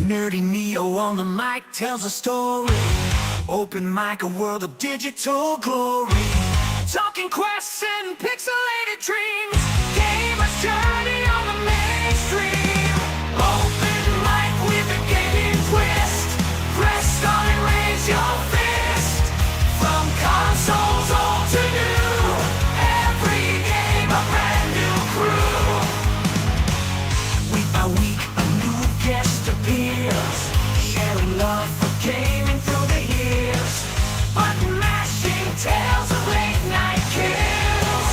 NerdyNeo on the mic tells a story. Open mic, a world of digital glory. Talking quests and pixelated dreams. Gamers journey on the mainstream. Open mic with a gaming twist. Press start and raise your fist. From consoles all to new. Every game a brand new crew. Week by week a new guest appears. Sharing love for gaming through the years. Button mashing tales of late night kills.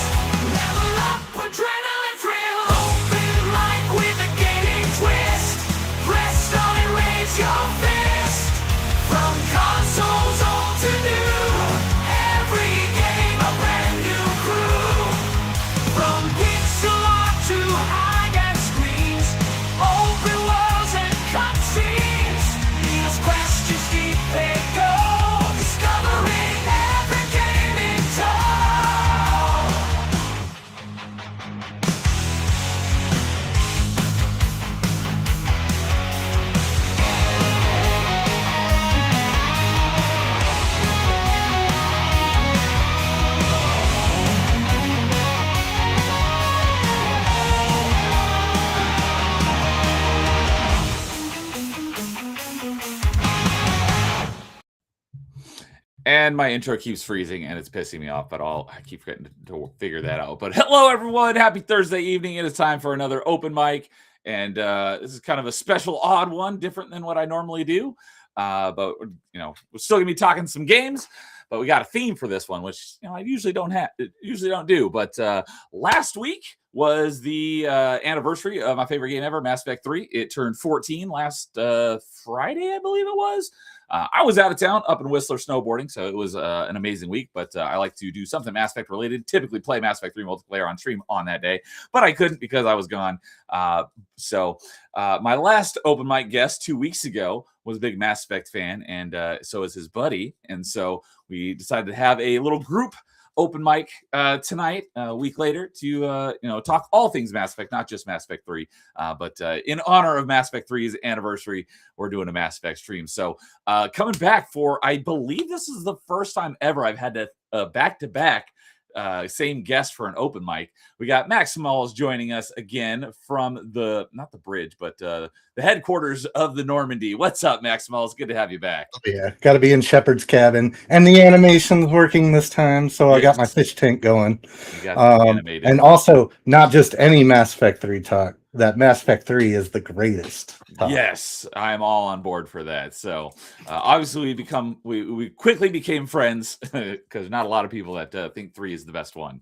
Level up, adrenaline thrill. Open mic with a gaming twist. Press start and raise your fist. From consoles all to new. Every game a brand new crew. From pixel art to high-end screens. Open worlds and cutscenes. These questions deep they go. Discovering every game in tow. And my intro keeps freezing and it's pissing me off, but I keep forgetting to figure that out. But hello, everyone. Happy Thursday evening. It is time for another open mic. And this is kind of a special, odd one, different than what I normally do. But, we're still going to be talking some games. But we got a theme for this one, which I usually don't do. But last week was the anniversary of my favorite game ever, Mass Effect 3. It turned 14 last Friday, I believe it was. I was out of town up in Whistler snowboarding, so it was an amazing week. But I like to do something Mass Effect related. Typically play Mass Effect 3 multiplayer on stream on that day, but I couldn't because I was gone. So my last open mic guest 2 weeks ago was a big Mass Effect fan, and so is his buddy. And so we decided to have a little group open mic tonight, a week later, to talk all things Mass Effect, not just Mass Effect 3. But in honor of Mass Effect 3's anniversary, we're doing a Mass Effect stream. So coming back for, I believe this is the first time ever I've had to back-to-back same guest for an open mic. We got Max Smalls joining us again from not the bridge, but the headquarters of the Normandy. What's up, Max Smalls? Good to have you back. Oh, yeah, got to be in Shepard's cabin, and the animation's working this time, so I got my fish tank going. You got animated. And also, not just any Mass Effect 3 talk. That Mass Effect 3 is the greatest talk. Yes, I'm all on board for that. So obviously we quickly became friends because not a lot of people that think 3 is the best one.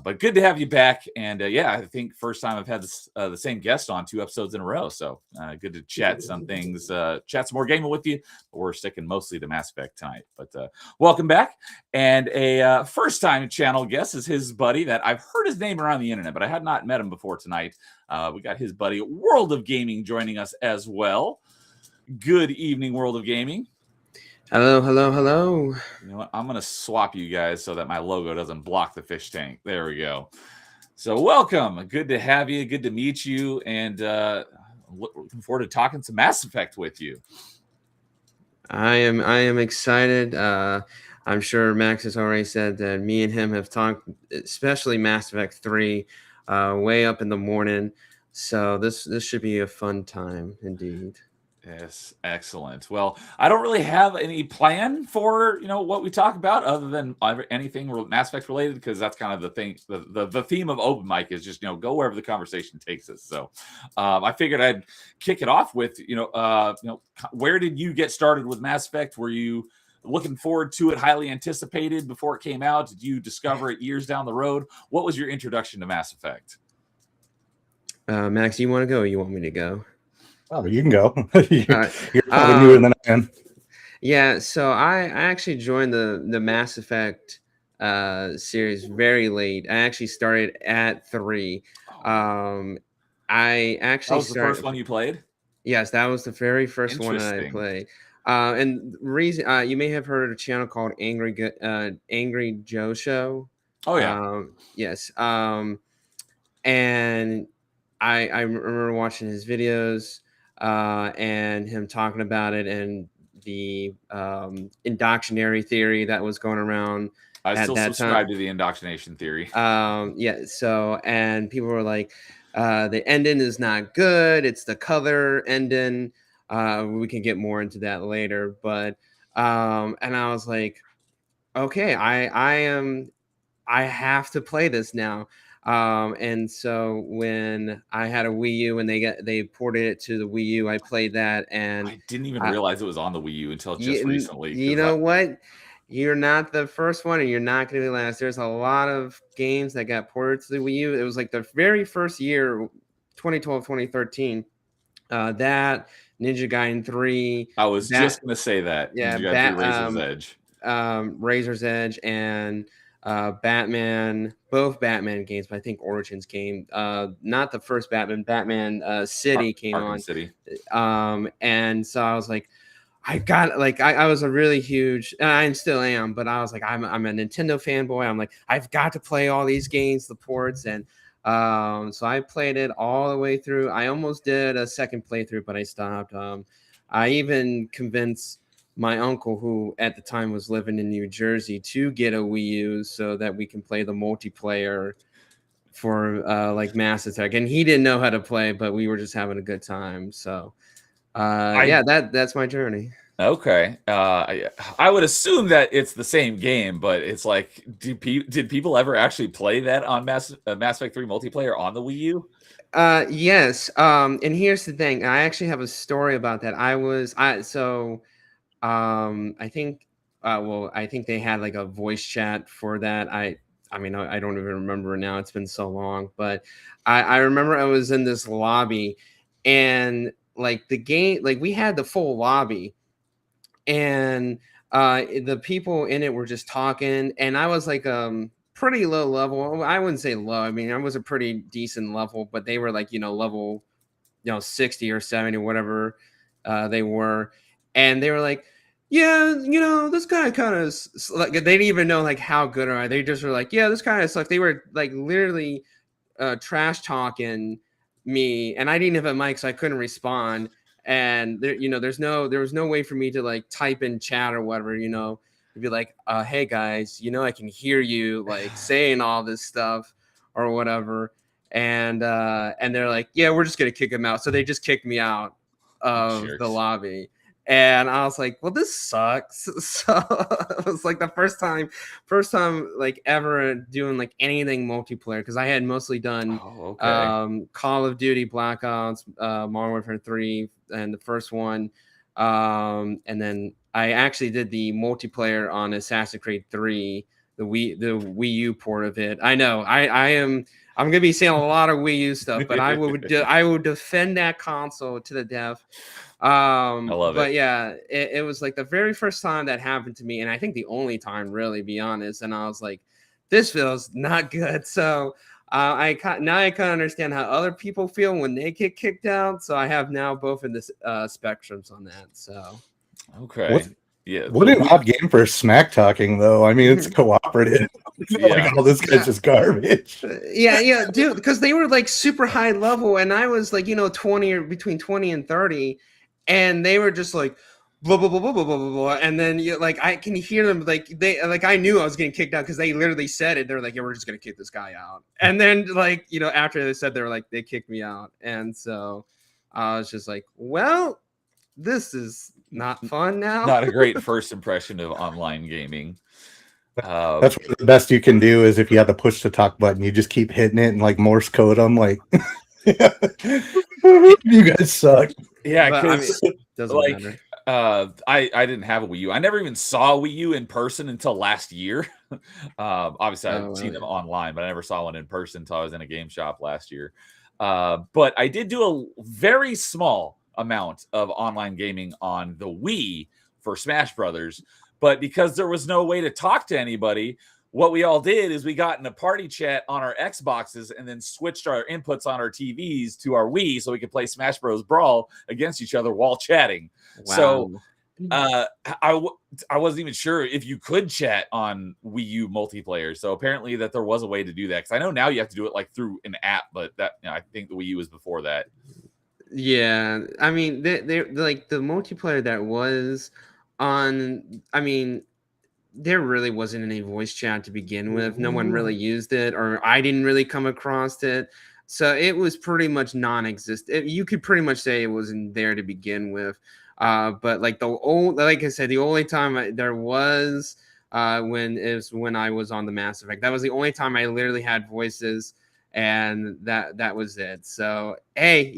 But good to have you back. And I think first time I've had the same guest on 2 episodes in a row. So good to chat some things, chat some more gaming with you. But we're sticking mostly to Mass Effect tonight. But welcome back. And a first time channel guest is his buddy that I've heard his name around the internet, but I had not met him before tonight. We got his buddy World of Gaming joining us as well. Good evening, World of Gaming. Hello, hello, hello. You know what? I'm going to swap you guys so that my logo doesn't block the fish tank. There we go. So welcome. Good to have you. Good to meet you. And looking forward to talking some Mass Effect with you. I am excited. I'm sure Max has already said that me and him have talked, especially Mass Effect 3, way up in the morning. So this should be a fun time indeed. Yes, excellent. Well, I don't really have any plan for what we talk about other than anything Mass Effect related, because that's kind of the thing. The theme of open mic is just go wherever the conversation takes us. So I figured I'd kick it off with where did you get started with Mass Effect? Were you looking forward to it, highly anticipated before it came out? Did you discover it years down the road? What was your introduction to Mass Effect? Max, you want to go or you want me to go? Oh, you can go. You're probably newer than I am. Yeah, so I actually joined the Mass Effect series very late. I actually started at 3. I actually that was the first one you played? Yes, that was the very first one I played. And the reason you may have heard of a channel called Angry Joe Show. Oh yeah. Yes. And I remember watching his videos. and him talking about it and the indoctrinary theory that was going around I at still that time. subscribe to the indoctrination theory. Yeah. So, and people were like, the ending is not good. It's the color ending. We can get more into that later, but and I was like, okay, I have to play this now. And so when I had a Wii U and they ported it to the Wii U, I played that, and I didn't even I, realize it was on the Wii U until just recently. you know what? You're not the first one, and you're not going to be the last. There's a lot of games that got ported to the Wii U. It was like the very first year, 2012, 2013. That Ninja Gaiden 3, I was that just gonna say that. yeah, You got through Razor's Edge. Razor's Edge, and Batman, both Batman games, but I think Origins game, not the first Batman City came Arkham on. City. And so I was like, I got like I was a really huge, and I still am, but I was like, I'm a Nintendo fanboy. I'm like, I've got to play all these games, the ports, and so I played it all the way through. I almost did a second playthrough, but I stopped. I even convinced my uncle, who at the time was living in New Jersey, to get a Wii U so that we can play the multiplayer for like Mass Effect, and he didn't know how to play, but we were just having a good time. So yeah, that's my journey. Okay. I would assume that it's the same game, but it's like, did people ever actually play that on Mass Effect 3 multiplayer on the Wii U? Yes. And here's the thing. I actually have a story about that. I think I think they had like a voice chat for that. I mean, I don't even remember now. It's been so long, but I remember I was in this lobby, and like the game, like we had the full lobby, and the people in it were just talking, and I was like pretty low level. I wouldn't say low. I mean, I was a pretty decent level, but they were like, level 60 or 70 or whatever they were, and they were like, yeah, this guy kind of like, they didn't even know like how good are they, just were like, yeah, this kind of sucks. They were like literally trash talking me, and I didn't have a mic, so I couldn't respond. And there was no way for me to like type in chat or whatever, to be like, hey guys, I can hear you like saying all this stuff or whatever. And they're like, yeah, we're just gonna kick him out. So they just kicked me out of the Jerks. lobby. And I was like, well, this sucks. So it was like the first time like ever doing like anything multiplayer, because I had mostly done Oh, okay. Call of Duty, Black Ops, Modern Warfare 3, and the first one. And then I actually did the multiplayer on Assassin's Creed 3, the Wii U port of it. I know I'm gonna be saying a lot of Wii U stuff, but I would defend that console to the death. I love But it. yeah, it was like the very first time that happened to me, and I think the only time, really, be honest. And I was like, this feels not good. So I kind of understand how other people feel when they get kicked out. So I have now both in this spectrums on that. So Okay. Yeah. What an odd game for smack talking, though. I mean, it's cooperative. Yeah. Like, all this guy's just garbage. yeah, dude, because they were like super high level, and I was like, 20 or between 20 and 30, and they were just like blah blah blah blah blah blah blah, blah. And then like I can hear them, like I knew I was getting kicked out because they literally said it. They're like, yeah, we're just gonna kick this guy out. And then like after they said, they were like, they kicked me out. And so I was just like, well, this is not fun now. Not a great first impression of online gaming. That's what the best you can do is if you have the push to talk button, you just keep hitting it and like Morse code them. Like, you guys suck. Yeah, But, I mean, because doesn't like matter. I didn't have a Wii U. I never even saw a Wii U in person until last year. Obviously, I've seen them online, but I never saw one in person until I was in a game shop last year. But I did do a very small amount of online gaming on the Wii for Smash Brothers. But because there was no way to talk to anybody, what we all did is we got in a party chat on our Xboxes and then switched our inputs on our TVs to our Wii so we could play Smash Bros. Brawl against each other while chatting. Wow. So I wasn't even sure if you could chat on Wii U multiplayer. So apparently that there was a way to do that. Because I know now you have to do it like through an app, but that I think the Wii U was before that. Yeah, I mean, they like the multiplayer that was on. I mean, there really wasn't any voice chat to begin with. No one really used it, or I didn't really come across it. So it was pretty much non-existent. You could pretty much say it wasn't there to begin with. But like like I said, the only time there was when I was on the Mass Effect. That was the only time I literally had voices, and that was it. So hey,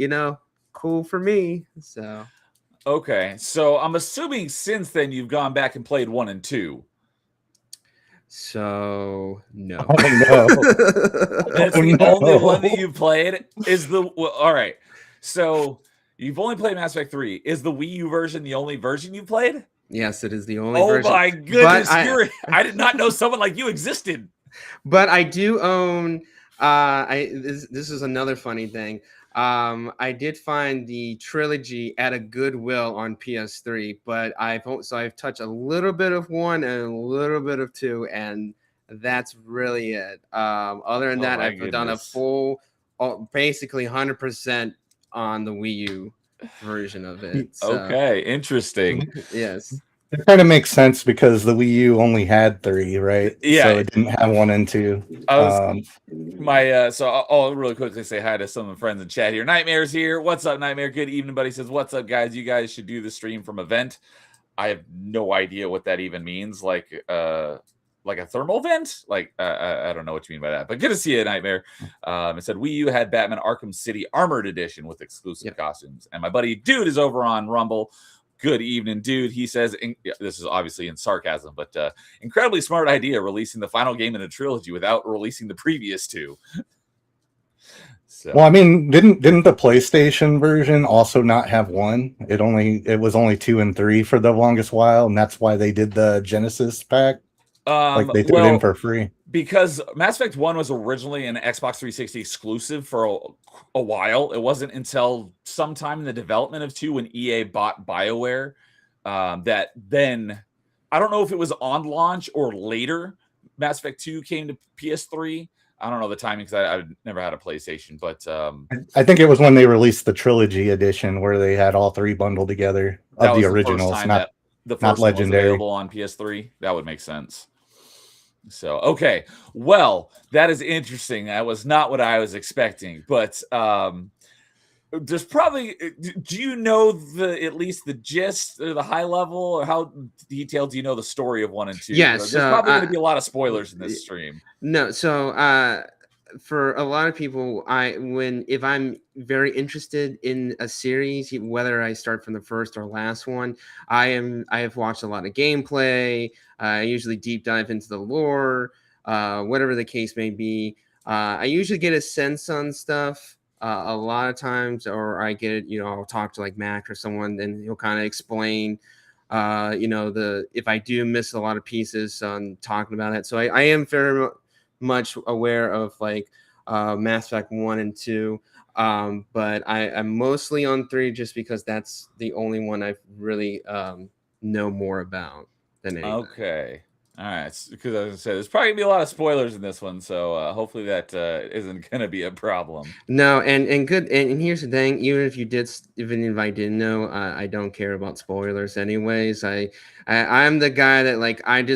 cool for me. So Okay, so I'm assuming since then you've gone back and played 1 and 2. so no. Oh no! That's Oh the only one that no! you played. All right? So you've only played Mass Effect 3. Is the Wii U version the only version you played? Yes, it is the only Oh version. my But goodness! I did not know someone like you existed. but I do own. This is another funny thing. I did find the trilogy at a Goodwill on PS3, but I've touched a little bit of 1 and a little bit of 2, and that's really it. Other than Oh that, my I've done a goodness. full, basically 100% on the Wii U version of it. So Okay, interesting. yes. It kind of makes sense because the Wii U only had 3, right? Yeah. So it didn't have 1 and 2. I was so I'll really quickly say hi to some of the friends in chat here. Nightmare's here. What's up, Nightmare? Good evening, buddy. Says, what's up, guys? You guys should do the stream from event. I have no idea what that even means. Like a thermal vent? Like I don't know what you mean by that. But good to see you, Nightmare. It said Wii U had Batman Arkham City Armored Edition with exclusive costumes, and my buddy Dude is over on Rumble. Good evening, Dude. He says, this is obviously in sarcasm, but incredibly smart idea releasing the final game in a trilogy without releasing the previous 2. So. Well, I mean, didn't the PlayStation version also not have 1? It was only 2 and 3 for the longest while, and that's why they did the Genesis pack. Like they threw it in for free. Because Mass Effect 1 was originally an Xbox 360 exclusive for a while. It wasn't until sometime in the development of 2 when EA bought BioWare that then, I don't know if it was on launch or later, Mass Effect 2 came to PS3. I don't know the timing because I've never had a PlayStation, but I think it was when they released the trilogy edition where they had all 3 bundled together of the originals, not legendary. Available on PS3. That would make sense. So, okay. Well, that is interesting. That was not what I was expecting, but there's probably, do you know at least the gist or the high level, or how detailed do you know the story of 1 and 2? Yes. There's probably going to be a lot of spoilers in this stream. No. So, for a lot of people, if I'm very interested in a series, whether I start from the first or last one, I have watched a lot of gameplay. I usually deep dive into the lore, whatever the case may be. I usually get a sense on stuff a lot of times, or I get, I'll talk to like Mac or someone, and he'll kind of explain, if I do miss a lot of pieces on talking about it. So I am very much aware of like Mass Effect 1 and 2, but I'm mostly on 3 just because that's the only one I really know more about than anything. Okay. All right. Because as I said, there's probably going to be a lot of spoilers in this one, so hopefully that isn't going to be a problem. No, and good. And here's the thing: even if I didn't know, I don't care about spoilers anyways. I'm the guy that like I'm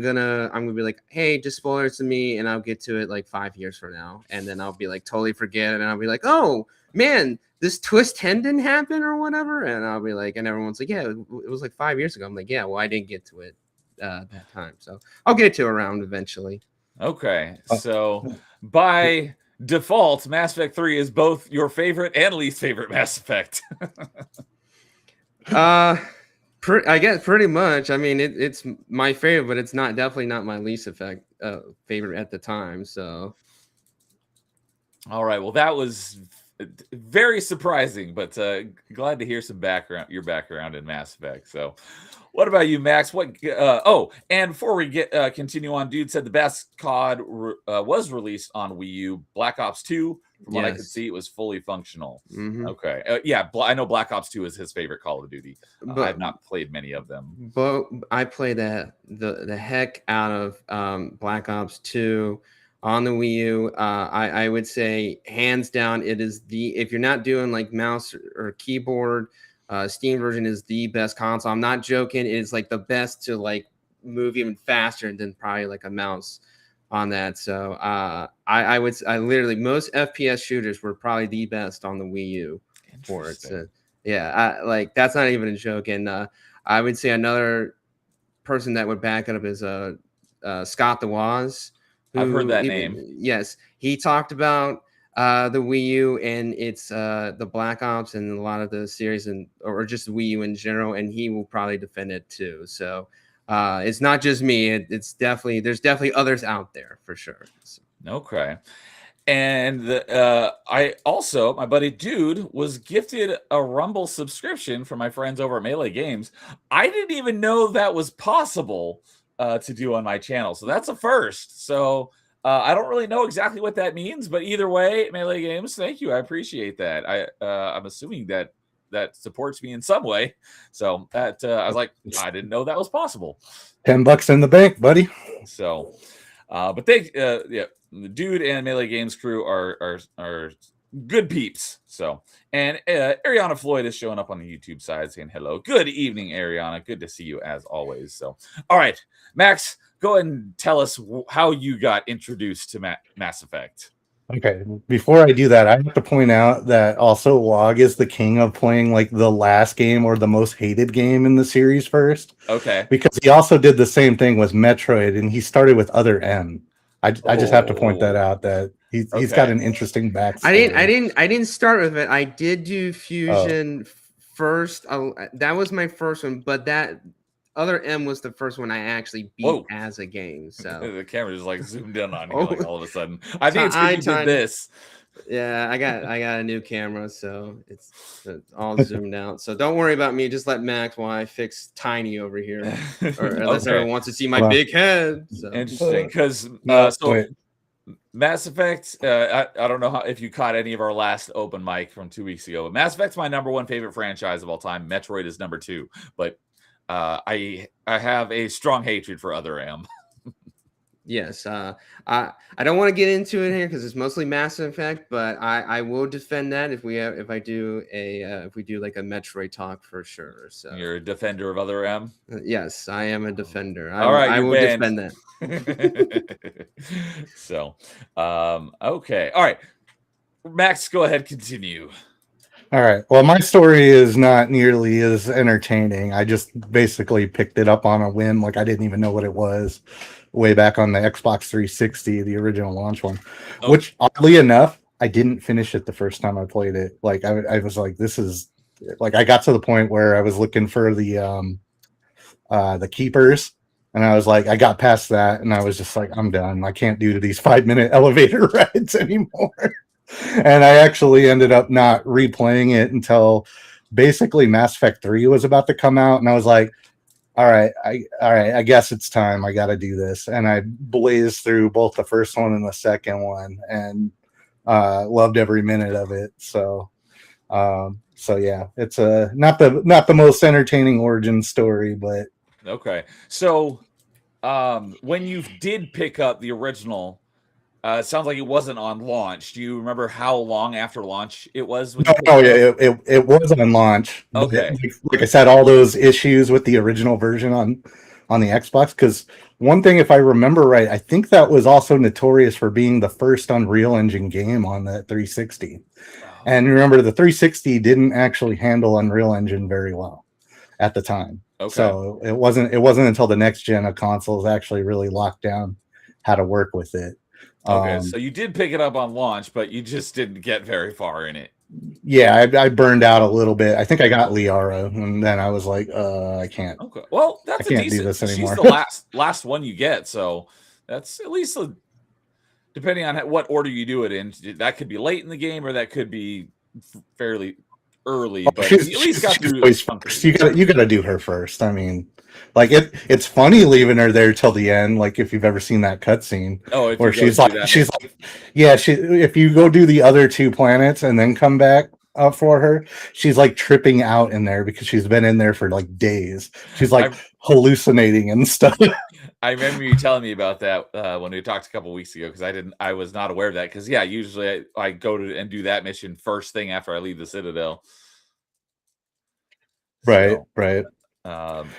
gonna be like, hey, just spoilers to me, and I'll get to it like 5 years from now, and then I'll be like totally forget it, and I'll be like, oh man, this twist end didn't happen or whatever, and I'll be like, and everyone's like, yeah, it was like 5 years ago. I'm like, yeah, well, I didn't get to it that time, so I'll get to it around eventually. Okay, so by default, Mass Effect 3 is both your favorite and least favorite Mass Effect. I guess pretty much. I mean, it's my favorite, but it's definitely not my least favorite at the time. So, all right. Well, that was very surprising, but glad to hear your background in Mass Effect. So, what about you, Max? And before we continue on, Dude said the best COD was released on Wii U. Black Ops 2, from what I could see, it was fully functional. Mm-hmm. Okay. I know Black Ops 2 is his favorite Call of Duty. But I've not played many of them. But I played the heck out of Black Ops 2. on the Wii U. I would say hands down, it is if you're not doing like mouse or keyboard, Steam version is the best console. I'm not joking. It is like the best to like move even faster than probably like a mouse on that. So I literally most FPS shooters were probably the best on the Wii U for it. So yeah, like that's not even a joke. And I would say another person that would back it up is Scott the Woz. I've heard that name. Yes, he talked about the Wii U and it's the Black Ops and a lot of the series or just the Wii U in general, and he will probably defend it too. So it's not just me. There's definitely others out there for sure. So. Okay. And my buddy Dude was gifted a Rumble subscription from my friends over at Melee Games. I didn't even know that was possible to do on my channel. So that's a first. So I don't really know exactly what that means, but either way, Melee Games, thank you. I appreciate that. I'm assuming that supports me in some way. So that I was like, I didn't know that was possible. $10 in the bank, buddy. So, but the Dude and Melee Games crew are good peeps. So, and Ariana Floyd is showing up on the YouTube side saying hello. Good evening, Ariana. Good to see you as always. So, all right, Max, go ahead and tell us how you got introduced to Mass Effect. Okay, before I do that, I have to point out that also Log is the king of playing like the last game or the most hated game in the series first. Okay. Because he also did the same thing with Metroid, and he started with Other M. I just have to point that out, that he's got an interesting backstory. I didn't start with it. I did do Fusion first. That was my first one, but that Other M was the first one I actually beat as a game. So the camera just like zoomed in on you like all of a sudden. I think it's because you did this. Yeah, I got a new camera, so it's all zoomed out. So don't worry about me. Just let Max while I fix Tiny over here, or unless everyone wants to see my big head. So. Interesting, because Mass Effect. I don't know if you caught any of our last open mic from 2 weeks ago. But Mass Effect's my #1 favorite franchise of all time. Metroid is #2, but I have a strong hatred for Other M. Yes, I don't want to get into it here because it's mostly Mass Effect, but I will defend that if we do like a Metroid talk for sure. So you're a defender of Other M. Yes, I am a defender. All right, I will defend that. So, okay, all right, Max, go ahead, continue. All right. Well, my story is not nearly as entertaining. I just basically picked it up on a whim, like I didn't even know what it was. Way back on the Xbox 360, the original launch one, which oddly enough, I didn't finish it the first time I played it. Like I was like, this is like, I got to the point where I was looking for the keepers, and I was like, I got past that, and I was just like, I'm done. I can't do these 5-minute elevator rides anymore. And I actually ended up not replaying it until basically Mass Effect 3 was about to come out, and I was like, all right, I guess it's time. I got to do this. And I blazed through both the first one and the second one, and loved every minute of it. So yeah, it's not the most entertaining origin story, but okay. So when you did pick up the original, it sounds like it wasn't on launch. Do you remember how long after launch it was? It was on launch. Okay. Like I said, all those issues with the original version on the Xbox. Because one thing, if I remember right, I think that was also notorious for being the first Unreal Engine game on the 360. And remember, the 360 didn't actually handle Unreal Engine very well at the time. Okay. So it wasn't until the next gen of consoles actually really locked down how to work with it. Okay, so you did pick it up on launch, but you just didn't get very far in it. Yeah, I burned out a little bit. I think I got Liara, and then I was like, I can't. Okay, well, that's I can't do this anymore. She's the last one you get, so that's at least depending on what order you do it in. That could be late in the game, or that could be fairly early. But at least got through. You got to do her first. I mean, like it's funny leaving her there till the end. Like if you've ever seen that cutscene, where she's like, yeah, if you go do the other 2 planets and then come back up for her, she's like tripping out in there because she's been in there for like days. She's like hallucinating and stuff. I remember you telling me about that when we talked a couple weeks ago because I was not aware of that because yeah, usually I go to and do that mission first thing after I leave the Citadel. Right, So, right. um,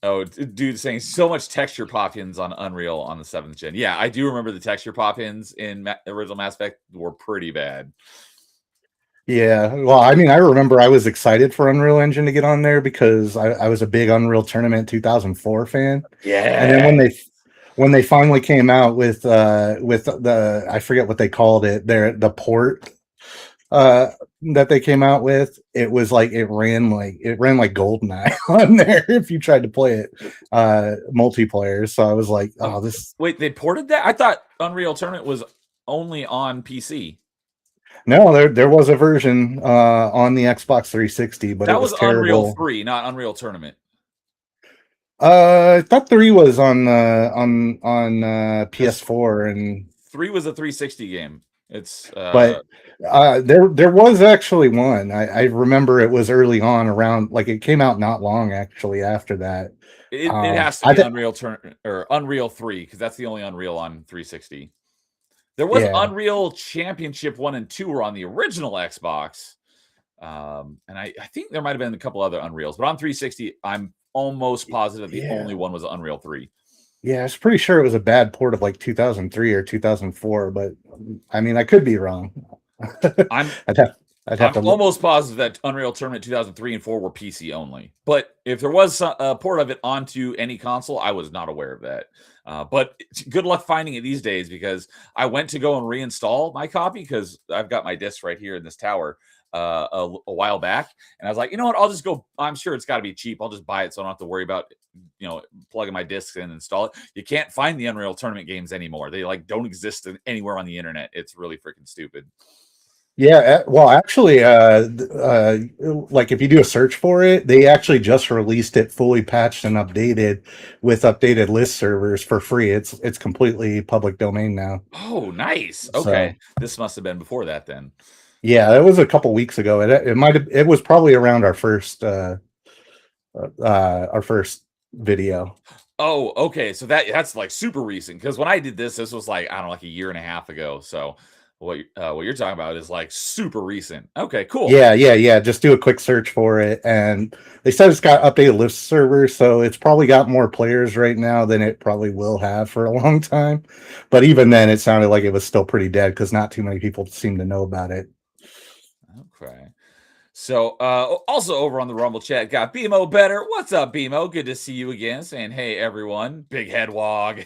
oh, dude, saying so much texture pop-ins on Unreal on the 7th gen. Yeah, I do remember the texture pop-ins in original Mass Effect were pretty bad. Yeah, well, I mean, I remember I was excited for Unreal Engine to get on there because I was a big Unreal Tournament 2004 fan, and then Yeah. when they finally came out with the I forget what they called it, the port uh that they came out with, it was like it ran like GoldenEye on there if you tried to play it multiplayer. So I was like, oh, this. Wait, they ported that? I thought Unreal Tournament was only on PC. No, there was a version on the Xbox 360, but it That was was Unreal terrible. 3, not Unreal Tournament. I thought 3 was on PS4, and 3 was a 360 game. It's but there was actually one. I remember it was early on, around like it came out not long actually after that. it has to I be think Unreal or Unreal 3 because that's the only Unreal on 360. There was yeah, Unreal Championship 1 and 2 were on the original Xbox. And I think there might have been a couple other Unreals, but on 360, I'm almost positive the yeah. only one was Unreal 3. Yeah, I was pretty sure it was a bad port of like 2003 or 2004, but I mean, I could be wrong. I'm I'd have I'd have I'm to look. almost positive that Unreal Tournament 2003 and 4 were PC only. But if there was a port of it onto any console, I was not aware of that. But good luck finding it these days because I went to go and reinstall my copy because I've got my disc right here in this tower a while back. And I was like, you know what? I'll just go. I'm sure it's got to be cheap. I'll just buy it so I don't have to worry about, plugging my discs in and install it. You can't find the Unreal Tournament games anymore. They like don't exist anywhere on the internet. It's really freaking stupid. Yeah, well, actually, like if you do a search for it, they actually just released it fully patched and updated with updated list servers for free. It's completely public domain now. Oh, nice. So Okay. This must have been before that then. yeah, that was a couple weeks ago. It was probably around our first video. Oh, okay. So that's like super recent because when I did this was like I don't know, like a year and a half ago. So what you're talking about is like super recent. Okay, cool. Yeah. Just do a quick search for it, and they said it's got updated list servers, so it's probably got more players right now than it probably will have for a long time. But even then, it sounded like it was still pretty dead because not too many people seem to know about it. Okay. So also over on the Rumble chat, got BMO Better. What's up, BMO? Good to see you again. Saying hey everyone, big head wog.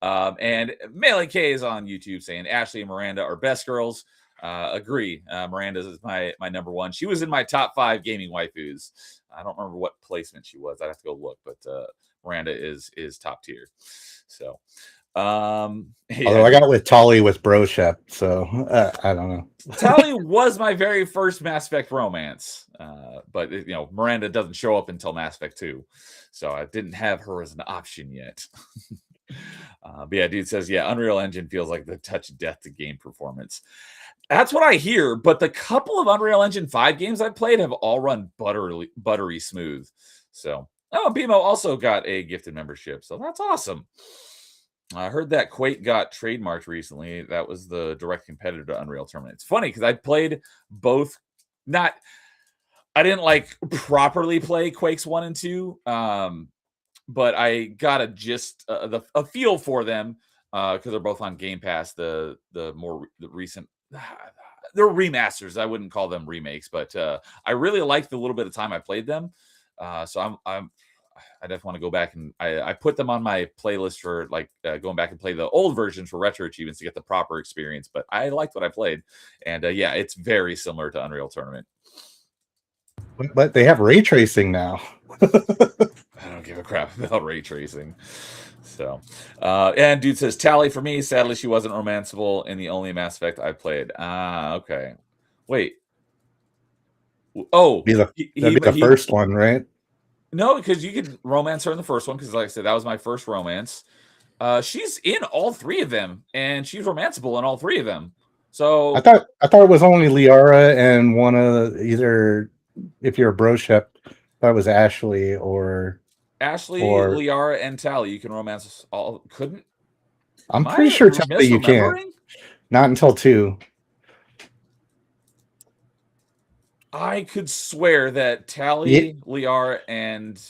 And Melee K is on YouTube saying Ashley and Miranda are best girls. Agree. Miranda is my number one. She was in my top 5 gaming waifus. I don't remember what placement she was. I'd have to go look, but Miranda is top tier. So yeah. Although I got with Tolly with Broshep, so I don't know. Tally was my very first Mass Effect romance, but Miranda doesn't show up until Mass Effect 2, so I didn't have her as an option yet. But yeah, dude says, yeah, Unreal Engine feels like the touch of death to game performance. That's what I hear, but the couple of Unreal Engine 5 games I've played have all run buttery smooth. So, BMO also got a gifted membership, so that's awesome. I heard that Quake got trademarked recently. That was the direct competitor to Unreal Tournament. It's funny because I played both. I didn't like properly play Quakes 1 and 2, but I got a feel for them because they're both on Game Pass. The recent, they're remasters. I wouldn't call them remakes, but I really liked the little bit of time I played them. So I definitely want to go back and I put them on my playlist for like going back and play the old versions for retro achievements to get the proper experience. But I liked what I played, and yeah, it's very similar to Unreal Tournament. But they have ray tracing now. I don't give a crap about ray tracing. So, and dude says Tally for me. Sadly, she wasn't romanceable in the only Mass Effect I played. Okay. Wait. Oh, That'd be the first one, right? No, because you could romance her in the first one. Because, like I said, that was my first romance. She's in all 3 of them, and she's romanceable in all 3 of them. So I thought it was only Liara and one of either, if you're a Broshep, that was Ashley or Ashley, Or Liara, and Tally, you can romance all. Couldn't? I'm Am pretty I sure Tally you can't. misremembering? Not until 2. I could swear that Yeah, Tally, Liara, and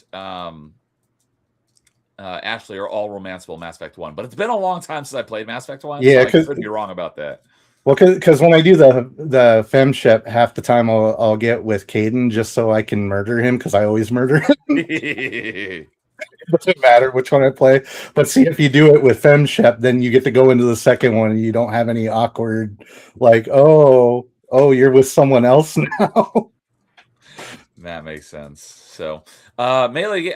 Ashley are all romanceable in Mass Effect 1, but it's been a long time since I played Mass Effect 1, so yeah, I could be wrong about that. well, because when I do the femship, half the time I'll get with Caden just so I can murder him because I always murder him. It doesn't matter which one I play. But see, if you do it with femship, then you get to go into the second one and you don't have any awkward, like, oh, you're with someone else now. That makes sense. So, Melee,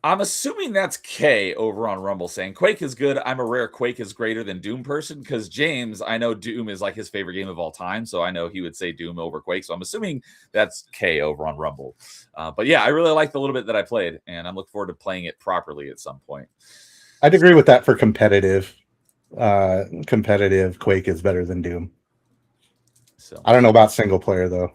I'm assuming that's K over on Rumble saying Quake is good. I'm a rare Quake is greater than Doom person because James, I know Doom is like his favorite game of all time. So I know he would say Doom over Quake. So I'm assuming that's K over on Rumble. But yeah, I really like the little bit that I played and I'm looking forward to playing it properly at some point. I'd agree with that for competitive. Competitive Quake is better than Doom. So I don't know about single player though.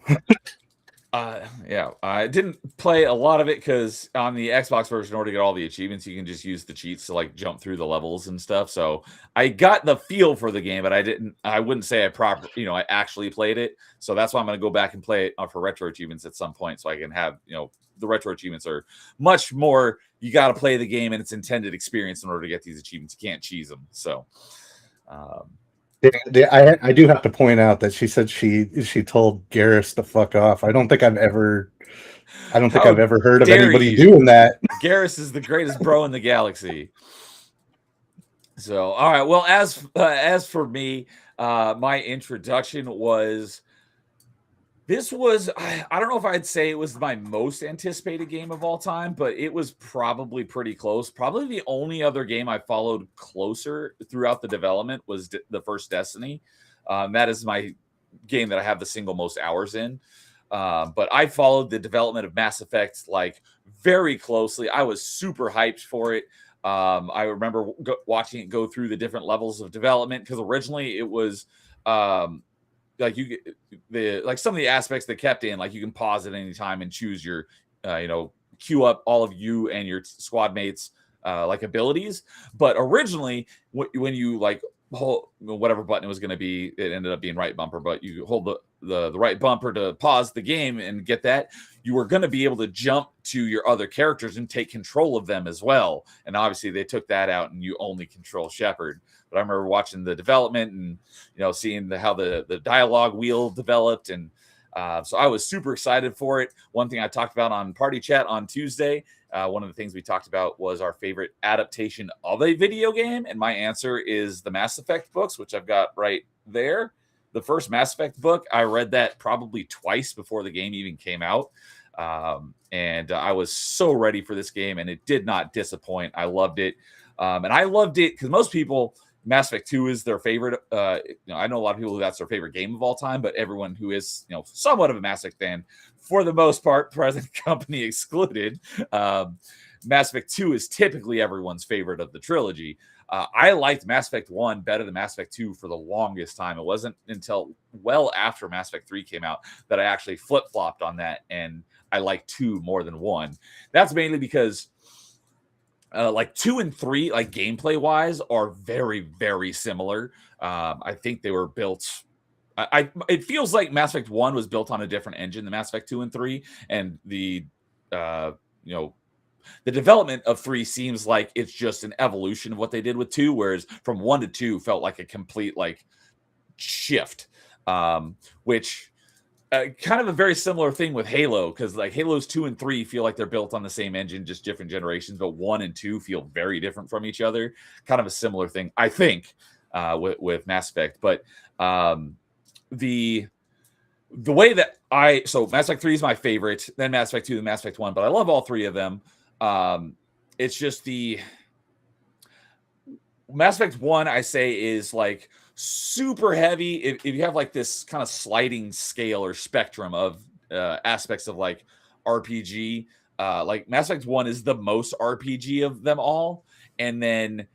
Yeah, I didn't play a lot of it because on the Xbox version, in order to get all the achievements, you can just use the cheats to like jump through the levels and stuff. So I got the feel for the game, but I wouldn't say I actually played it. So that's why I'm going to go back and play it for retro achievements at some point, so I can have, the retro achievements are much more. You got to play the game and its intended experience in order to get these achievements. You can't cheese them. So. I do have to point out that she said she told Garrus to fuck off. I don't think I've ever heard of anybody doing that. Garrus is the greatest bro in the galaxy. So, all right. Well, as for me, my introduction was. This was, I don't know if I'd say it was my most anticipated game of all time, but it was probably pretty close. Probably the only other game I followed closer throughout the development was the first Destiny. That is my game that I have the single most hours in. But I followed the development of Mass Effect like very closely. I was super hyped for it. I remember watching it go through the different levels of development because originally it was like some of the aspects they kept in, like you can pause at any time and choose your queue up all of you and your squad mates like abilities. But originally when you like hold whatever button it was going to be, it ended up being right bumper, but you hold the right bumper to pause the game and get that, you were going to be able to jump to your other characters and take control of them as well. And obviously they took that out and you only control Shepard. But I remember watching the development and seeing how the dialogue wheel developed, and so I was super excited for it. One thing I talked about on Party Chat on Tuesday, one of the things we talked about was our favorite adaptation of a video game, and my answer is the Mass Effect books, which I've got right there. The first Mass Effect book, I read that probably twice before the game even came out. And I was so ready for this game, and it did not disappoint. I loved it. And I loved it because most people, Mass Effect 2 is their favorite. I know a lot of people who that's their favorite game of all time, but everyone who is, somewhat of a Mass Effect fan, for the most part, present company excluded, Mass Effect 2 is typically everyone's favorite of the trilogy. I liked Mass Effect 1 better than Mass Effect 2 for the longest time. It wasn't until well after Mass Effect 3 came out that I actually flip-flopped on that, and I like 2 more than 1. That's mainly because like 2 and 3, like gameplay wise, are very, very similar. I think they were built. It feels like Mass Effect 1 was built on a different engine than Mass Effect 2 and 3, and the development of 3 seems like it's just an evolution of what they did with 2, whereas from 1 to 2 felt like a complete like shift, which. Kind of a very similar thing with Halo, because like Halos 2 and 3 feel like they're built on the same engine, just different generations, but 1 and 2 feel very different from each other. Kind of a similar thing, I think, with Mass Effect. But the way that so Mass Effect 3 is my favorite, then Mass Effect 2, then Mass Effect 1, but I love all 3 of them. It's just the Mass Effect 1, I say, is like super heavy. If you have like this kind of sliding scale or spectrum of aspects of like RPG, like Mass Effect 1 is the most RPG of them all. And then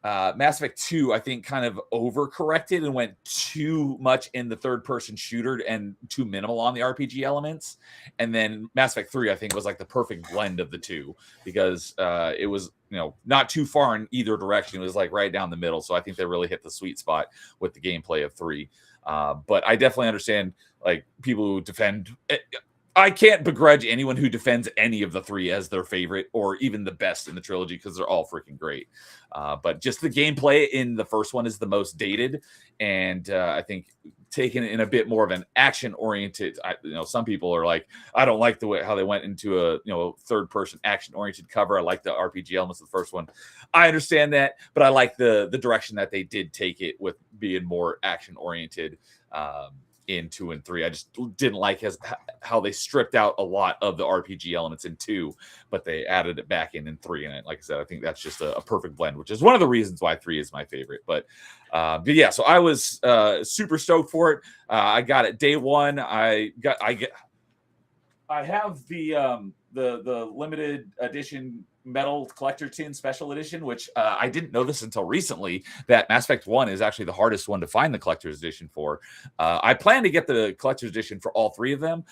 Mass Effect 2, I think, kind of overcorrected and went too much in the third-person shooter and too minimal on the RPG elements. And then Mass Effect 3, I think, was like the perfect blend of the two because it was, not too far in either direction. It was like right down the middle. So I think they really hit the sweet spot with the gameplay of 3. But I definitely understand like people who defend. I can't begrudge anyone who defends any of the 3 as their favorite or even the best in the trilogy because they're all freaking great. But just the gameplay in the first one is the most dated, and I think taken in a bit more of an action-oriented. Some people are like, I don't like the way how they went into a third-person action-oriented cover. I like the RPG elements of the first one. I understand that, but I like the direction that they did take it with being more action-oriented. In 2 and 3, I just didn't like how they stripped out a lot of the RPG elements in 2, but they added it back in 3. And like I said, I think that's just a perfect blend, which is one of the reasons why 3 is my favorite. But yeah, so I was super stoked for it. I got it day one. I have the limited edition metal collector tin special edition, which I didn't know this until recently, that Mass Effect 1 is actually the hardest one to find the collector's edition for. I plan to get the collector's edition for all 3 of them.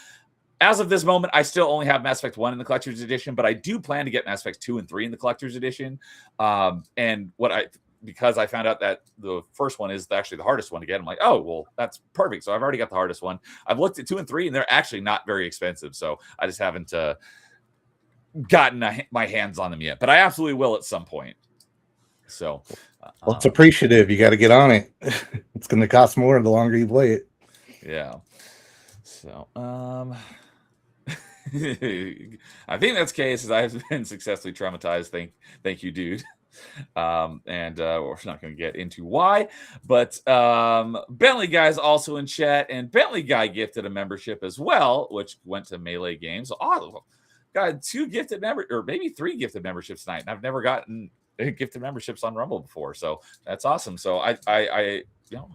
As of this moment, I still only have Mass Effect 1 in the collector's edition, but I do plan to get Mass Effect 2 and 3 in the collector's edition. Because I found out that the first one is actually the hardest one to get, I'm like, oh, well, that's perfect. So I've already got the hardest one. I've looked at 2 and 3, and they're actually not very expensive. So I just haven't gotten my hands on them yet, but I absolutely will at some point. So well, it's appreciative. You got to get on it. It's going to cost more the longer you play it. Yeah. So I think that's the case. I've been successfully traumatized. Thank you, dude. We're not going to get into why, but Bentley Guy's also in chat, and Bentley Guy gifted a membership as well, which went to Melee Games. Oh, got 2 gifted or maybe 3 gifted memberships tonight, and I've never gotten gifted memberships on Rumble before, so that's awesome. So I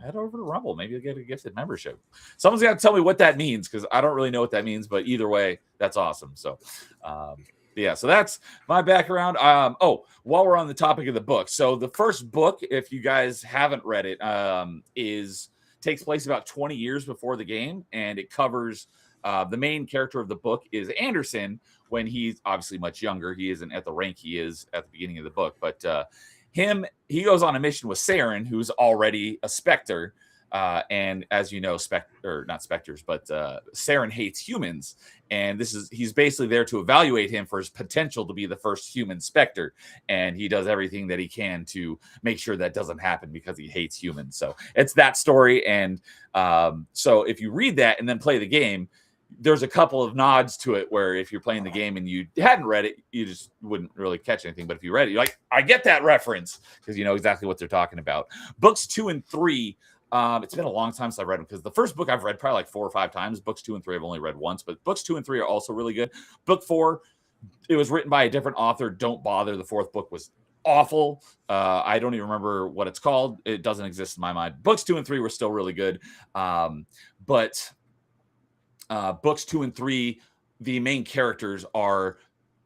head over to Rumble, maybe you'll get a gifted membership. Someone's got to tell me what that means because I don't really know what that means, but either way, that's awesome. So yeah, so that's my background. While we're on the topic of the book, so the first book, if you guys haven't read it, takes place about 20 years before the game, and it covers the main character of the book is Anderson when he's obviously much younger. He isn't at the rank he is at the beginning of the book, but he goes on a mission with Saren, who's already a Spectre. And as you know, not Spectres, but Saren hates humans. And he's basically there to evaluate him for his potential to be the first human Spectre. And he does everything that he can to make sure that doesn't happen because he hates humans. So it's that story. And so if you read that and then play the game, there's a couple of nods to it where if you're playing the game and you hadn't read it, you just wouldn't really catch anything. But if you read it, you're like, I get that reference because you know exactly what they're talking about. Books 2 and 3. It's been a long time since I've read them because the first book I've read probably like 4 or 5 times. Books 2 and 3 I've only read once, but books 2 and 3 are also really good. Book 4, it was written by a different author. Don't bother. The 4th book was awful. I don't even remember what it's called. It doesn't exist in my mind. Books 2 and 3 were still really good. But books 2 and 3, the main characters are,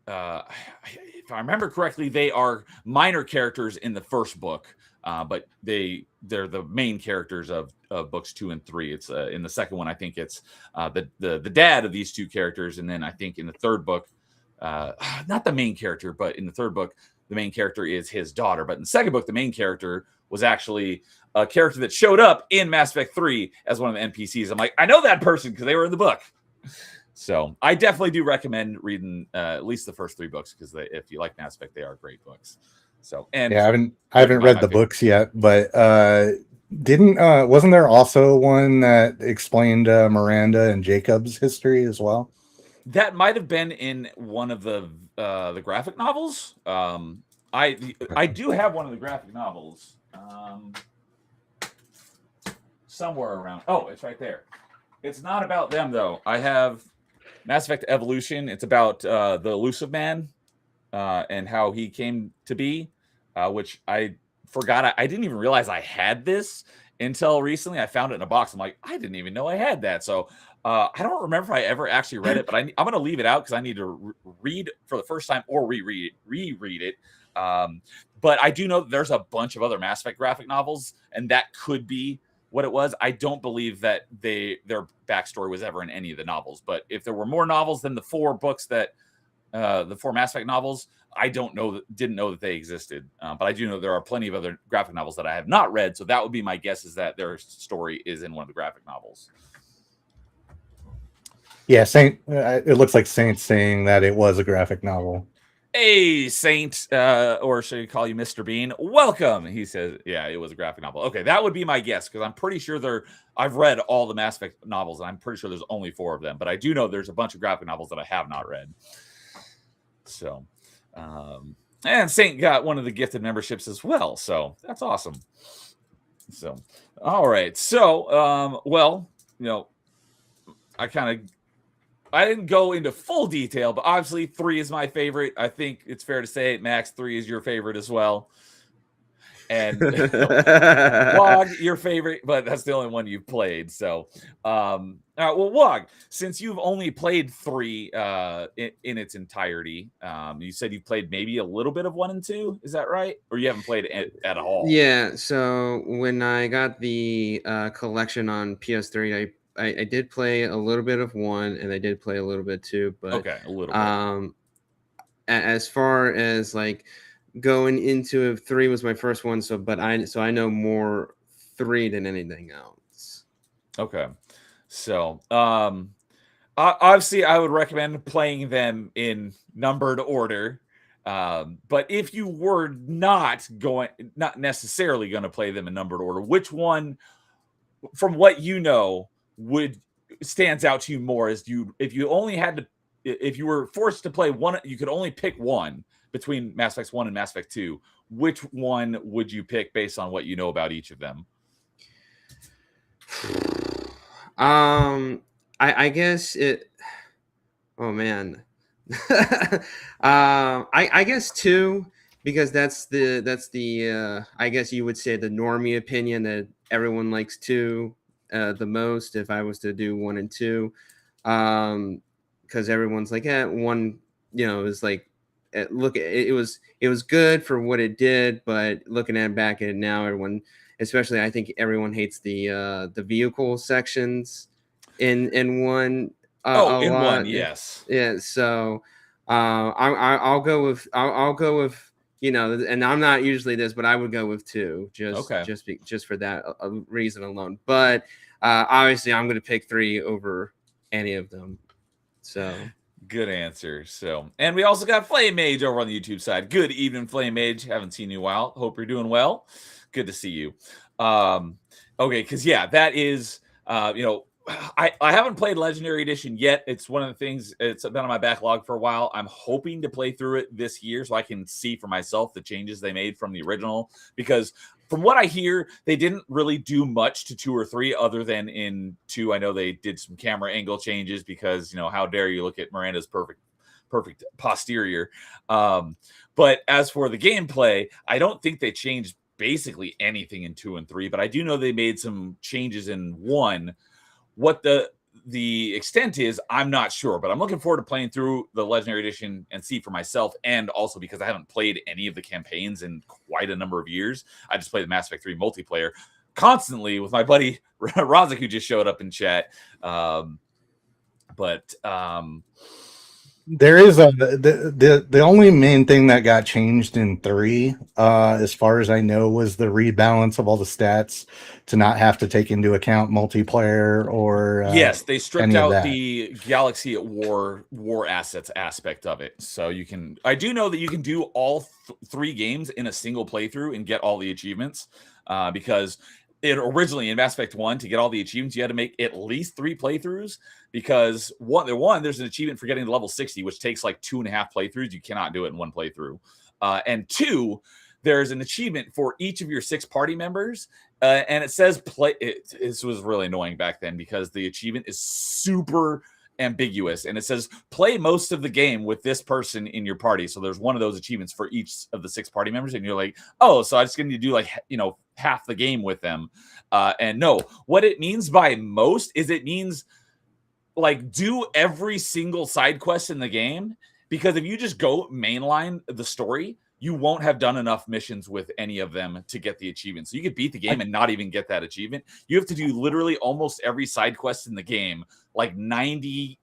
if I remember correctly, they are minor characters in the first book. But they're the main characters of books 2 and 3. It's in the second one, I think it's the dad of these 2 characters, and then I think in the third book, not the main character, but in the third book, the main character is his daughter. But in the second book, the main character was actually a character that showed up in Mass Effect 3 as one of the NPCs. I'm like, I know that person because they were in the book. So I definitely do recommend reading at least the first 3 books because if you like Mass Effect, they are great books. So, and yeah, I haven't read the books yet, but wasn't there also one that explained Miranda and Jacob's history as well? That might have been in one of the graphic novels. I do have one of the graphic novels somewhere around. Oh, it's right there. It's not about them though. I have Mass Effect Evolution. It's about the Elusive Man. And how he came to be, which I forgot. I didn't even realize I had this until recently. I found it in a box. I'm like, I didn't even know I had that. So I don't remember if I ever actually read it, but I'm going to leave it out because I need to read for the first time or reread it. But I do know that there's a bunch of other Mass Effect graphic novels, and that could be what it was. I don't believe that their backstory was ever in any of the novels. But if there were more novels than the 4 books that the 4 Mass Effect novels, I didn't know that they existed. But I do know there are plenty of other graphic novels that I have not read. So that would be my guess, is that their story is in one of the graphic novels. Yeah, Saint. It looks like Saint's saying that it was a graphic novel. Hey, Saint, or should I call you Mr. Bean? Welcome. He says, yeah, it was a graphic novel. Okay, that would be my guess, because I'm pretty sure I've read all the Mass Effect novels, and I'm pretty sure there's only 4 of them. But I do know there's a bunch of graphic novels that I have not read. So, and Saint got one of the gifted memberships as well. So that's awesome. So, all right. So, well, I didn't go into full detail, but obviously 3 is my favorite. I think it's fair to say, Max, 3 is your favorite as well. And Wog, your favorite, but that's the only one you've played. So, all right, well, Wog, since you've only played 3 in its entirety, you said you played maybe a little bit of 1 and 2. Is that right? Or you haven't played it at all? Yeah. So when I got the collection on PS3, I did play a little bit of 1, and I did play a little bit 2. But okay, a little bit. As far as like going into 3 was my first one, so I know more 3 than anything else. Okay, so obviously I would recommend playing them in numbered order. But if you were not necessarily going to play them in numbered order, which one, from what you know, stands out to you more? If you were forced to play one, you could only pick one between Mass Effect 1 and Mass Effect 2. Which one would you pick based on what you know about each of them? I guess it. Oh man. I guess 2, because that's the I guess you would say the normie opinion, that everyone likes 2 the most. If I was to do 1 and 2, because everyone's like, 1, is like, it was good for what it did, but looking back at it now, everyone, especially I think everyone hates the vehicle sections in 1 a in lot. 1, yes. Yeah, so I'll go with and I'm not usually this, but I would go with 2 just for that reason alone. But obviously I'm going to pick 3 over any of them. So good answer. So, and we also got Flame Mage over on the YouTube side. Good evening, Flame Mage. Haven't seen you in a while. Hope you're doing well. Good to see you. Okay, because that is I haven't played Legendary Edition yet. It's one of the things, it's been on my backlog for a while. I'm hoping to play through it this year so I can see for myself the changes they made from the original, because from what I hear, they didn't really do much to 2 or 3 other than in 2. I know they did some camera angle changes because, how dare you look at Miranda's perfect posterior. But as for the gameplay, I don't think they changed basically anything in 2 and 3, but I do know they made some changes in 1. What the extent is, I'm not sure, but I'm looking forward to playing through the Legendary Edition and see for myself, and also because I haven't played any of the campaigns in quite a number of years. I just play the Mass Effect 3 multiplayer constantly with my buddy Razik, who just showed up in chat. There is the only main thing that got changed in 3, as far as I know, was the rebalance of all the stats to not have to take into account multiplayer or yes, they stripped out the Galaxy at War assets aspect of it. So I do know that you can do all 3 games in a single playthrough and get all the achievements, because originally in Mass Effect 1, to get all the achievements, you had to make at least 3 playthroughs, because there's an achievement for getting to level 60, which takes like 2.5 playthroughs. You cannot do it in 1 playthrough. And 2, there's an achievement for each of your 6 party members. And it says this was really annoying back then because the achievement is super ambiguous, and it says play most of the game with this person in your party. So there's one of those achievements for each of the 6 party members, and you're like, oh, so I just need to do half the game with them. And no, what it means by most is it means like do every single side quest in the game, because if you just go mainline the story, you won't have done enough missions with any of them to get the achievement. So you could beat the game and not even get that achievement. You have to do literally almost every side quest in the game, like 95%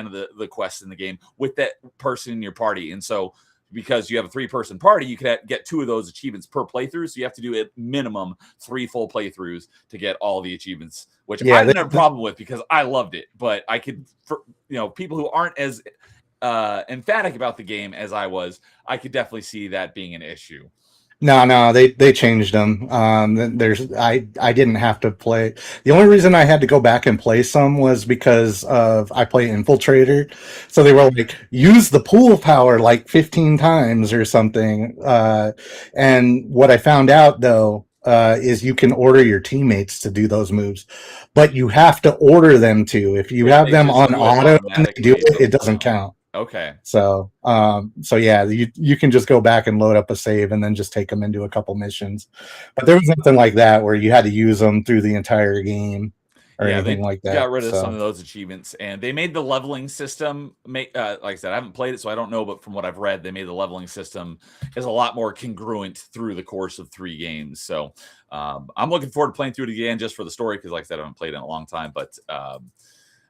of the quests in the game with that person in your party. And so because you have a 3-person party, you could get 2 of those achievements per playthrough. So you have to do at minimum 3 full playthroughs to get all the achievements, which I didn't have a problem with because I loved it. But I could, for, people who aren't as emphatic about the game as I was, I could definitely see that being an issue. No, they changed them. I didn't have to play. The only reason I had to go back and play some was because I play Infiltrator. So they were like, use the pool power like 15 times or something. And what I found out though, is you can order your teammates to do those moves, but you have to order them to. If you have them on auto and they do it, it doesn't count. Okay. So yeah, you can just go back and load up a save and then just take them into a couple missions. But there was nothing like that where you had to use them through the entire game or anything like that. Got rid of some of those achievements, and they made the leveling system like I said, I haven't played it, so I don't know, but from what I've read, they made the leveling system is a lot more congruent through the course of 3 games. So I'm looking forward to playing through it again just for the story, because like I said, I haven't played it in a long time, but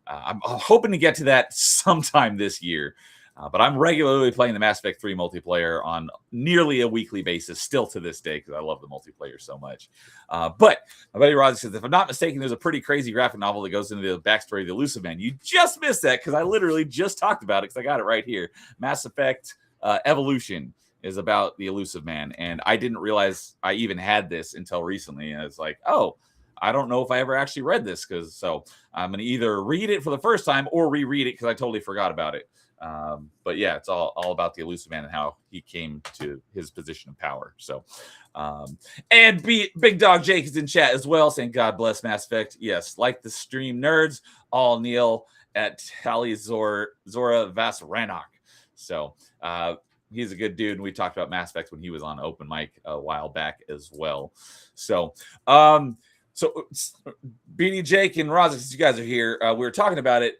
I'm hoping to get to that sometime this year. But I'm regularly playing the Mass Effect 3 multiplayer on nearly a weekly basis still to this day, because I love the multiplayer so much. But my buddy Roger says, if I'm not mistaken, there's a pretty crazy graphic novel that goes into the backstory of the Elusive Man. You just missed that, because I literally just talked about it, because I got it right here. Mass Effect Evolution is about the Elusive Man, and I didn't realize I even had this until recently. And it's like, oh, I don't know if I ever actually read this, so I'm going to either read it for the first time or reread it because I totally forgot about it. But yeah, it's all about the Elusive Man and how he came to his position of power. So, and Big Dog Jake is in chat as well, saying, God bless Mass Effect. Yes, like the stream nerds, all Neil at Tally Zora Vasranok. So, he's a good dude, and we talked about Mass Effect when he was on Open Mic a while back as well. So, BD Jake and Roz, since you guys are here, we were talking about it,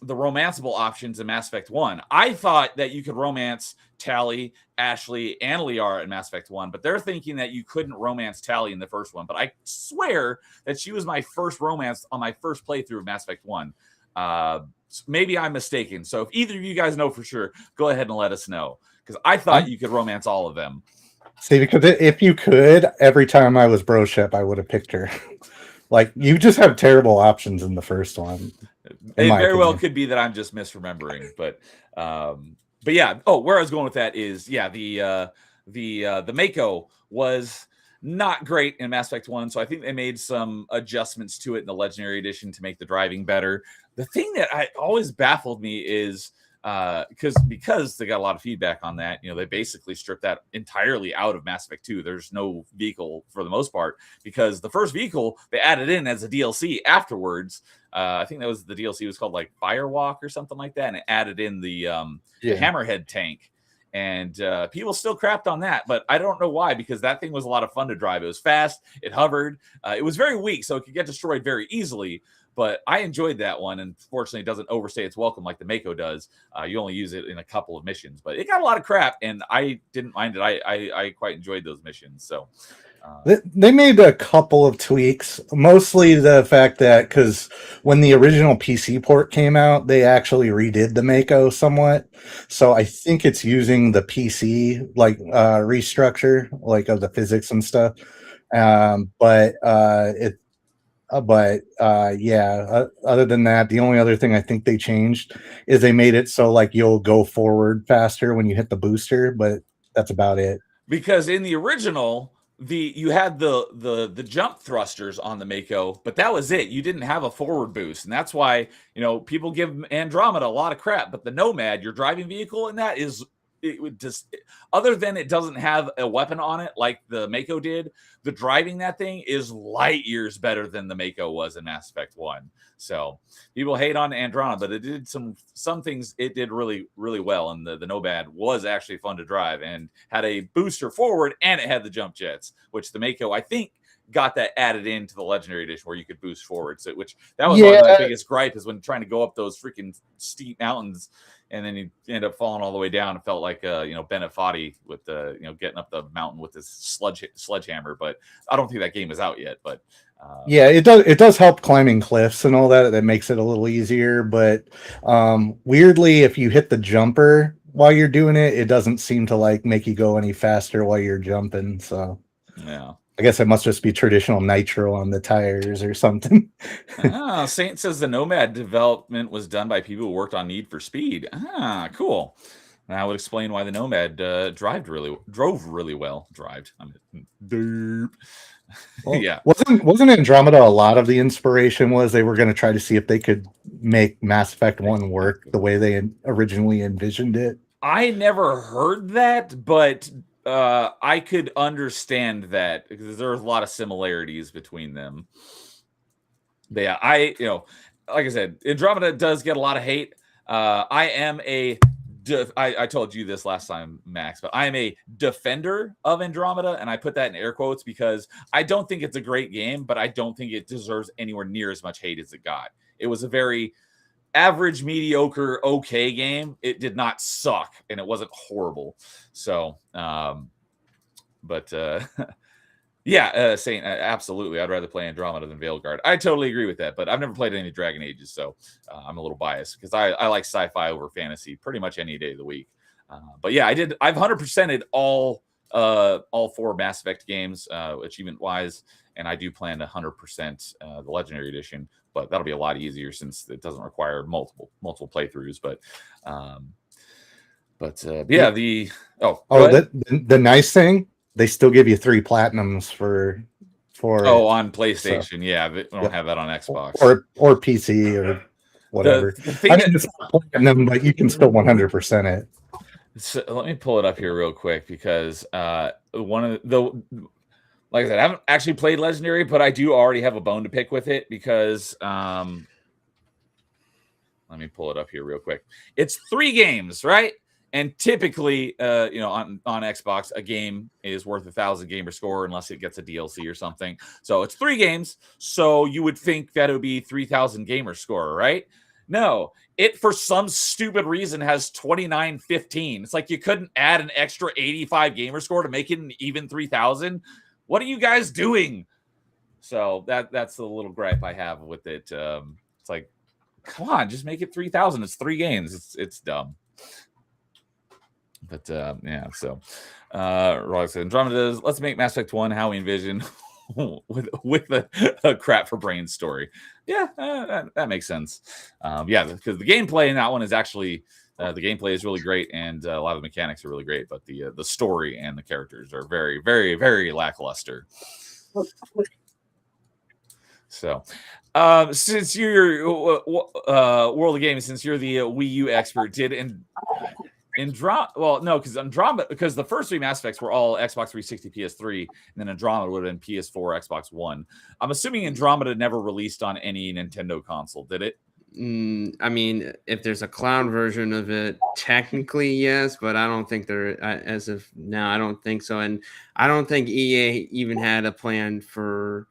the romanceable options in Mass Effect 1. I thought that you could romance Tally, Ashley, and Liara in Mass Effect 1, but they're thinking that you couldn't romance Tally in the first one. But I swear that she was my first romance on my first playthrough of Mass Effect 1. Maybe I'm mistaken. So if either of you guys know for sure, go ahead and let us know, because I thought you could romance all of them. See, because if you could, every time I was broship, I would have picked her. Like, you just have terrible options in the first one. It very well could be that I'm just misremembering, but yeah. Oh, where I was going with that is, yeah, the Mako was not great in Mass Effect 1, so I think they made some adjustments to it in the Legendary Edition to make the driving better. The thing that always baffled me is because they got a lot of feedback on that, they basically stripped that entirely out of Mass Effect 2. There's no vehicle for the most part, because the first vehicle they added in as a DLC afterwards. I think that was the DLC was called like Firewalk or something like that, and it added in the Hammerhead tank. And people still crapped on that, but I don't know why, because that thing was a lot of fun to drive. It was fast, it hovered, it was very weak, so it could get destroyed very easily. But I enjoyed that one, and fortunately, it doesn't overstay its welcome like the Mako does. You only use it in a couple of missions, but it got a lot of crap, and I didn't mind it. I quite enjoyed those missions. So they made a couple of tweaks, mostly the fact that because when the original PC port came out, they actually redid the Mako somewhat. So I think it's using the PC restructure, like of the physics and stuff. Other than that, the only other thing I think they changed is they made it so like you'll go forward faster when you hit the booster, but that's about it. Because in the original, you had the jump thrusters on the Mako, but that was it. You didn't have a forward boost, and that's why people give Andromeda a lot of crap. But the Nomad, your driving vehicle, and that is. It would just, other than it doesn't have a weapon on it like the Mako did, the driving that thing is light years better than the Mako was in Mass Effect 1. So people hate on Andromeda, but it did some things it did really, really well. And the Nomad was actually fun to drive and had a booster forward, and it had the jump jets, which the Mako, I think, got that added into the Legendary Edition where you could boost forward. So, which that was one of my biggest gripe is when trying to go up those freaking steep mountains, and then you end up falling all the way down. It felt like Bennett Foddy with the getting up the mountain with his sledgehammer. But I don't think that game is out yet. But yeah, it does help climbing cliffs and all that. That makes it a little easier. But weirdly, if you hit the jumper while you're doing it, it doesn't seem to like make you go any faster while you're jumping. So yeah. I guess it must just be traditional nitro on the tires or something. Saint says the Nomad development was done by people who worked on Need for Speed. Cool. That would explain why the Nomad drove really well. Well, yeah. Wasn't Andromeda a lot of the inspiration was they were going to try to see if they could make Mass Effect 1 work the way they originally envisioned it? I never heard that, but I could understand that because there's a lot of similarities between them. But yeah, like I said, Andromeda does get a lot of hate. I am I told you this last time, Max, but I am a defender of Andromeda, and I put that in air quotes because I don't think it's a great game, but I don't think it deserves anywhere near as much hate as it got. It was a very average, mediocre, okay game. It did not suck, and it wasn't horrible. So, Saint, absolutely, I'd rather play Andromeda than Veilguard. I totally agree with that, but I've never played any Dragon Ages, so I'm a little biased because I like sci-fi over fantasy pretty much any day of the week. But yeah, I've 100%ed all 4 Mass Effect games, achievement-wise, and I do plan to 100% the Legendary Edition, but that'll be a lot easier since it doesn't require multiple playthroughs. But the nice thing, they still give you 3 platinums for on PlayStation. So, yeah, we don't have that on Xbox or PC or whatever. It's platinum, but you can still 100% it. So let me pull it up here real quick because one of the like I said, I haven't actually played Legendary, but I do already have a bone to pick with it because let me pull it up here real quick. It's 3 games, right? And typically, on Xbox, a game is worth 1,000 gamer score unless it gets a DLC or something. So it's 3 games. So you would think that it would be 3,000 gamer score, right? No, it for some stupid reason has 2915. It's like you couldn't add an extra 85 gamer score to make it an even 3,000. What are you guys doing? So that's the little gripe I have with it. It's like, come on, just make it 3,000. It's 3 games. It's dumb. But yeah, so Andromeda, let's make Mass Effect 1 how we envision with a crap for brain story. Yeah, that makes sense. Yeah, because the gameplay in that one is actually the gameplay is really great, and a lot of the mechanics are really great, but the story and the characters are very, very, very lackluster. So, since you're World of Gaming, since you're the Wii U expert, because the first 3 Mass Effects were all Xbox 360, PS3, and then Andromeda would have been PS4, Xbox One. I'm assuming Andromeda never released on any Nintendo console, did it? I mean, if there's a cloud version of it, technically yes, but I don't think as of now, I don't think so. And I don't think EA even had a plan for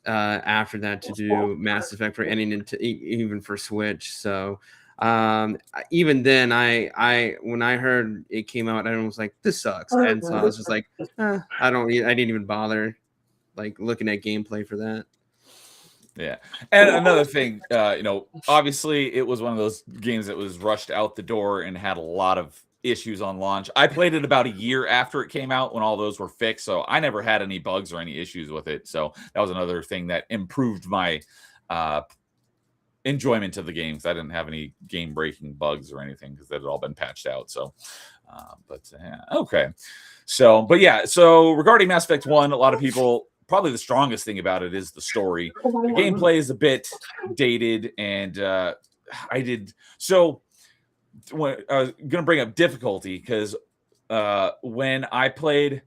after that to do Mass Effect for any even for Switch. So even then, I when I heard it came out, I was like, this sucks. And so I was just like, I didn't even bother like looking at gameplay for that. Yeah. And another thing, obviously it was one of those games that was rushed out the door and had a lot of issues on launch. I played it about a year after it came out when all those were fixed, so I never had any bugs or any issues with it. So that was another thing that improved my enjoyment of the game, because I didn't have any game-breaking bugs or anything because that had all been patched out. So, okay. So regarding Mass Effect 1, a lot of people, probably the strongest thing about it is the story. The gameplay is a bit dated, and when I was going to bring up difficulty, because when I played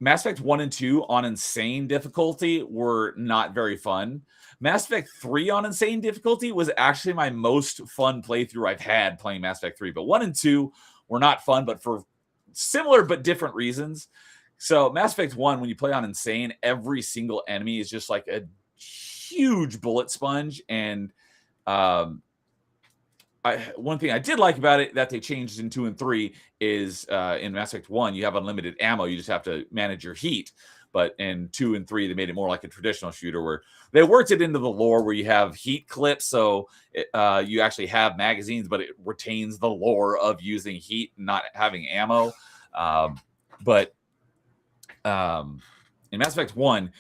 Mass Effect 1 and 2 on insane difficulty were not very fun. Mass Effect 3 on insane difficulty was actually my most fun playthrough I've had playing Mass Effect 3. But 1 and 2 were not fun, but for similar but different reasons. So Mass Effect 1, when you play on Insane, every single enemy is just like a huge bullet sponge. And one thing I did like about it that they changed in 2 and 3 is in Mass Effect 1, you have unlimited ammo. You just have to manage your heat. But in 2 and 3, they made it more like a traditional shooter where they worked it into the lore where you have heat clips. So you actually have magazines, but it retains the lore of using heat and not having ammo. But in Mass Effect 1,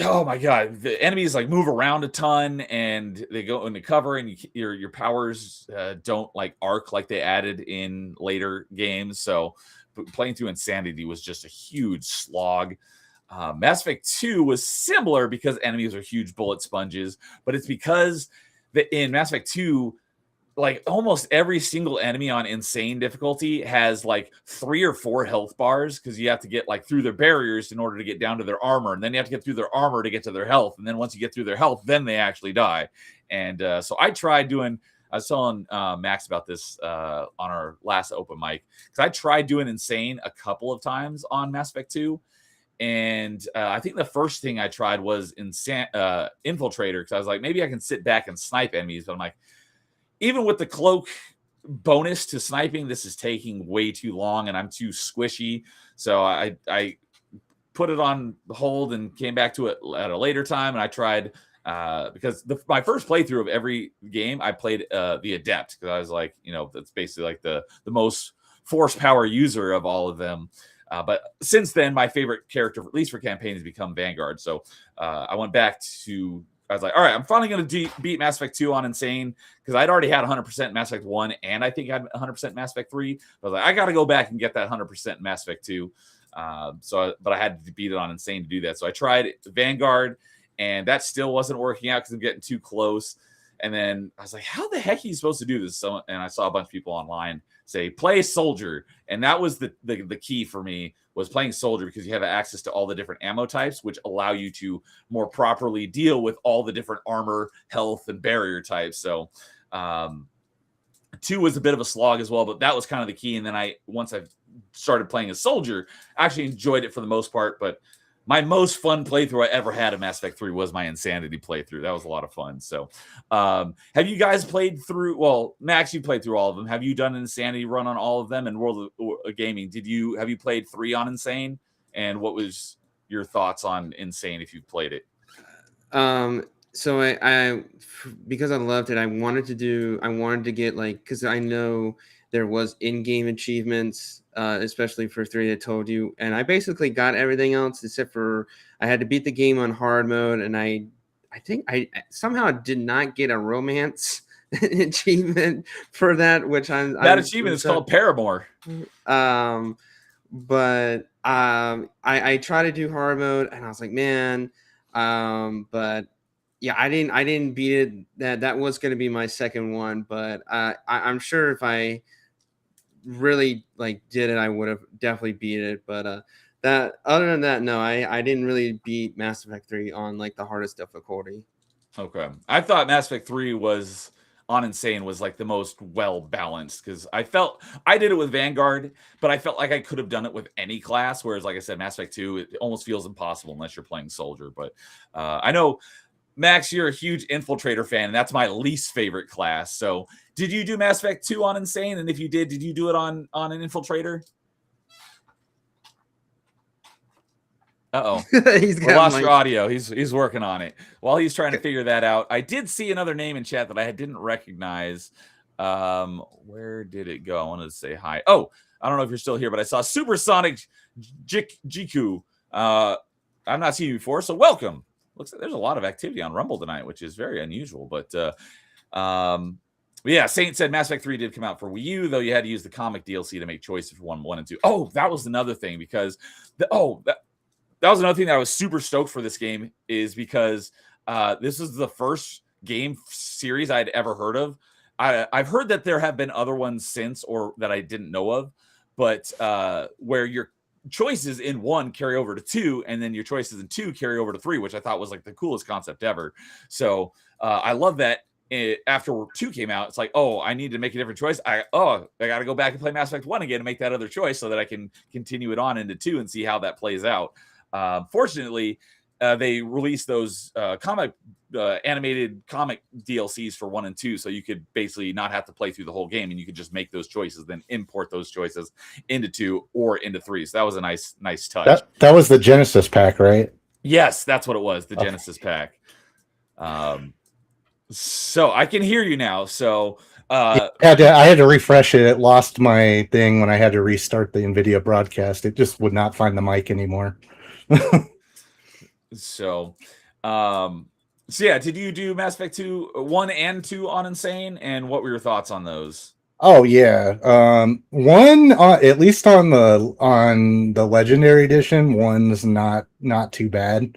oh my god, the enemies like move around a ton and they go into cover, and your powers don't like arc like they added in later games. So playing through Insanity was just a huge slog. Mass Effect 2 was similar because enemies are huge bullet sponges, but it's because in Mass Effect 2, like almost every single enemy on Insane difficulty has like 3 or 4 health bars, because you have to get like through their barriers in order to get down to their armor, and then you have to get through their armor to get to their health, and then once you get through their health, then they actually die. And so I tried doing. I was telling Max about this on our last open mic, because I tried doing Insane a couple of times on Mass Effect 2. And I think the first thing I tried was Infiltrator, because I was like, maybe I can sit back and snipe enemies. But I'm like, even with the cloak bonus to sniping, this is taking way too long and I'm too squishy. So I put it on hold and came back to it at a later time. And I tried, because my first playthrough of every game, I played the Adept, because I was like, that's basically like the most force power user of all of them. But since then, my favorite character, at least for campaign, has become Vanguard. So I went back to, I was like, all right, I'm finally going to beat Mass Effect 2 on Insane, because I'd already had 100% Mass Effect 1, and I think I had 100% Mass Effect 3. I was like, I got to go back and get that 100% Mass Effect 2. But I had to beat it on Insane to do that. So I tried Vanguard, and that still wasn't working out because I'm getting too close. And then I was like, how the heck are you supposed to do this? And I saw a bunch of people online say, play Soldier. And that was the key for me, was playing Soldier, because you have access to all the different ammo types, which allow you to more properly deal with all the different armor, health, and barrier types. So 2 was a bit of a slog as well, but that was kind of the key. And then once I started playing as Soldier, I actually enjoyed it for the most part. But my most fun playthrough I ever had of Mass Effect 3 was my Insanity playthrough. That was a lot of fun. So have you guys played through, well, Max, you played through all of them. Have you done an Insanity run on all of them? And World of Gaming, have you played 3 on Insane? And what was your thoughts on Insane if you've played it? So I because I loved it, I wanted to get like, because I know there was in-game achievements, especially for 3 that told you, and I basically got everything else except for I had to beat the game on hard mode, and I think I somehow did not get a romance achievement for that, which that achievement is called Paramore. But I tried to do hard mode, and I was like, man, but yeah, I didn't beat it. That was going to be my second one, but I'm sure if I really like did it, I would have definitely beat it. But that, other than that, no, I didn't really beat Mass Effect 3 on like the hardest difficulty. Okay, I thought Mass Effect 3 was on Insane was like the most well balanced, because I felt I did it with Vanguard, but I felt like I could have done it with any class. Whereas, like I said, Mass Effect 2, it almost feels impossible unless you're playing Soldier. But I know, Max, you're a huge Infiltrator fan, and that's my least favorite class. So did you do Mass Effect 2 on Insane? And if you did you do it on an Infiltrator? Uh-oh. We lost your audio. He's working on it. While he's trying to figure that out, I did see another name in chat that I didn't recognize. Where did it go? I wanted to say hi. Oh, I don't know if you're still here, but I saw Supersonic Jiku. I've not seen you before, so welcome. Looks like there's a lot of activity on Rumble tonight, which is very unusual. But yeah, Saint said Mass Effect 3 did come out for Wii U, though you had to use the comic DLC to make choices for 1 and 2. Oh, that was another thing, because that was another thing that I was super stoked for this game, is because this is the first game series I'd ever heard of. I've heard that there have been other ones since, or that I didn't know of, but where your choices in 1 carry over to 2, and then your choices in 2 carry over to 3, which I thought was like the coolest concept ever. So I love that after 2 came out, it's like, oh, I need to make a different choice. I got to go back and play Mass Effect 1 again and make that other choice so that I can continue it on into 2 and see how that plays out. Fortunately, they released those animated comic DLCs for 1 and 2, so you could basically not have to play through the whole game, and you could just make those choices, then import those choices into 2 or into 3. So that was a nice touch. That was the Genesis pack, right? Yes, that's what it was, the Genesis pack. So I can hear you now. So I had to refresh it. It lost my thing when I had to restart the NVIDIA broadcast. It just would not find the mic anymore. So yeah, did you do Mass Effect 1 and 2 on Insane? And what were your thoughts on those? Oh yeah. One at least on the Legendary Edition, one's not too bad.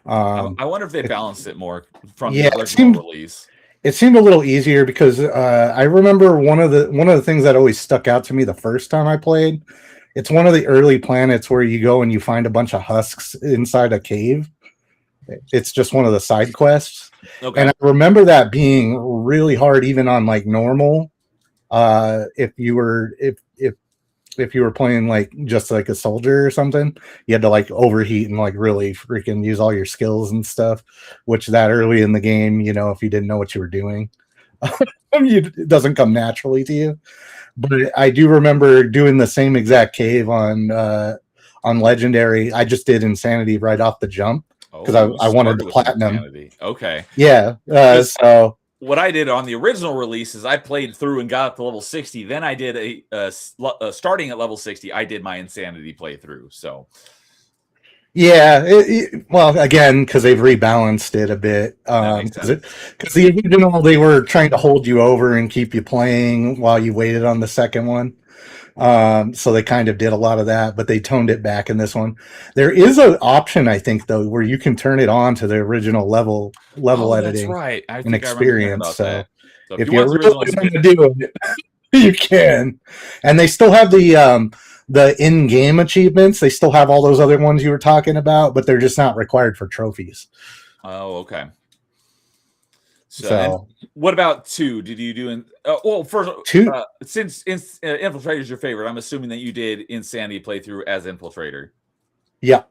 I wonder if they balanced it more from Yeah, the original release. It seemed a little easier because I remember one of the things that always stuck out to me the first time I played. It's one of the early planets where you go and you find a bunch of husks inside a cave. It's just one of the side quests. Okay. And I remember that being really hard even on like normal. If you were playing like just like a soldier or something, you had to like overheat and like really freaking use all your skills and stuff, which that early in the game, you know, if you didn't know what you were doing, it doesn't come naturally to you. But I do remember doing the same exact cave on Legendary. I just did Insanity right off the jump because I wanted the platinum. Insanity. Okay. Yeah. So what I did on the original release is I played through and got up to level 60. Then I did starting at level 60. I did my Insanity playthrough. So, yeah, well, again, because they've rebalanced it a bit. Because the original, they were trying to hold you over and keep you playing while you waited on the second one. So they kind of did a lot of that, but they toned it back in this one. There is an option, I think, though, where you can turn it on to the original level editing. That's right. And experience. So if you really want to do it, you can. And they still have the in-game achievements. They still have all those other ones you were talking about, but they're just not required for trophies. Oh, okay. So what about 2? Did you do first 2? Since Infiltrator is your favorite, I'm assuming that you did Insanity playthrough as Infiltrator. Yeah.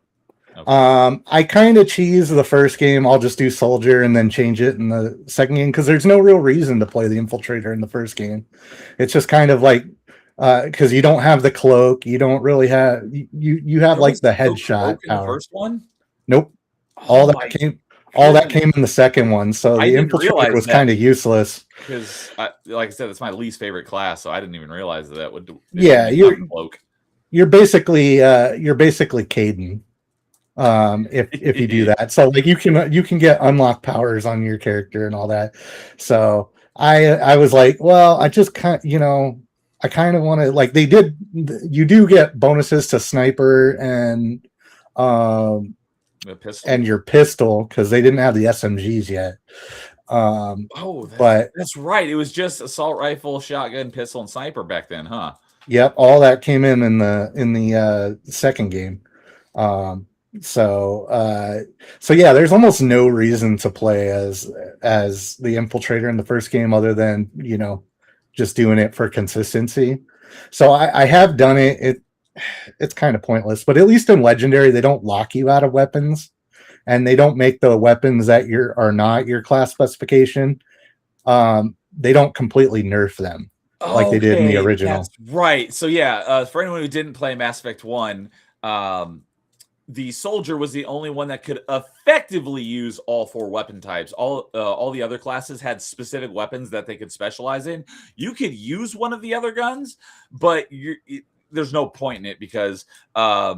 Okay. I kind of cheese the first game. I'll just do Soldier and then change it in the second game because there's no real reason to play the Infiltrator in the first game. It's just kind of like because you don't have the cloak, you don't really have you have like the headshot power. In the first one? Nope. All that came in the second one, so the Infiltrator was kind of useless. Because, like I said, it's my least favorite class, so I didn't even realize that would. Yeah, you're basically Caden. If you do that, so like you can get unlocked powers on your character and all that. So I was like, well, I just kind I kind of want to like you do get bonuses to sniper and your pistol because they didn't have the SMGs yet. That's right. It was just assault rifle, shotgun, pistol, and sniper back then, huh? Yep, all that came in the second game. So yeah, there's almost no reason to play as the Infiltrator in the first game other than just doing it for consistency. So I have done it. It's kind of pointless, but at least in Legendary they don't lock you out of weapons, and they don't make the weapons that are not your class specification. They don't completely nerf them like they did in the original. That's right. So yeah, for anyone who didn't play Mass Effect 1, the Soldier was the only one that could effectively use all 4 weapon types. All the other classes had specific weapons that they could specialize in. You could use one of the other guns, but there's no point in it because I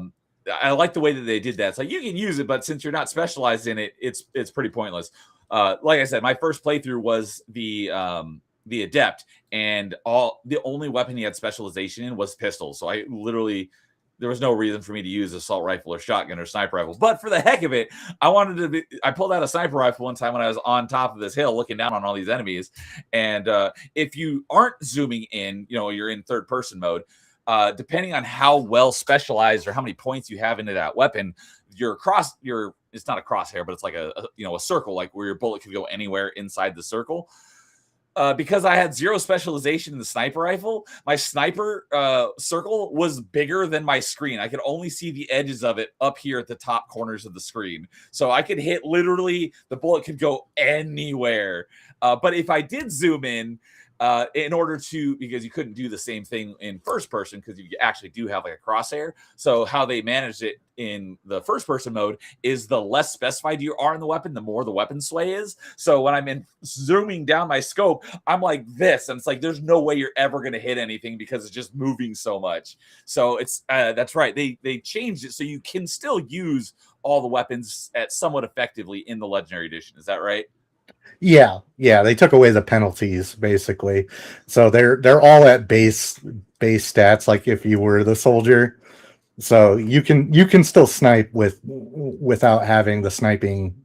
like the way that they did that. It's like you can use it, but since you're not specialized in it, it's pretty pointless. Like I said, my first playthrough was the Adept, and the only weapon he had specialization in was pistols. So I literally. There was no reason for me to use assault rifle or shotgun or sniper rifle. But for the heck of it, I pulled out a sniper rifle one time when I was on top of this hill looking down on all these enemies. And if you aren't zooming in, you're in third person mode, depending on how well specialized or how many points you have into that weapon, it's not a crosshair, but it's like a circle, like where your bullet could go anywhere inside the circle. because I had 0 specialization in the sniper rifle, my sniper circle was bigger than my screen. I could only see the edges of it up here at the top corners of the screen. So I could hit literally, the bullet could go anywhere. But if I did zoom in order to, because you couldn't do the same thing in first person because you actually do have like a crosshair. So how they managed it in the first person mode is the less specified you are in the weapon, the more the weapon sway is. So when I'm zooming down my scope, I'm like this, and it's like there's no way you're ever going to hit anything because it's just moving so much. So it's that's right. They changed it so you can still use all the weapons at somewhat effectively in the Legendary Edition. Is that right? Yeah, they took away the penalties basically, so they're all at base stats. Like if you were the soldier, so you can still snipe without having the sniping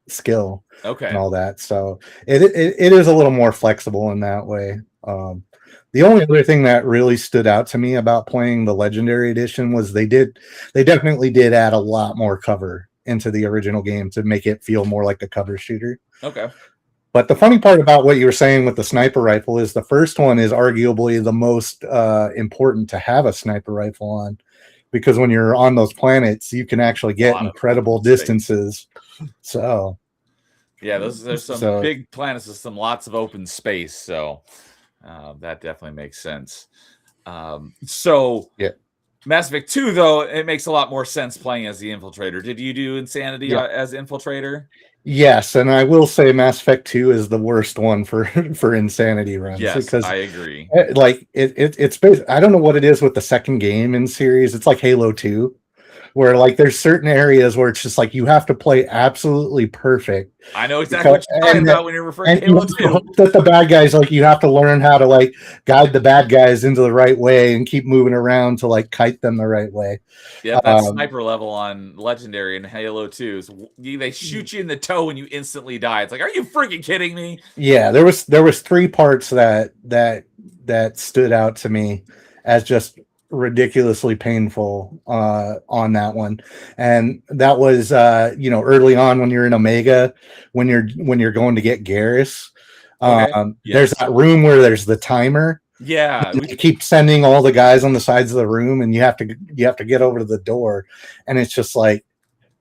skill, Okay, and all that. So it is a little more flexible in that way. The only other thing that really stood out to me about playing the Legendary Edition was they definitely did add a lot more cover into the original game to make it feel more like a cover shooter. Okay. But the funny part about what you were saying with the sniper rifle is the first one is arguably the most important to have a sniper rifle on, because when you're on those planets, you can actually get incredible distances. So yeah, there's some big planets with some lots of open space. So that definitely makes sense. So yeah. Mass Effect 2, though, it makes a lot more sense playing as the Infiltrator. Did you do Insanity as Infiltrator? Yes, and I will say Mass Effect 2 is the worst one for Insanity runs. Yes, because I agree. Like it's I don't know what it is with the second game in series. It's like Halo 2, where like there's certain areas where it's just like you have to play absolutely perfect. I know exactly what you're talking about when you're referring to Halo 2. That the bad guys, like, you have to learn how to like guide the bad guys into the right way and keep moving around to like kite them the right way. Yeah, that sniper level on Legendary in Halo 2 is they shoot you in the toe and you instantly die. It's like, are you freaking kidding me? Yeah, there was 3 parts that stood out to me as just ridiculously painful on that one. And that was early on when you're in Omega, when you're going to get Garrus. There's that room where there's the timer. Yeah, we keep sending all the guys on the sides of the room, and you have to get over to the door, and it's just like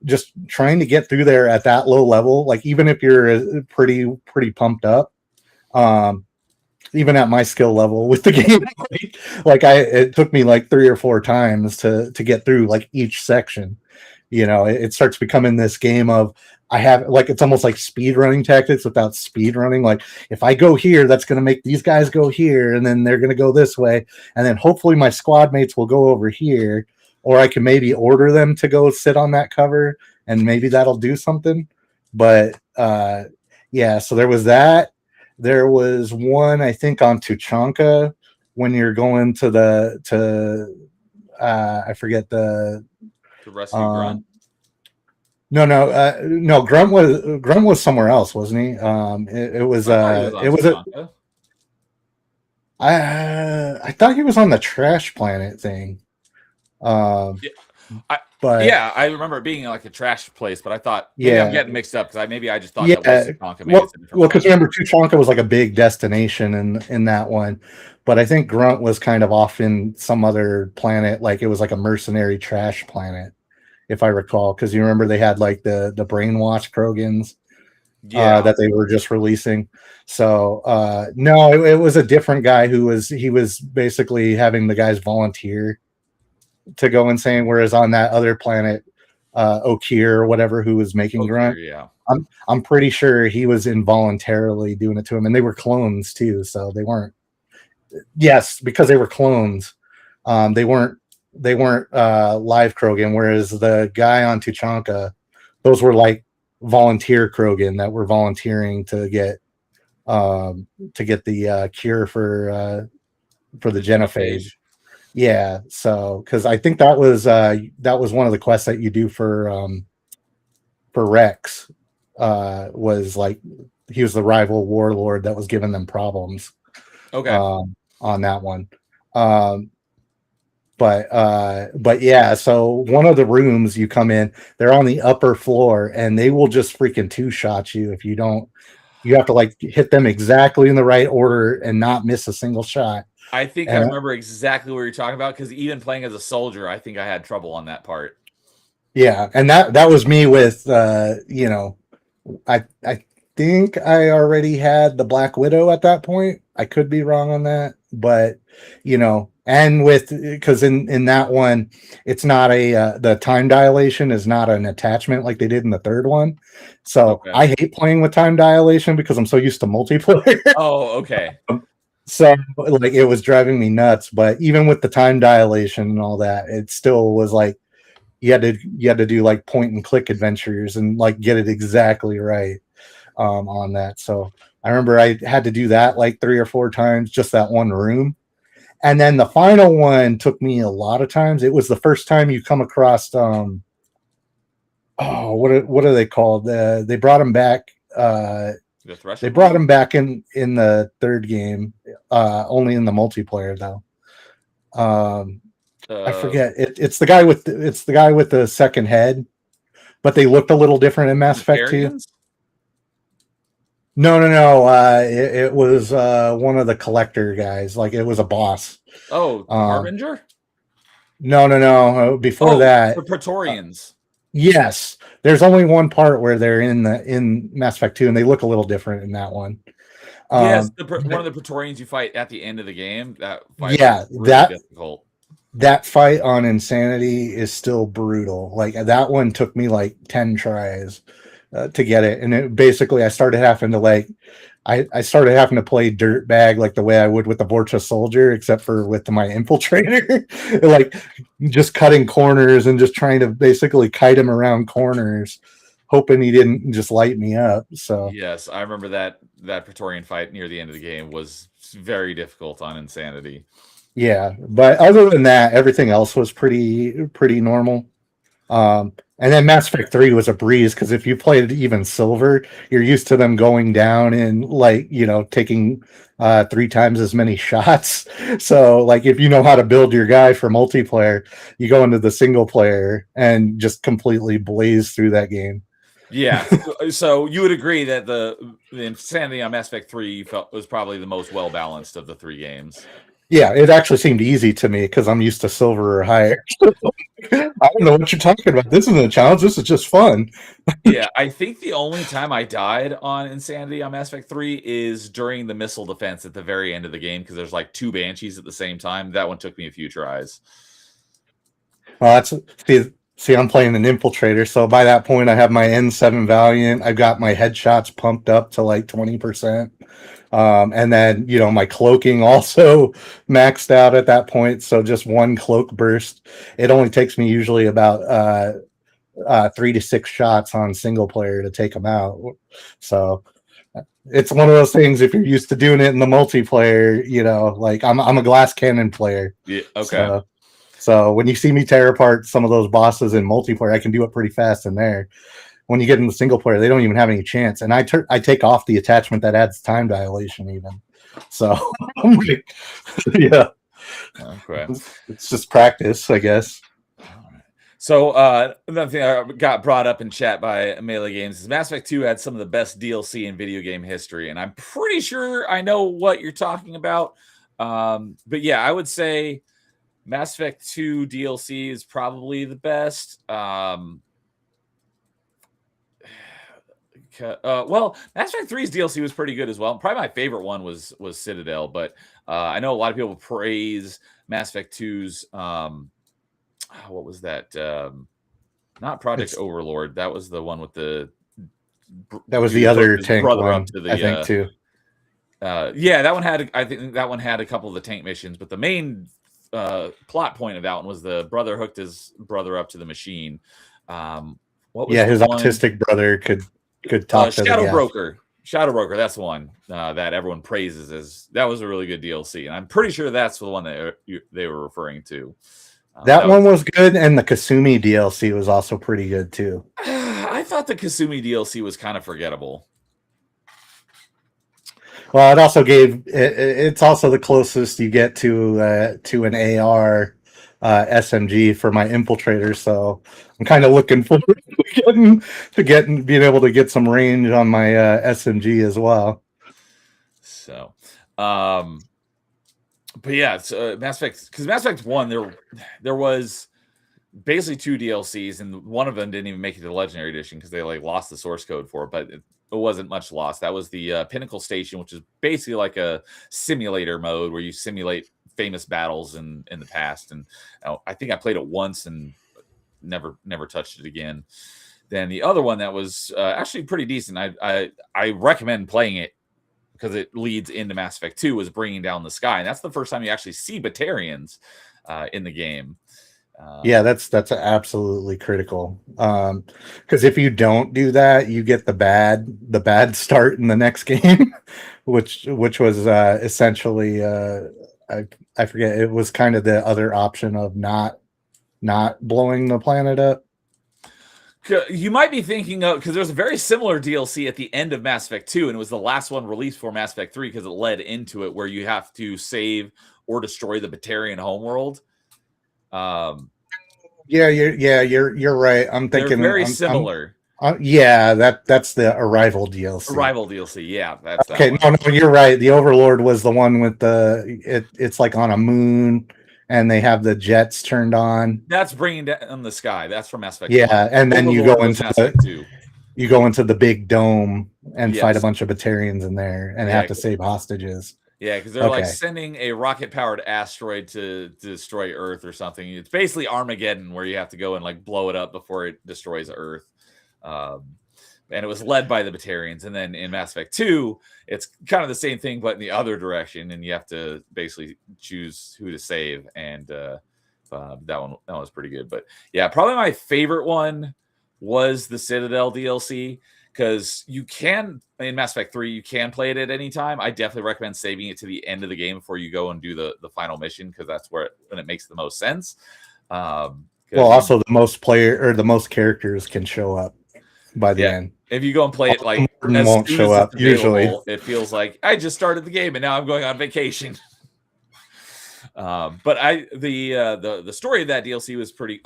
just trying to get through there at that low level. Like even if you're pretty pumped up, even at my skill level with the game, it took me like 3 or 4 times to get through like each section. It starts becoming this game of I have like, it's almost like speed running tactics without speed running. Like if I go here, that's going to make these guys go here, and then they're going to go this way, and then hopefully my squad mates will go over here, or I can maybe order them to go sit on that cover, and maybe that'll do something. But yeah, so there was that. There was one, I think, on Tuchanka when you're going to I forget the rescue Grunt. No, Grunt was somewhere else, wasn't he? I thought he was on the trash planet thing. I remember it being like a trash place, but I thought maybe I'm getting mixed up because I just thought that was Tuchanka. Well, because remember, Tuchanka was like a big destination in that one, but I think Grunt was kind of off in some other planet, like it was like a mercenary trash planet, if I recall. Because you remember they had like the brainwash Krogans that they were just releasing. So no, it was a different guy he was basically having the guys volunteer to go insane, whereas on that other planet, Okir or whatever, who was making Grunt, I'm pretty sure he was involuntarily doing it to him, and they were clones too, so they weren't. Yes, because they were clones, they weren't live Krogan, whereas the guy on Tuchanka, those were like volunteer Krogan that were volunteering to get the cure for the genophage. Yeah, so because I think that was one of the quests that you do for Rex, was like he was the rival warlord that was giving them problems. Okay. On that one. But yeah, so one of the rooms you come in, they're on the upper floor, and they will just freaking 2-shot you if you don't You have to like hit them exactly in the right order and not miss a single shot. I think I And remember exactly what you're talking about because even playing as a soldier, I think I had trouble on that part. yeah, and that was me with you know, I think I already had the Black Widow at that point. I could be wrong on that, but you know, and with because in that one, it's not a the time dilation is not an attachment like they did in the third one. So Okay. I hate playing with time dilation because I'm so used to multiplayer. Oh, okay. So like it was driving me nuts. But even with the time dilation and all that, it still was like you had to do like point and click adventures and like get it exactly right on that. So I remember I had to do that like 3 or 4 times, just that one room. And then the final one took me a lot of times. It was the first time you come across oh, what are they called? They brought him back. The Threshold? They brought him back in the third game, only in the multiplayer though. I forget. It's the guy with the second head, but they looked a little different in Mass Effect 2. No. It was one of the collector guys. Like it was a boss. Oh, the Harbinger? No. Before that, the Praetorians. yes. There's only one part where they're in Mass Effect 2, and they look a little different in that one. Yes, one of the Praetorians you fight at the end of the game. That fight yeah, was really difficult. That fight on Insanity is still brutal. Like that one took me like 10 tries to get it, and it basically I started having to like I started having to play dirtbag like the way I would with the Vorcha Soldier, except for with my infiltrator, like just cutting corners and just trying to basically kite him around corners, hoping he didn't just light me up. So yes, I remember that Praetorian fight near the end of the game was very difficult on Insanity. Yeah, but other than that, everything else was pretty normal. And then Mass Effect 3 was a breeze because if you played even Silver, you're used to them going down and like, you know, taking 3 times as many shots. So like if you know how to build your guy for multiplayer, you go into the single player and just completely blaze through that game. Yeah. So you would agree that the Insanity on Mass Effect 3 you felt was probably the most well balanced of the 3 games. Yeah, it actually seemed easy to me because I'm used to Silver or higher. I don't know what you're talking about. This isn't a challenge. This is just fun. Yeah, I think the only time I died on Insanity on Mass Effect 3 is during the missile defense at the very end of the game because there's like 2 Banshees at the same time. That one took me a few tries. Well, see, I'm playing an infiltrator, so by that point, I have my N7 Valiant. I've got my headshots pumped up to like 20%. And then, you know, my cloaking also maxed out at that point. So just one cloak burst. It only takes me usually about 3 to 6 shots on single player to take them out. So it's one of those things. If you're used to doing it in the multiplayer, you know, like I'm a glass cannon player. Yeah. Okay. So when you see me tear apart some of those bosses in multiplayer, I can do it pretty fast in there. When you get in the single player, they don't even have any chance. And I take off the attachment that adds time dilation even. So I'm like, yeah. Okay. It's just practice, I guess. So another thing I got brought up in chat by Melee Games is Mass Effect 2 had some of the best DLC in video game history, and I'm pretty sure I know what you're talking about. But yeah, I would say Mass Effect 2 DLC is probably the best. Well, Mass Effect 3's DLC was pretty good as well. Probably my favorite one was Citadel, but I know a lot of people praise Mass Effect 2's what was that? Not Project Overlord. That was the one with the that was the other his tank brother one, up to the I think too. Yeah, that one had I think that one had a couple of the tank missions, but the main plot point of that one was the brother hooked his brother up to the machine. What was his one? autistic brother could talk to Shadow the Broker. Shadow Broker, that's the one that everyone praises as that was a really good DLC, and I'm pretty sure that's the one that they were referring to. That one was good, and the Kasumi DLC was also pretty good too. I thought the Kasumi DLC was kind of forgettable. Well, it also it's also the closest you get to an AR SMG for my infiltrator. So I'm kind of looking forward to being able to get some range on my SMG as well. So, but yeah, it's Mass Effect, because Mass Effect 1, there was basically 2 DLCs, and one of them didn't even make it to the Legendary Edition because they like lost the source code for it, but it wasn't much lost. That was the Pinnacle Station, which is basically like a simulator mode where you simulate famous battles in the past. And I think I played it once and never touched it again. Then the other one that was actually pretty decent, I recommend playing it because it leads into Mass Effect 2, was Bringing Down the Sky, and that's the first time you actually see Batarians in the game. Yeah, that's absolutely critical. Because if you don't do that, you get the bad start in the next game, which was essentially I forget, it was kind of the other option of not blowing the planet up. You might be thinking of, because there's a very similar DLC at the end of Mass Effect 2, and it was the last one released for Mass Effect 3 because it led into it, where you have to save or destroy the Batarian homeworld. You're right. I'm thinking they're very similar. Yeah, that's the Arrival DLC. Arrival DLC, yeah, that's okay. That one. No, you're right. The Overlord was the one with it's like on a moon, and they have the jets turned on. That's Bringing Down the Sky. That's from Mass Effect. Yeah, 1. and then Overlord was Mass Effect 2. You go into the big dome and Yes. fight a bunch of Batarians in there and have to save hostages. Yeah, because they're like sending a rocket-powered asteroid to destroy Earth or something. It's basically Armageddon, where you have to go and like blow it up before it destroys Earth. And it was led by the Batarians. And then in Mass Effect 2, it's kind of the same thing, but in the other direction, and you have to basically choose who to save. And that one was pretty good. But yeah, probably my favorite one was the Citadel DLC, because you can, in Mass Effect 3, you can play it at any time. I definitely recommend saving it to the end of the game before you go and do the final mission, because that's when it makes the most sense. Well, also the most characters can show up by the end. If you go and play it like won't show up usually. It feels like I just started the game and now I'm going on vacation. But the story of that DLC was pretty.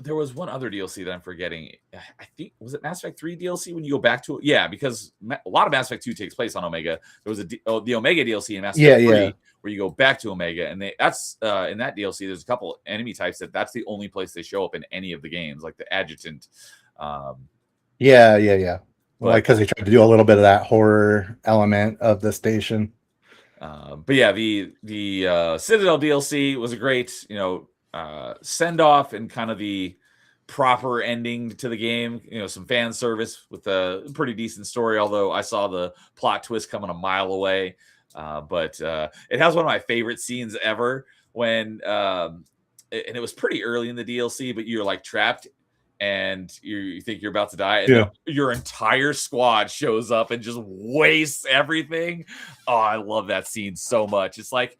There was one other DLC that I'm forgetting. I think, was it Mass Effect 3 DLC when you go back to it? Yeah, because a lot of Mass Effect 2 takes place on Omega. There was the Omega DLC in Mass Effect 3 where you go back to Omega, and that's in that DLC. There's a couple enemy types that's the only place they show up in any of the games, like the Adjutant. Yeah. Like, because they tried to do a little bit of that horror element of the station. But yeah, the Citadel DLC was a great, send off and kind of the proper ending to the game. Some fan service with a pretty decent story, although I saw the plot twist coming a mile away. But it has one of my favorite scenes ever when, and it was pretty early in the DLC, but you're like trapped and you think you're about to die, and your entire squad shows up and just wastes everything. Oh, I love that scene so much. It's like,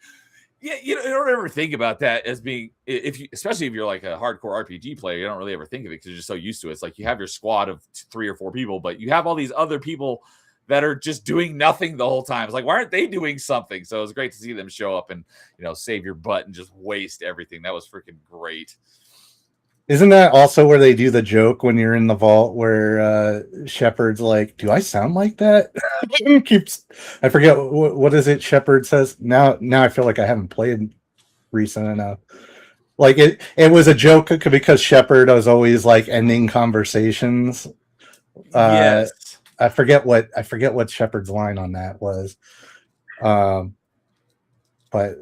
yeah, you don't ever think about that as being, especially if you're like a hardcore RPG player, you don't really ever think of it because you're just so used to it. It's like you have your squad of 3 or 4 people, but you have all these other people that are just doing nothing the whole time. It's like, why aren't they doing something? So it was great to see them show up and, save your butt and just waste everything. That was freaking great. Isn't that also where they do the joke when you're in the vault where Shepard's like, do I sound like that? I forget what is it Shepard says. Now I feel like I haven't played recent enough. Like it was a joke because Shepard was always like ending conversations. Yes. I forget what Shepard's line on that was. But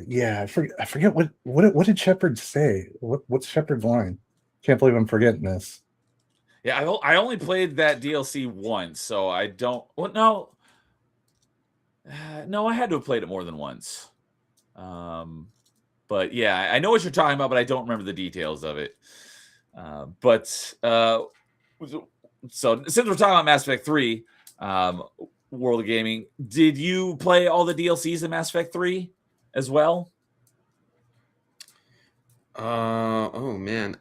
yeah, I forget what did Shepard say? What's Shepard's line? Can't believe I'm forgetting this. Yeah, I only played that DLC once, so I don't. Well, no, I had to have played it more than once. But yeah, I know what you're talking about, but I don't remember the details of it. So since we're talking about Mass Effect 3, World of Gaming, did you play all the DLCs in Mass Effect 3? As well? Oh man.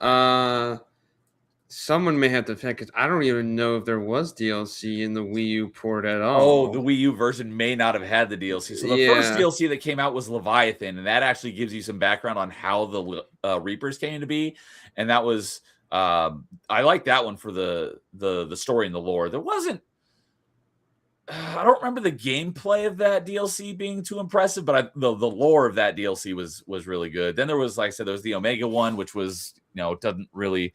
Someone may have to check because I don't even know if there was DLC in the Wii U port at Oh, the all. Wii U version may not have had the DLC. So the first Yeah. DLC that came out was Leviathan, and that actually gives you some background on how the Reapers came to be. And that was I like that one for the story and the lore. There wasn't I don't remember the gameplay of that DLC being too impressive, but the lore of that DLC was really good. Then there was, like I said, there was the Omega one, which was doesn't really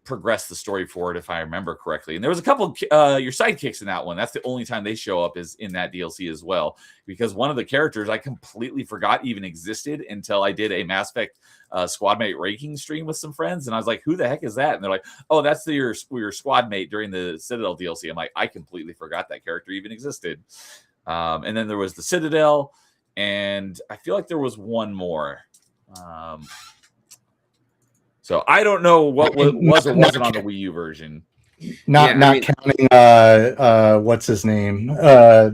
progress the story forward if I remember correctly. And there was a couple your sidekicks in that one. That's the only time they show up is in that DLC as well, because one of the characters I completely forgot even existed until I did a Mass Effect squad mate ranking stream with some friends, and I was like, "Who the heck is that?" And they're like, "Oh, that's your squad mate during the Citadel DLC." I'm like, I completely forgot that character even existed. And then there was the Citadel, and I feel like there was one more. So I don't know what was or wasn't on the Wii U version. Not Yeah, I mean, counting what's his name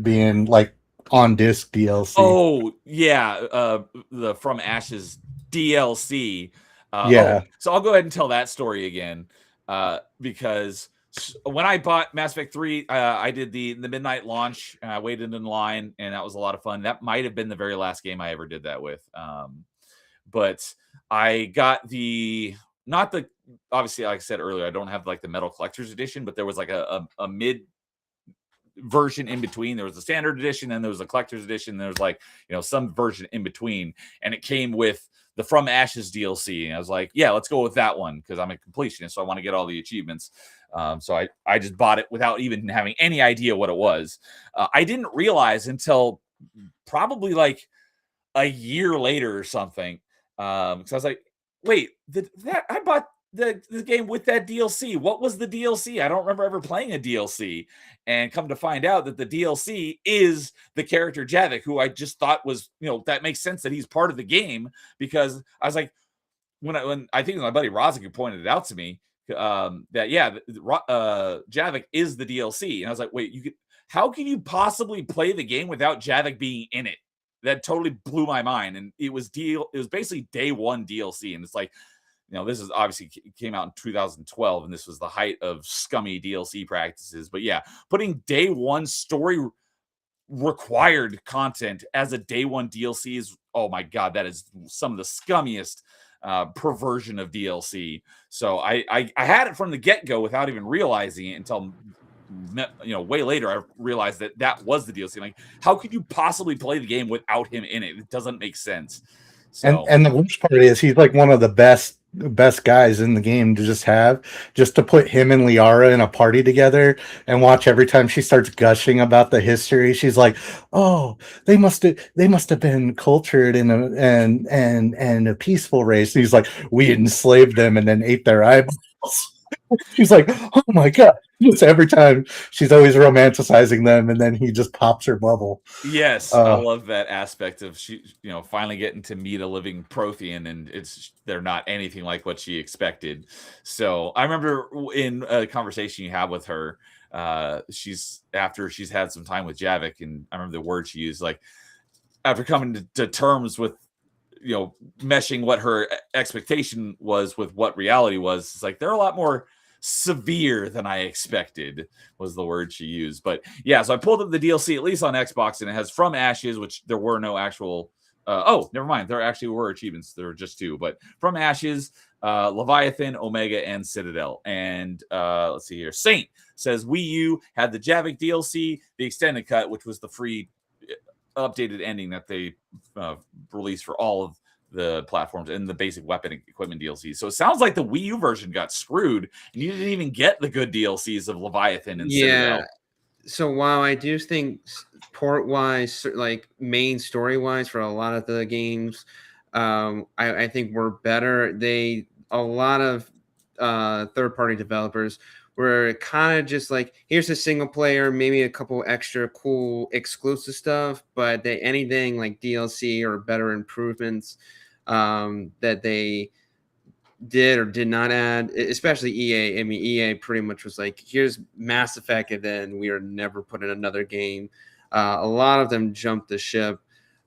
being like on disc DLC. Oh yeah, the From Ashes DLC. Yeah. So I'll go ahead and tell that story again because when I bought Mass Effect 3, I did the midnight launch. I waited in line, and that was a lot of fun. That might have been the very last game I ever did that with. But I got not the obviously, like I said earlier, I don't have like the Metal Collector's Edition, but there was like a mid version in between. There was the standard edition, and there was a collector's edition. There was like some version in between, and it came with the From Ashes DLC. And I was like, yeah, let's go with that one because I'm a completionist, so I want to get all the achievements. So I just bought it without even having any idea what it was. I didn't realize until probably like a year later or something. Because I was like, wait, I bought the game with that DLC. What was the DLC? I don't remember ever playing a DLC. And come to find out that the DLC is the character Javik, who I just thought was, that makes sense that he's part of the game, because I was like, when I think my buddy Rozik who pointed it out to me, that Javik is the DLC. And I was like, wait, how can you possibly play the game without Javik being in it? That totally blew my mind. And it was basically day one DLC. And it's like, this is obviously came out in 2012, and this was the height of scummy DLC practices. But yeah, putting day one story required content as a day one DLC is, oh my God, that is some of the scummiest perversion of DLC. So I had it from the get-go without even realizing it until way later I realized that was the DLC. Like, how could you possibly play the game without him in it? It doesn't make sense. So And the worst part is he's like one of the best guys in the game to just to put him and Liara in a party together and watch every time she starts gushing about the history. She's like, "Oh, they must have been cultured in a peaceful race." And he's like, "We enslaved them and then ate their eyeballs." She's like, "Oh my God." Just every time she's always romanticizing them, and then he just pops her bubble. yes, I love that aspect of she, finally getting to meet a living Prothean, and they're not anything like what she expected. So I remember in a conversation you have with her, after she's had some time with Javik, and I remember the word she used, like after coming to terms with meshing what her expectation was with what reality was. It's like they're a lot more severe than I expected, was the word she used. But yeah, so I pulled up the DLC, at least on Xbox, and it has From Ashes, which there were no actual never mind, there actually were achievements. There were just two, but From Ashes, Leviathan, Omega, and Citadel. And let's see here, Saint says Wii U had the Javik DLC, the extended cut, which was the free updated ending that they released for all of the platforms, and the basic weapon equipment DLC. So it sounds like the Wii U version got screwed, and you didn't even get the good DLCs of Leviathan and Citadel. So while I do think port wise, like main story wise, for a lot of the games, I think we're better. A lot of third party developers were kind of just like, here's a single player, maybe a couple extra cool exclusive stuff, but anything like DLC or better improvements that they did or did not add, especially EA. I mean, EA pretty much was like, here's Mass Effect, and then we are never putting another game. A lot of them jumped the ship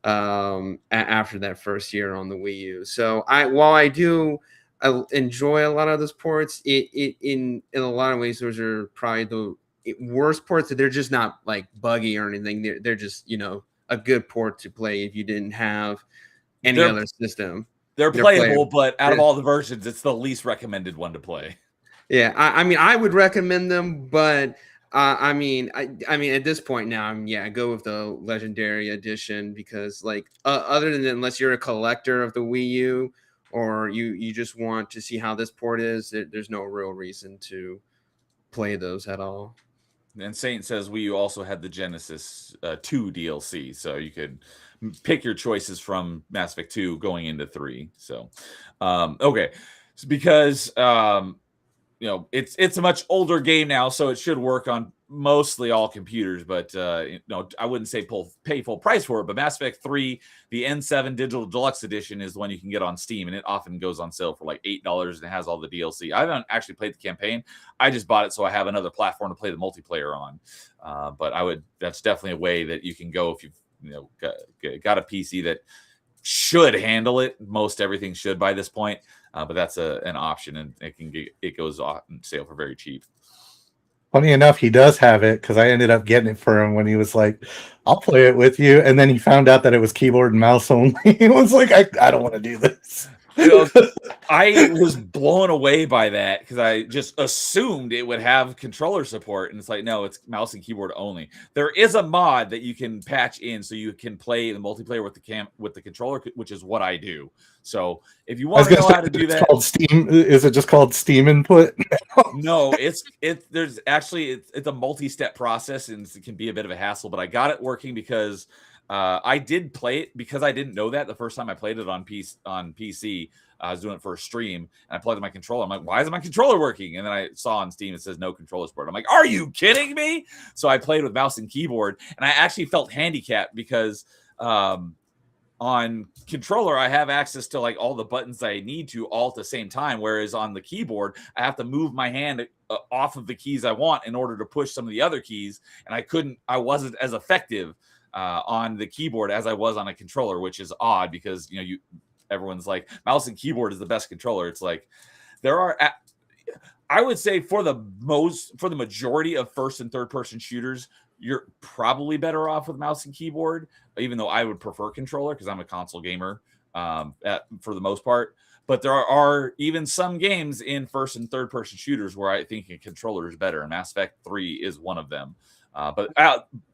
after that first year on the Wii U. So while I do I enjoy a lot of those ports. In a lot of ways, those are probably the worst ports. That they're just not like buggy or anything. They're just a good port to play if you didn't have any other system. They're playable, but out of all the versions, it's the least recommended one to play. Yeah, I mean, I would recommend them, but I mean, at this point now, go with the Legendary Edition because, like, other than unless you're a collector of the Wii U or you just want to see how this port is, there's no real reason to play those at all. And Saint says Wii U also had the Genesis 2 DLC, so you could pick your choices from Mass Effect 2 going into 3. So, okay, so because it's a much older game now, so it should work on mostly all computers. But I wouldn't say pay full price for it. But Mass Effect 3, the N7 Digital Deluxe Edition, is the one you can get on Steam, and it often goes on sale for like $8, and it has all the DLC. I haven't actually played the campaign. I just bought it so I have another platform to play the multiplayer on. But that's definitely a way that you can go if you've got a PC that should handle it. Most everything should by this point. But that's an option, and it goes on sale for very cheap. Funny enough, he does have it because I ended up getting it for him when he was like, "I'll play it with you," and then he found out that it was keyboard and mouse only. He was like, "I don't want to do this." I was blown away by that because I just assumed it would have controller support, and it's like, no, it's mouse and keyboard only. There is a mod that you can patch in so you can play the multiplayer with the controller, which is what I do. So if you want to know how to do that, called Steam. Is it just called Steam Input? No, it's a multi-step process, and it can be a bit of a hassle. But I got it working because I did play it because I didn't know that the first time I played it on PC. I was doing it for a stream, and I plugged in my controller. I'm like, why isn't my controller working? And then I saw on Steam it says no controller support. I'm like, are you kidding me? So I played with mouse and keyboard, and I actually felt handicapped because on controller I have access to like all the buttons I need to all at the same time, whereas on the keyboard I have to move my hand off of the keys I want in order to push some of the other keys, and I wasn't as effective on the keyboard as I was on a controller, which is odd because everyone's like mouse and keyboard is the best controller. It's like I would say for the majority of first and third person shooters, you're probably better off with mouse and keyboard, even though I would prefer controller because I'm a console gamer for the most part. But there are even some games in first and third person shooters where I think a controller is better, and Mass Effect 3 is one of them. But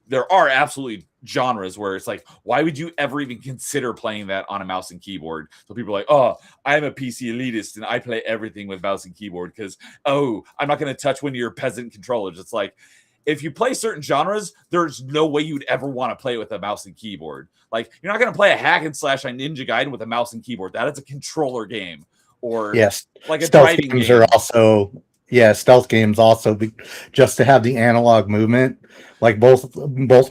there are absolutely genres where it's like, why would you ever even consider playing that on a mouse and keyboard? So people are like, oh, I'm a PC elitist and I play everything with mouse and keyboard because, I'm not going to touch one of your peasant controllers. It's like, if you play certain genres, there's no way you'd ever want to play with a mouse and keyboard. Like, you're not going to play a hack and slash on Ninja Gaiden with a mouse and keyboard. That is a controller game. Or yes, like a stealth driving games game. are also stealth games also just to have the analog movement. Like both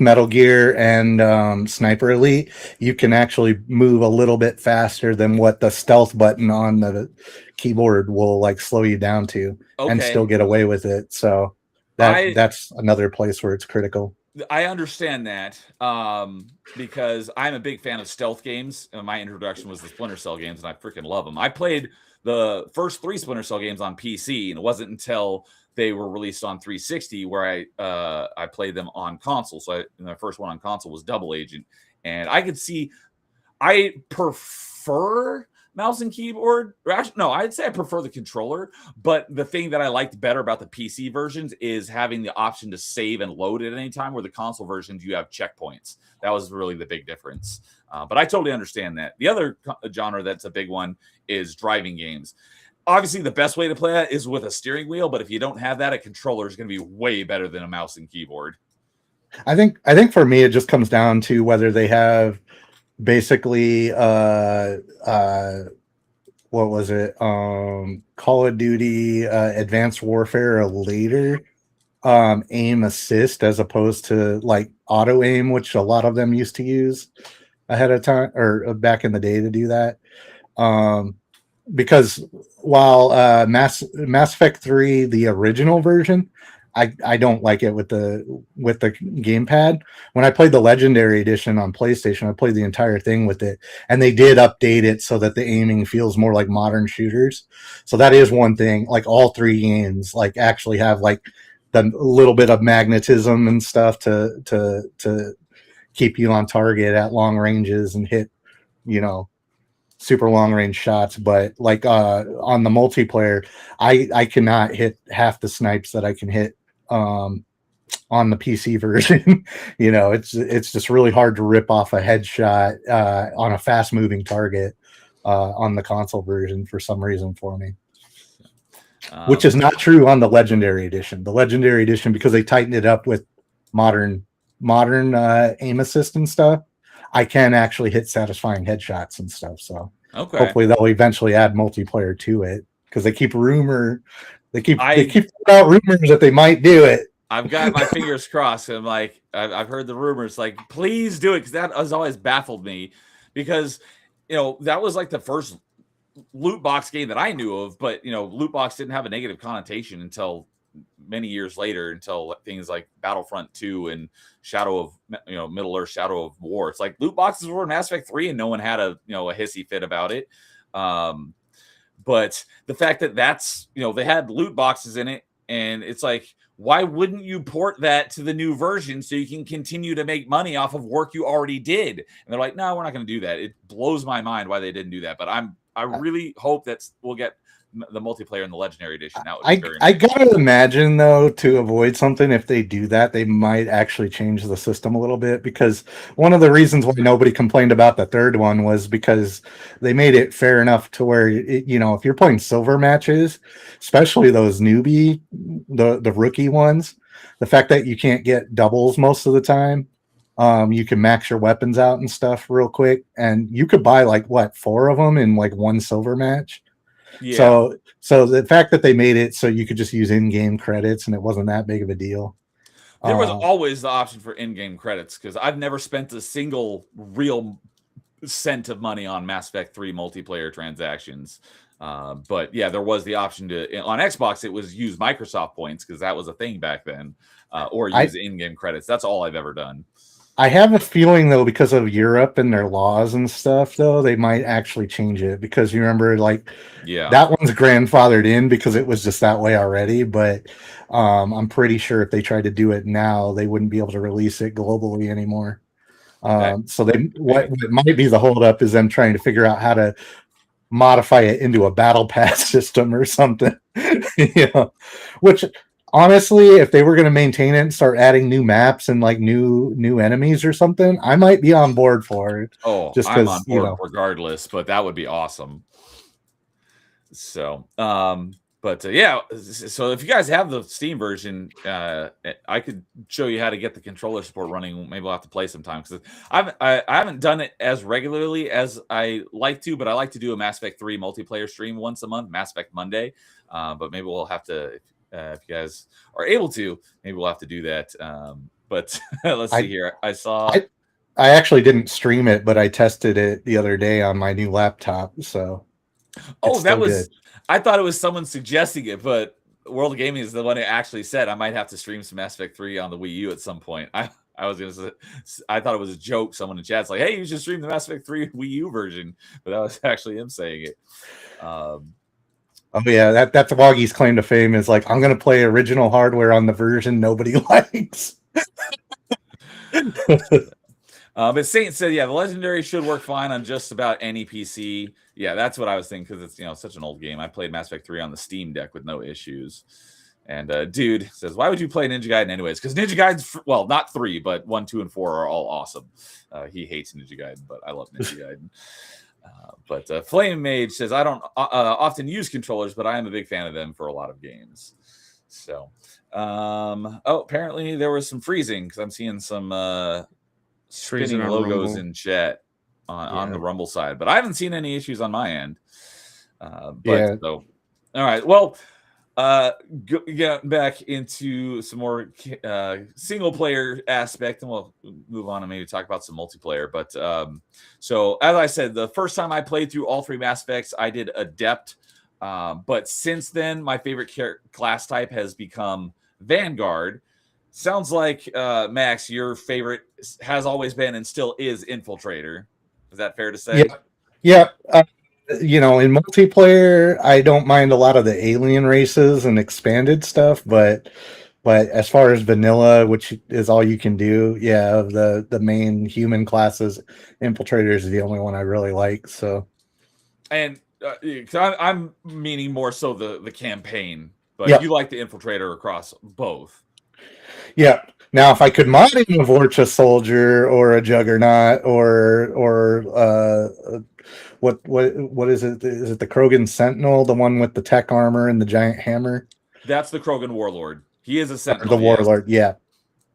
Metal Gear and Sniper Elite, you can actually move a little bit faster than what the stealth button on the keyboard will like slow you down to, and still get away with it. So that's another place where it's critical. I understand that because I'm a big fan of stealth games. And my introduction was the Splinter Cell games, and I freaking love them. I played the first 3 Splinter Cell games on PC, and it wasn't until they were released on 360 where I played them on console. So my first one on console was Double Agent, and I could see I prefer mouse and keyboard. Or actually, no, I'd say I prefer the controller. But the thing that I liked better about the PC versions is having the option to save and load at any time, where the console versions you have checkpoints. That was really the big difference. But I totally understand that. The other genre that's a big one is driving games. Obviously, the best way to play that is with a steering wheel, but if you don't have that, a controller is going to be way better than a mouse and keyboard. I think for me, it just comes down to whether they have basically what was it? Call of Duty Advanced Warfare or later aim assist as opposed to like auto aim, which a lot of them used to use ahead of time or back in the day to do that. Because while Mass Effect 3, the original version, I don't like it with the gamepad. When I played the Legendary Edition on PlayStation, I played the entire thing with it, and they did update it so that the aiming feels more like modern shooters. So that is one thing. Like all 3 games, like actually have like the little bit of magnetism and stuff to keep you on target at long ranges and hit, you know, super long range shots. But like on the multiplayer, I cannot hit half the snipes that I can hit on the PC version. You know, it's just really hard to rip off a headshot on a fast moving target on the console version for some reason for me. Which is not true on the Legendary Edition. The Legendary Edition, because they tightened it up with modern aim assist and stuff, I can actually hit satisfying headshots and stuff. So hopefully they'll eventually add multiplayer to it, because they keep they keep out rumors that they might do it. I've got my fingers crossed. I'm like, I've heard the rumors, like, please do it, because that has always baffled me, because that was like the first loot box game that I knew of, but loot box didn't have a negative connotation until many years later, until things like Battlefront 2 and Shadow of Middle Earth, Shadow of War. It's like loot boxes were in Mass Effect 3 and no one had a hissy fit about it. But the fact that that's they had loot boxes in it, and it's like, why wouldn't you port that to the new version so you can continue to make money off of work you already did? And they're like, no, we're not going to do that. It blows my mind why they didn't do that. But I really hope that we'll get the multiplayer in the Legendary Edition. That would be I gotta imagine, though, to avoid something, if they do that, they might actually change the system a little bit, because one of the reasons why nobody complained about the third one was because they made it fair enough to where if you're playing silver matches, especially those newbie, the rookie ones, the fact that you can't get doubles most of the time, you can max your weapons out and stuff real quick, and you could buy like 4 of them in like one silver match. Yeah. So the fact that they made it so you could just use in-game credits and it wasn't that big of a deal. There was always the option for in-game credits, because I've never spent a single real cent of money on Mass Effect 3 multiplayer transactions. But yeah, there was the option to, on Xbox, it was use Microsoft points, because that was a thing back then, or use in-game credits. That's all I've ever done. I have a feeling, though, because of Europe and their laws and stuff, though, they might actually change it, because you remember, that one's grandfathered in because it was just that way already. But I'm pretty sure if they tried to do it now, they wouldn't be able to release it globally anymore. So what might be the holdup is them trying to figure out how to modify it into a battle pass system or something. Which, honestly, if they were going to maintain it and start adding new maps and like new enemies or something, I might be on board for it. Oh, just I'm on board regardless, but that would be awesome. So, yeah. So if you guys have the Steam version, I could show you how to get the controller support running. Maybe we'll have to play sometime, because I haven't done it as regularly as I like to, but I like to do a Mass Effect 3 multiplayer stream once a month, Mass Effect Monday. But maybe we'll have to. If you guys are able to, maybe we'll have to do that. But let's see here. I actually didn't stream it, but I tested it the other day on my new laptop. So, that was good. I thought it was someone suggesting it, but World of Gaming is the one who actually said I might have to stream some Mass Effect 3 on the Wii U at some point. I was gonna say, I thought it was a joke. Someone in chat's like, "Hey, you should stream the Mass Effect 3 Wii U version," but that was actually him saying it. Oh yeah, that's Woggy's claim to fame, is like, I'm gonna play original hardware on the version nobody likes. But Saint said, yeah, the Legendary should work fine on just about any PC. Yeah, that's what I was thinking, because it's such an old game. I played Mass Effect 3 on the Steam Deck with no issues. And dude says, why would you play Ninja Gaiden anyways? Because Ninja Gaiden's, well, not 3, but 1, 2, and 4 are all awesome. He hates Ninja Gaiden, but I love Ninja Gaiden. But Flame Mage says, I don't often use controllers, but I am a big fan of them for a lot of games. So, apparently there was some freezing, because I'm seeing some spinning logos in chat on the Rumble side, but I haven't seen any issues on my end. So, all right. Well, get back into some more single player aspect, and we'll move on and maybe talk about some multiplayer. But so as I said, the first time I played through all 3 Mass Effects, I did Adept. But since then, my favorite class type has become Vanguard. Sounds like Max, your favorite has always been and still is Infiltrator. Is that fair to say? Yeah, yeah. You know, in multiplayer, I don't mind a lot of the alien races and expanded stuff, but as far as vanilla, which is all you can do, yeah, the main human classes, Infiltrator is the only one I really like. So, And I'm meaning more so the campaign, but yeah, you like the Infiltrator across both. yeah. Now, if I could mod in a Vorcha soldier or a Juggernaut or what is it? Is it the Krogan Sentinel, the one with the tech armor and the giant hammer? That's the Krogan Warlord. He is a Or Sentinel. the Yes, Warlord, yeah,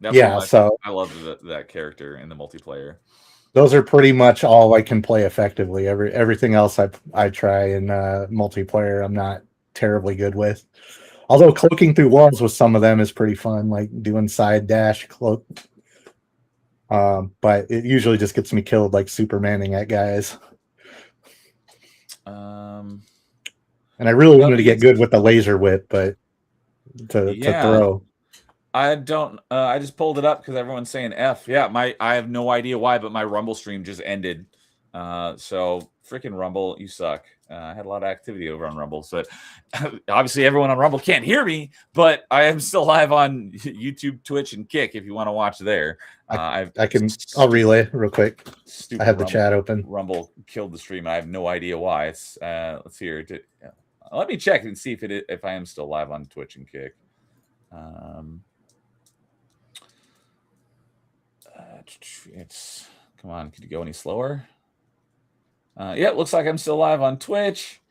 that's one yeah. of my. So I love that character in the multiplayer. those are pretty much all I can play effectively. Everything else I try in multiplayer, I'm not terribly good with. Although cloaking through walls with some of them is pretty fun, like doing side dash cloak. But it usually just gets me killed, like Supermaning at guys. And I really wanted to get good with the laser whip, but to throw. I don't. I just pulled it up because everyone's saying F. Yeah, I have no idea why, but my Rumble stream just ended. So freaking Rumble, you suck. I had a lot of activity over on Rumble, so obviously everyone on Rumble can't hear me, but I am still live on YouTube, Twitch, and Kick if you want to watch there. I'll relay real quick. I have the chat open. Rumble killed the stream. I have no idea why. It's let's hear it. Let me check and see if I am still live on Twitch and Kick. It's come on. Could you go any slower? Yeah, it looks like I'm still live on Twitch,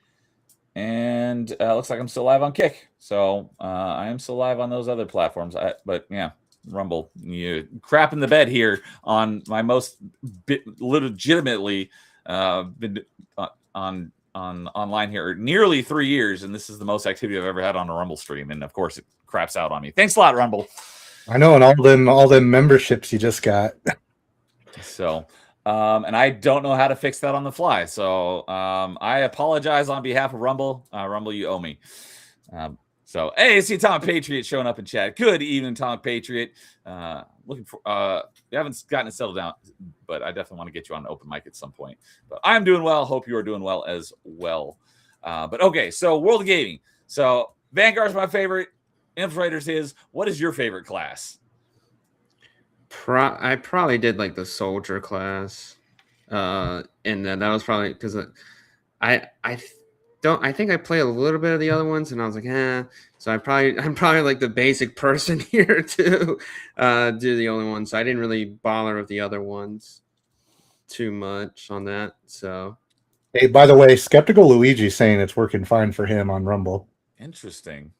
and looks like I'm still live on Kick. So I am still live on those other platforms. But yeah, Rumble, you crap in the bed here on my most legitimately been on online here nearly 3 years, and this is the most activity I've ever had on a Rumble stream. And of course, it craps out on me. Thanks a lot, Rumble. I know, and all them memberships you just got. So, and I don't know how to fix that on the fly. So, I apologize on behalf of Rumble. Rumble, you owe me. So, hey, I see Atomic Patriot showing up in chat. Good evening, Atomic Patriot. Looking for, you haven't gotten it settled down, but I definitely want to get you on an open mic at some point. But I'm doing well. Hope you are doing well as well. But okay, so World of Gaming. So, Vanguard's my favorite. Infiltrators is. What is your favorite class? I probably did like the soldier class, and then that was probably because I think I play a little bit of the other ones, and I was like, So I'm probably like the basic person here to do the only one. So I didn't really bother with the other ones too much on that. So hey, by the way, Skeptical Luigi saying it's working fine for him on Rumble. Interesting.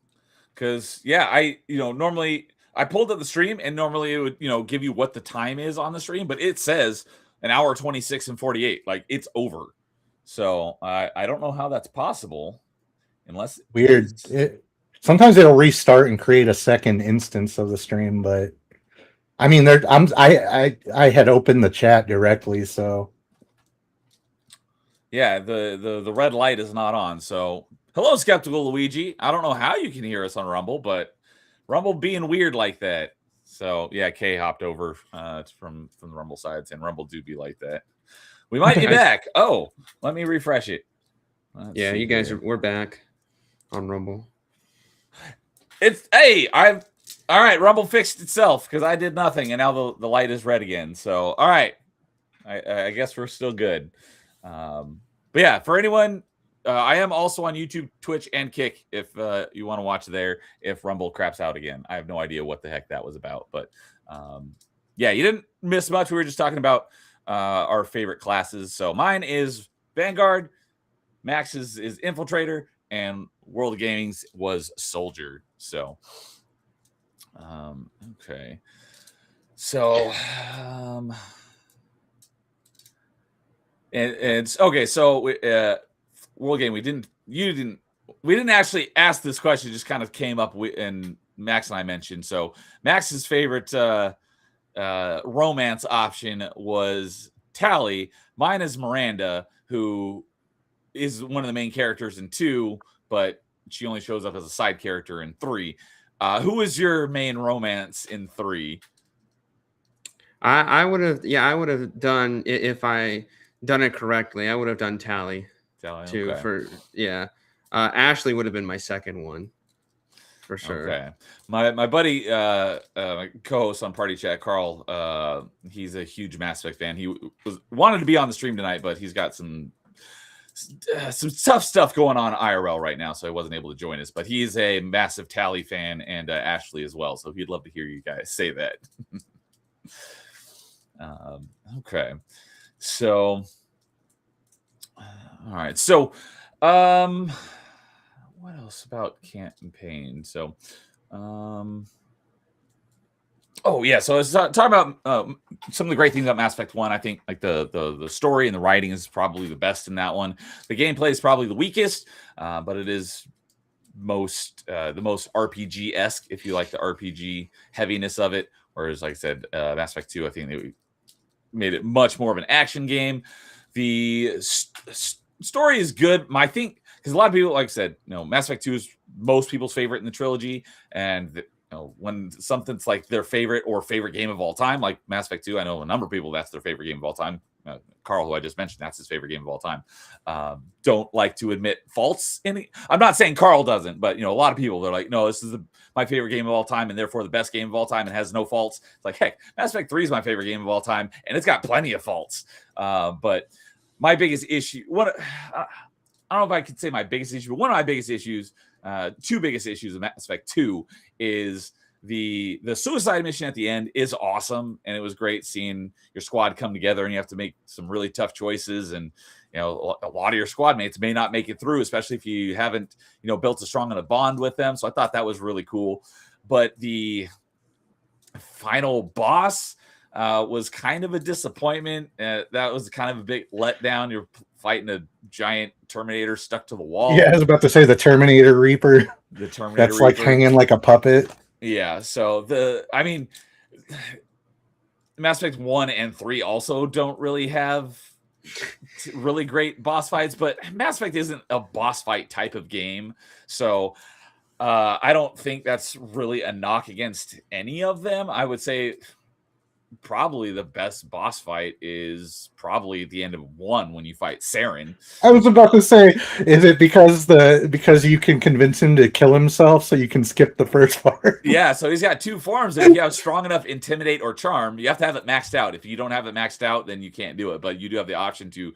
Because yeah, normally I pulled up the stream and normally it would give you what the time is on the stream, but it says an hour 26 and 48, like it's over. So I don't know how that's possible, unless weird. Sometimes it'll restart and create a second instance of the stream, but I mean, I had opened the chat directly, so yeah, the red light is not on. So hello, Skeptical Luigi. I don't know how you can hear us on Rumble, but Rumble being weird like that. So yeah, Kay hopped over from the Rumble sides, and Rumble do be like that. We might be back. Oh, let me refresh it. Yeah, you guys we're back on Rumble. All right. Rumble fixed itself because I did nothing, and now the light is red again. So all right, I guess we're still good. But yeah, for anyone. I am also on YouTube, Twitch, and Kick if you want to watch there if Rumble craps out again. I have no idea what the heck that was about. But yeah, you didn't miss much. We were just talking about our favorite classes. So mine is Vanguard, Max's is Infiltrator, and World of Gaming's was Soldier. So, okay. So, and it's okay. So, World Game, we didn't actually ask this question, it just kind of came up and Max and I mentioned. So Max's favorite romance option was Tally. Mine is Miranda, who is one of the main characters in 2, but she only shows up as a side character in 3. Who is your main romance in 3? I would have done if I done it correctly. I would have done Tally too. Okay. For Ashley would have been my second one for sure. Okay. My buddy, my co-host on Party Chat, Carl, he's a huge Mass Effect fan. He wanted to be on the stream tonight, but he's got some tough stuff going on IRL right now, so he wasn't able to join us. But he's a massive Tally fan and Ashley as well, so he'd love to hear you guys say that. Okay. So, all right. So, what else about campaign? So, oh yeah. So I was talking about some of the great things about Mass Effect 1. I think like the story and the writing is probably the best in that one. The gameplay is probably the weakest, but it is the most RPG-esque if you like the RPG heaviness of it. Whereas, like I said, Mass Effect 2, I think they made it much more of an action game. The story is good. I think because a lot of people, like I said, Mass Effect 2 is most people's favorite in the trilogy, and when something's like their favorite or favorite game of all time, like Mass Effect 2, I know a number of people that's their favorite game of all time. Carl, who I just mentioned, that's his favorite game of all time. Don't like to admit faults in it. I'm not saying Carl doesn't, but a lot of people, they're like, no, this is my favorite game of all time, and therefore the best game of all time, and has no faults. It's like, heck, Mass Effect 3 is my favorite game of all time, and it's got plenty of faults. But my biggest issue, I don't know if I could say my biggest issue, but one of my biggest issues, two biggest issues of Mass Effect 2 is the suicide mission at the end is awesome, and it was great seeing your squad come together, and you have to make some really tough choices, and a lot of your squad mates may not make it through, especially if you haven't built a strong enough bond with them. So I thought that was really cool. But the final boss was kind of a disappointment. That was kind of a big letdown. You're fighting a giant Terminator stuck to the wall. Yeah, I was about to say the Terminator Reaper. The Terminator that's Reaper. Like hanging like a puppet. Yeah, so Mass Effect 1 and 3 also don't really have really great boss fights, but Mass Effect isn't a boss fight type of game. So I don't think that's really a knock against any of them. I would say probably the best boss fight is probably at the end of 1 when you fight Saren. I was about to say, is it because you can convince him to kill himself so you can skip the first part? Yeah, so he's got 2 forms. If you have strong enough intimidate or charm, you have to have it maxed out. If you don't have it maxed out, then you can't do it. But you do have the option to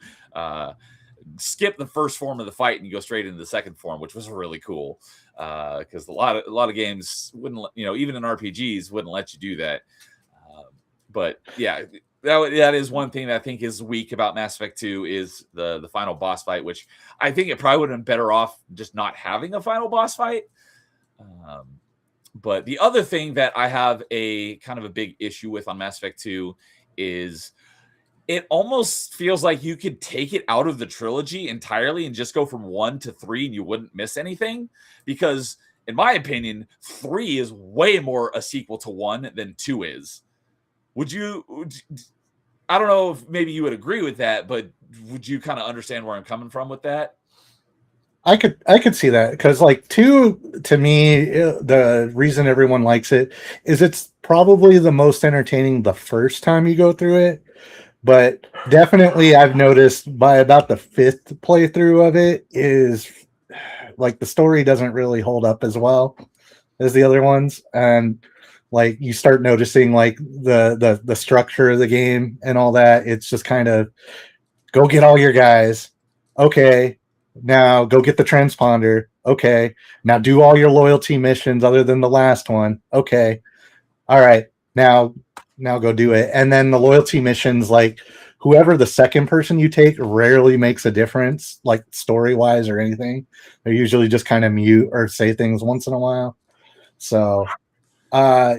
skip the first form of the fight and you go straight into the second form, which was really cool. Because a lot of games wouldn't, even in RPGs wouldn't let you do that. But yeah, that is one thing that I think is weak about Mass Effect 2 is the final boss fight, which I think it probably would have been better off just not having a final boss fight. But the other thing that I have a kind of a big issue with on Mass Effect 2 is it almost feels like you could take it out of the trilogy entirely and just go from 1 to 3 and you wouldn't miss anything. Because in my opinion, 3 is way more a sequel to 1 than 2 is. I don't know if maybe you would agree with that, but would you kind of understand where I'm coming from with that? I could see that because like 2 to me, the reason everyone likes it is it's probably the most entertaining the first time you go through it. But definitely I've noticed by about the 5th playthrough of it is like the story doesn't really hold up as well as the other ones. And like you start noticing like the structure of the game and all that. It's just kind of go get all your guys. Okay. Now go get the transponder. Okay. Now do all your loyalty missions other than the last one. Okay. All right. Now go do it. And then the loyalty missions, like whoever the second person you take rarely makes a difference, like story wise or anything. They're usually just kind of mute or say things once in a while. So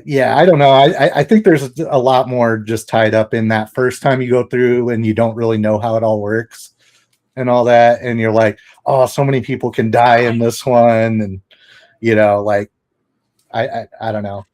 yeah, I don't know. I think there's a lot more just tied up in that first time you go through and you don't really know how it all works and all that. And you're like, oh, so many people can die in this one. And, like, I don't know.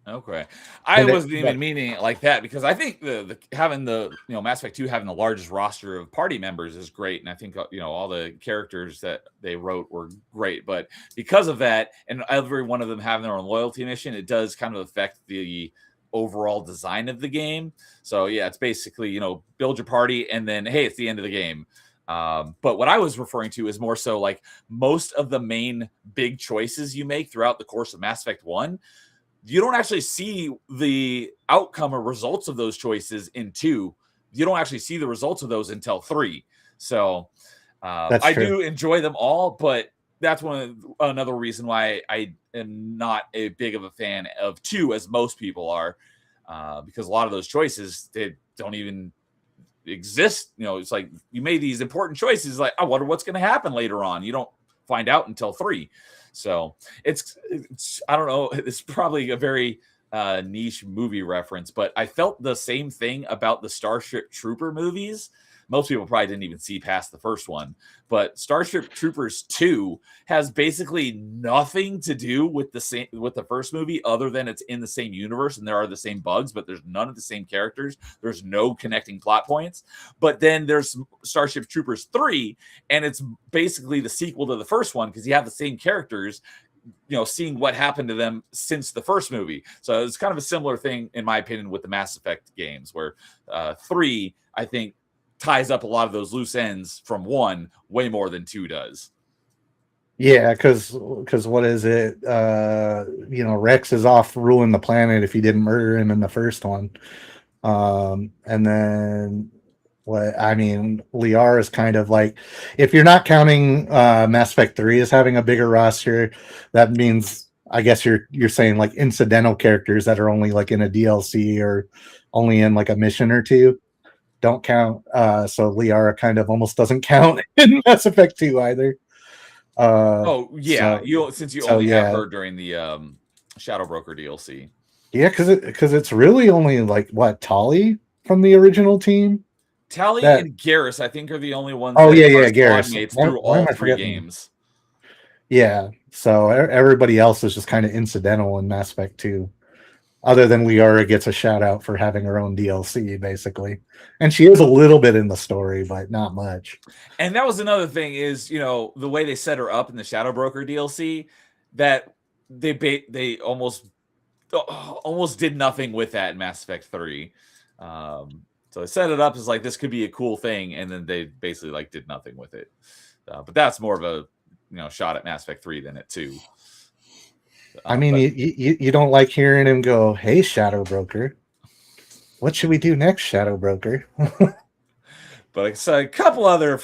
Okay, I wasn't even meaning it like that because I think the having the Mass Effect 2 having the largest roster of party members is great, and I think all the characters that they wrote were great. But because of that, and every one of them having their own loyalty mission, it does kind of affect the overall design of the game. So yeah, it's basically build your party, and then hey, it's the end of the game. But what I was referring to is more so like most of the main big choices you make throughout the course of Mass Effect 1. You don't actually see the outcome or results of those choices in 2. You don't actually see the results of those until 3. So I do enjoy them all, but that's another reason why I am not a big of a fan of 2 as most people are, because a lot of those choices, they don't even exist. It's like you made these important choices. Like, I wonder what's going to happen later on. You don't find out until 3. So it's I don't know. It's probably a very niche movie reference, but I felt the same thing about the Starship Trooper movies. Most people probably didn't even see past the first one, but Starship Troopers 2 has basically nothing to do with the first movie, other than it's in the same universe and there are the same bugs, but there's none of the same characters. There's no connecting plot points. But then there's Starship Troopers 3, and it's basically the sequel to the first one because you have the same characters, seeing what happened to them since the first movie. So it's kind of a similar thing, in my opinion, with the Mass Effect games, where 3, I think, ties up a lot of those loose ends from 1 way more than 2 does. Yeah, because what is it? Rex is off ruling the planet if you didn't murder him in the first one. And then Liara is kind of like, if you're not counting Mass Effect 3 as having a bigger roster, that means I guess you're saying like incidental characters that are only like in a DLC or only in like a mission or two don't count. So Liara kind of almost doesn't count in Mass Effect 2 either. Since you only have her during the Shadow Broker DLC. Yeah, because it's really only like what, Tali from the original team. Tali and Garrus, I think, are the only ones. Garrus through all 3 games. Yeah, so everybody else is just kind of incidental in Mass Effect 2. Other than Liara gets a shout out for having her own DLC, basically. And she is a little bit in the story, but not much. And that was another thing is, the way they set her up in the Shadow Broker DLC, that they almost did nothing with that in Mass Effect 3. So they set it up as like, this could be a cool thing, and then they basically like did nothing with it. But that's more of a shot at Mass Effect 3 than at 2. You don't like hearing him go, "Hey, Shadow Broker, what should we do next, Shadow Broker?" But a couple other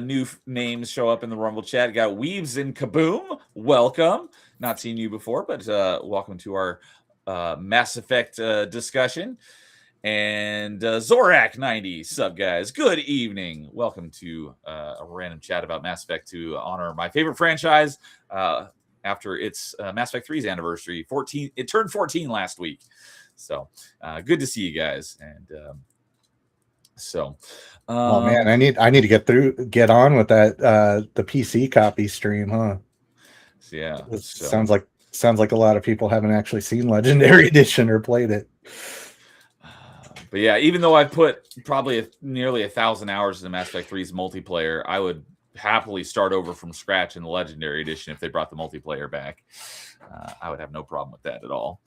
new names show up in the Rumble chat. Got Weaves and Kaboom. Welcome. Not seen you before, but welcome to our Mass Effect discussion. And Zorak 90, sub guys. Good evening. Welcome to a random chat about Mass Effect to honor my favorite franchise. After its Mass Effect 3's anniversary, it turned 14 last week. So good to see you guys. And oh man, I need to get on with that the PC copy stream, huh? Yeah. Sounds like a lot of people haven't actually seen Legendary Edition or played it. But yeah, even though I put probably nearly 1,000 hours in Mass Effect 3's multiplayer, I would happily start over from scratch in the Legendary Edition if they brought the multiplayer back. I would have no problem with that at all.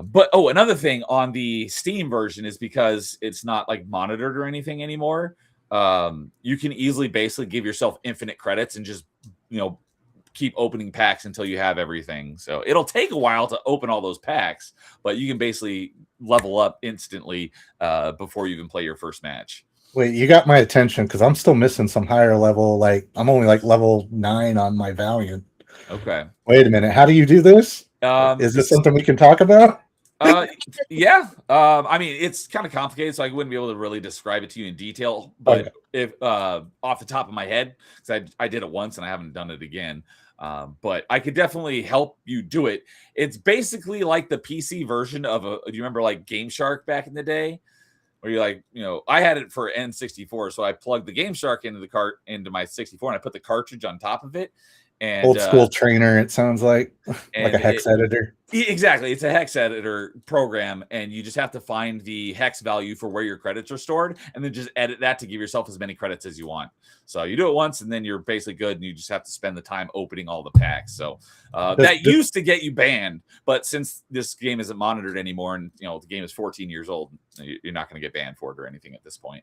But another thing on the Steam version is because it's not like monitored or anything anymore. You can easily basically give yourself infinite credits and just keep opening packs until you have everything. So it'll take a while to open all those packs, but you can basically level up instantly before you even play your first match. Wait, you got my attention because I'm still missing some higher level. Like I'm only like level 9 on my Valiant. Okay. Wait a minute. How do you do this? Is this something we can talk about? Yeah. It's kind of complicated, so I wouldn't be able to really describe it to you in detail. But if off the top of my head, because I did it once and I haven't done it again. But I could definitely help you do it. It's basically like the PC version of do you remember like GameShark back in the day? Where you're like, I had it for N64, so I plugged the GameShark into my 64, and I put the cartridge on top of it. And old school trainer, it sounds like a hex editor. Exactly. It's a hex editor program, and you just have to find the hex value for where your credits are stored, and then just edit that to give yourself as many credits as you want. So you do it once, and then you're basically good, and you just have to spend the time opening all the packs. So that used to get you banned, but since this game isn't monitored anymore, and the game is 14 years old, you're not going to get banned for it or anything at this point.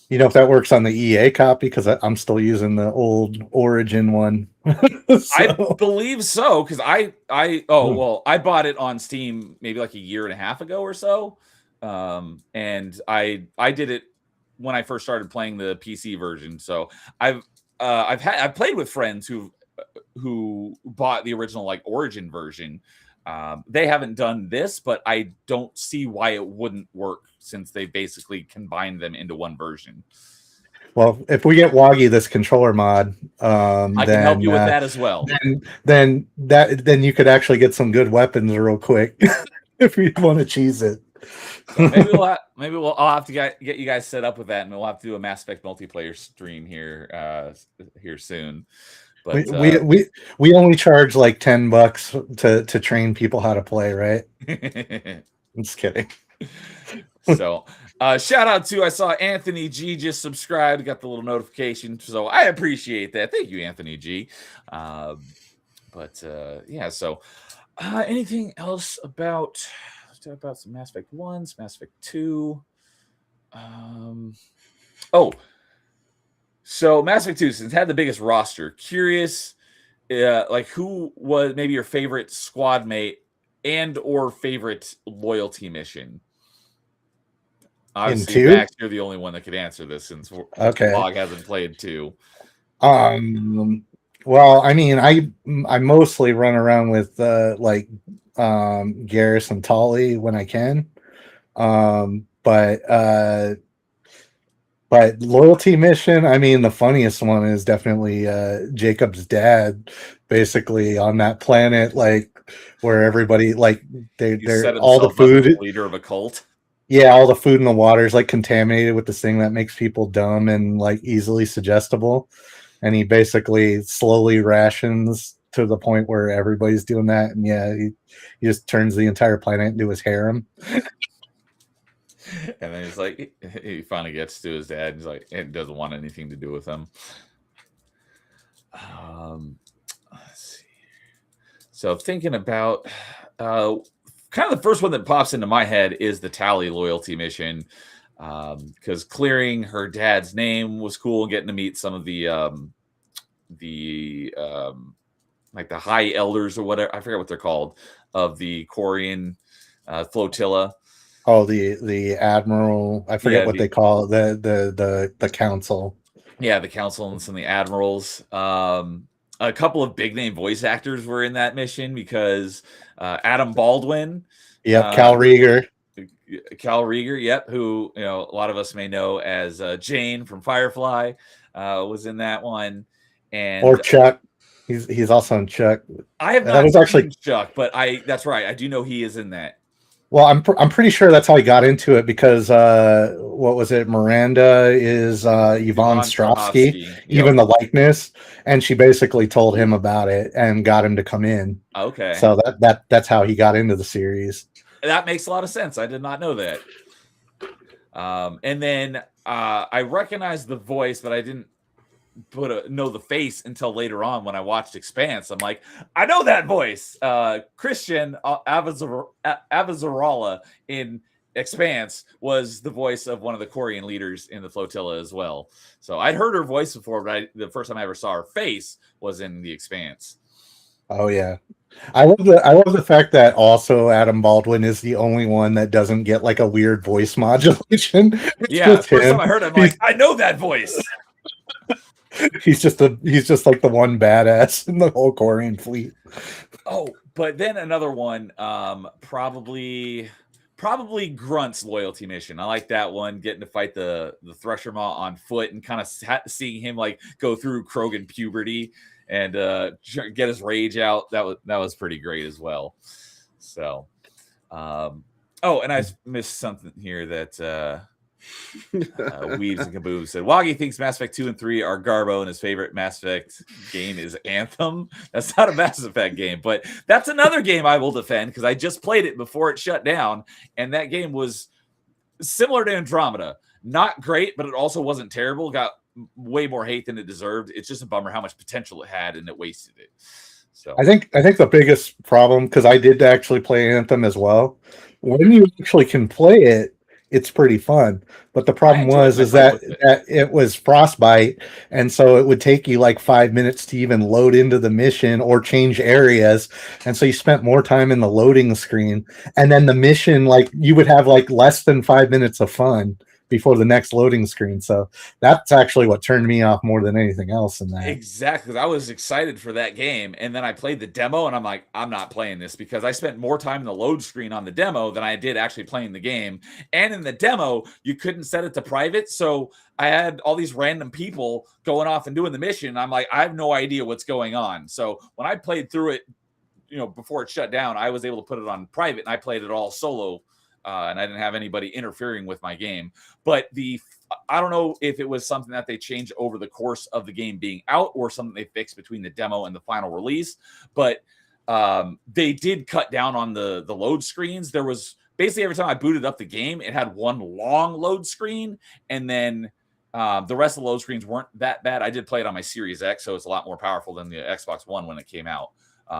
You know if that works on the EA copy, because I'm still using the old Origin one. I believe so, because I bought it on Steam maybe like a year and a half ago or so, and I did it when I first started playing the PC version. So I've played with friends who bought the original like Origin version. They haven't done this, but I don't see why it wouldn't work since they basically combined them into one version. Well, if we get Woggy this controller mod, I can help you with that as well. Then you could actually get some good weapons real quick if you want to cheese it. So I'll have to get you guys set up with that, and we'll have to do a Mass Effect multiplayer stream here soon. But we only charge like $10 to train people how to play, right? I'm just kidding. So shout out to, I saw Anthony G just subscribed, got the little notification, so I appreciate that. Thank you, Anthony G. Yeah, so anything else about some Mass Effect 1, Mass Effect 2? So Mass Effect 2, since it had the biggest roster, curious like who was maybe your favorite squad mate and or favorite loyalty mission? Obviously, Max, you're the only one that could answer this since Log hasn't played 2. Well, I mean, I mostly run around with like Garrus and Tali when I can, but loyalty mission, I mean, the funniest one is definitely Jacob's dad, basically on that planet, like where everybody like they're all the food leader of a cult. Yeah, all the food in the water is like contaminated with this thing that makes people dumb and like easily suggestible. And he basically slowly rations to the point where everybody's doing that. And yeah, he just turns the entire planet into his harem. And then he's like, he finally gets to his dad. He's like, it doesn't want anything to do with him. Let's see. So thinking about kind of the first one that pops into my head is the Tali loyalty mission, because clearing her dad's name was cool, getting to meet some of the like the high elders or whatever, I forget what they're called, of the Quarian flotilla. Oh, the admiral, I forget what they call it, the council. Yeah, the council and some of the admirals. A couple of big name voice actors were in that mission because Adam Baldwin. Yep, Cal Rieger. Yep, who a lot of us may know as Jane from Firefly, was in that one. And or Chuck. He's also in Chuck. I have not seen Chuck, but that's right. I do know he is in that. Well, I'm pretty sure that's how he got into it because what was it? Miranda is Yvonne Strahovski, Yep. Even the likeness, and she basically told him about it and got him to come in. Okay, so that's how he got into the series. That makes a lot of sense. I did not know that. And then I recognized the voice, but I didn't know the face until later on when I watched Expanse. I'm like, I know that voice. Christian Avazarala in Expanse was the voice of one of the Quarian leaders in the flotilla as well. So I'd heard her voice before, but the first time I ever saw her face was in the Expanse. Oh yeah, I love the fact that also Adam Baldwin is the only one that doesn't get like a weird voice modulation. Yeah, the first time I heard him, I'm like, I know that voice. He's just like the one badass in the whole Quarian fleet. Oh, but then another one, probably Grunt's loyalty mission. I like that one, getting to fight the Thresher Maw on foot and kind of seeing him like go through Krogan puberty and get his rage out. That was pretty great as well. So, and I missed something here that Weaves and Kaboom said Woggy thinks Mass Effect 2 and 3 are Garbo, and his favorite Mass Effect game is Anthem. That's not a Mass Effect game, but that's another game I will defend because I just played it before it shut down, and that game was similar to Andromeda. Not great, but it also wasn't terrible. Got way more hate than it deserved. It's just a bummer how much potential it had, and it wasted it. So I think the biggest problem, because I did actually play Anthem as well, when you actually can play it, it's pretty fun. But the problem was that it was Frostbite, and so it would take you like 5 minutes to even load into the mission or change areas, and so you spent more time in the loading screen, and then the mission, like, you would have like less than 5 minutes of fun before the next loading screen. So that's actually what turned me off more than anything else in that. Exactly. I was excited for that game, and then I played the demo, and I'm like, I'm not playing this because I spent more time in the load screen on the demo than I did actually playing the game. And in the demo, you couldn't set it to private, so I had all these random people going off and doing the mission. I'm like, I have no idea what's going on. So when I played through it, before it shut down, I was able to put it on private, and I played it all solo. And I didn't have anybody interfering with my game. But I don't know if it was something that they changed over the course of the game being out or something they fixed between the demo and the final release. But they did cut down on the load screens. There was basically every time I booted up the game, it had one long load screen. And then the rest of the load screens weren't that bad. I did play it on my Series X, so it's a lot more powerful than the Xbox One when it came out.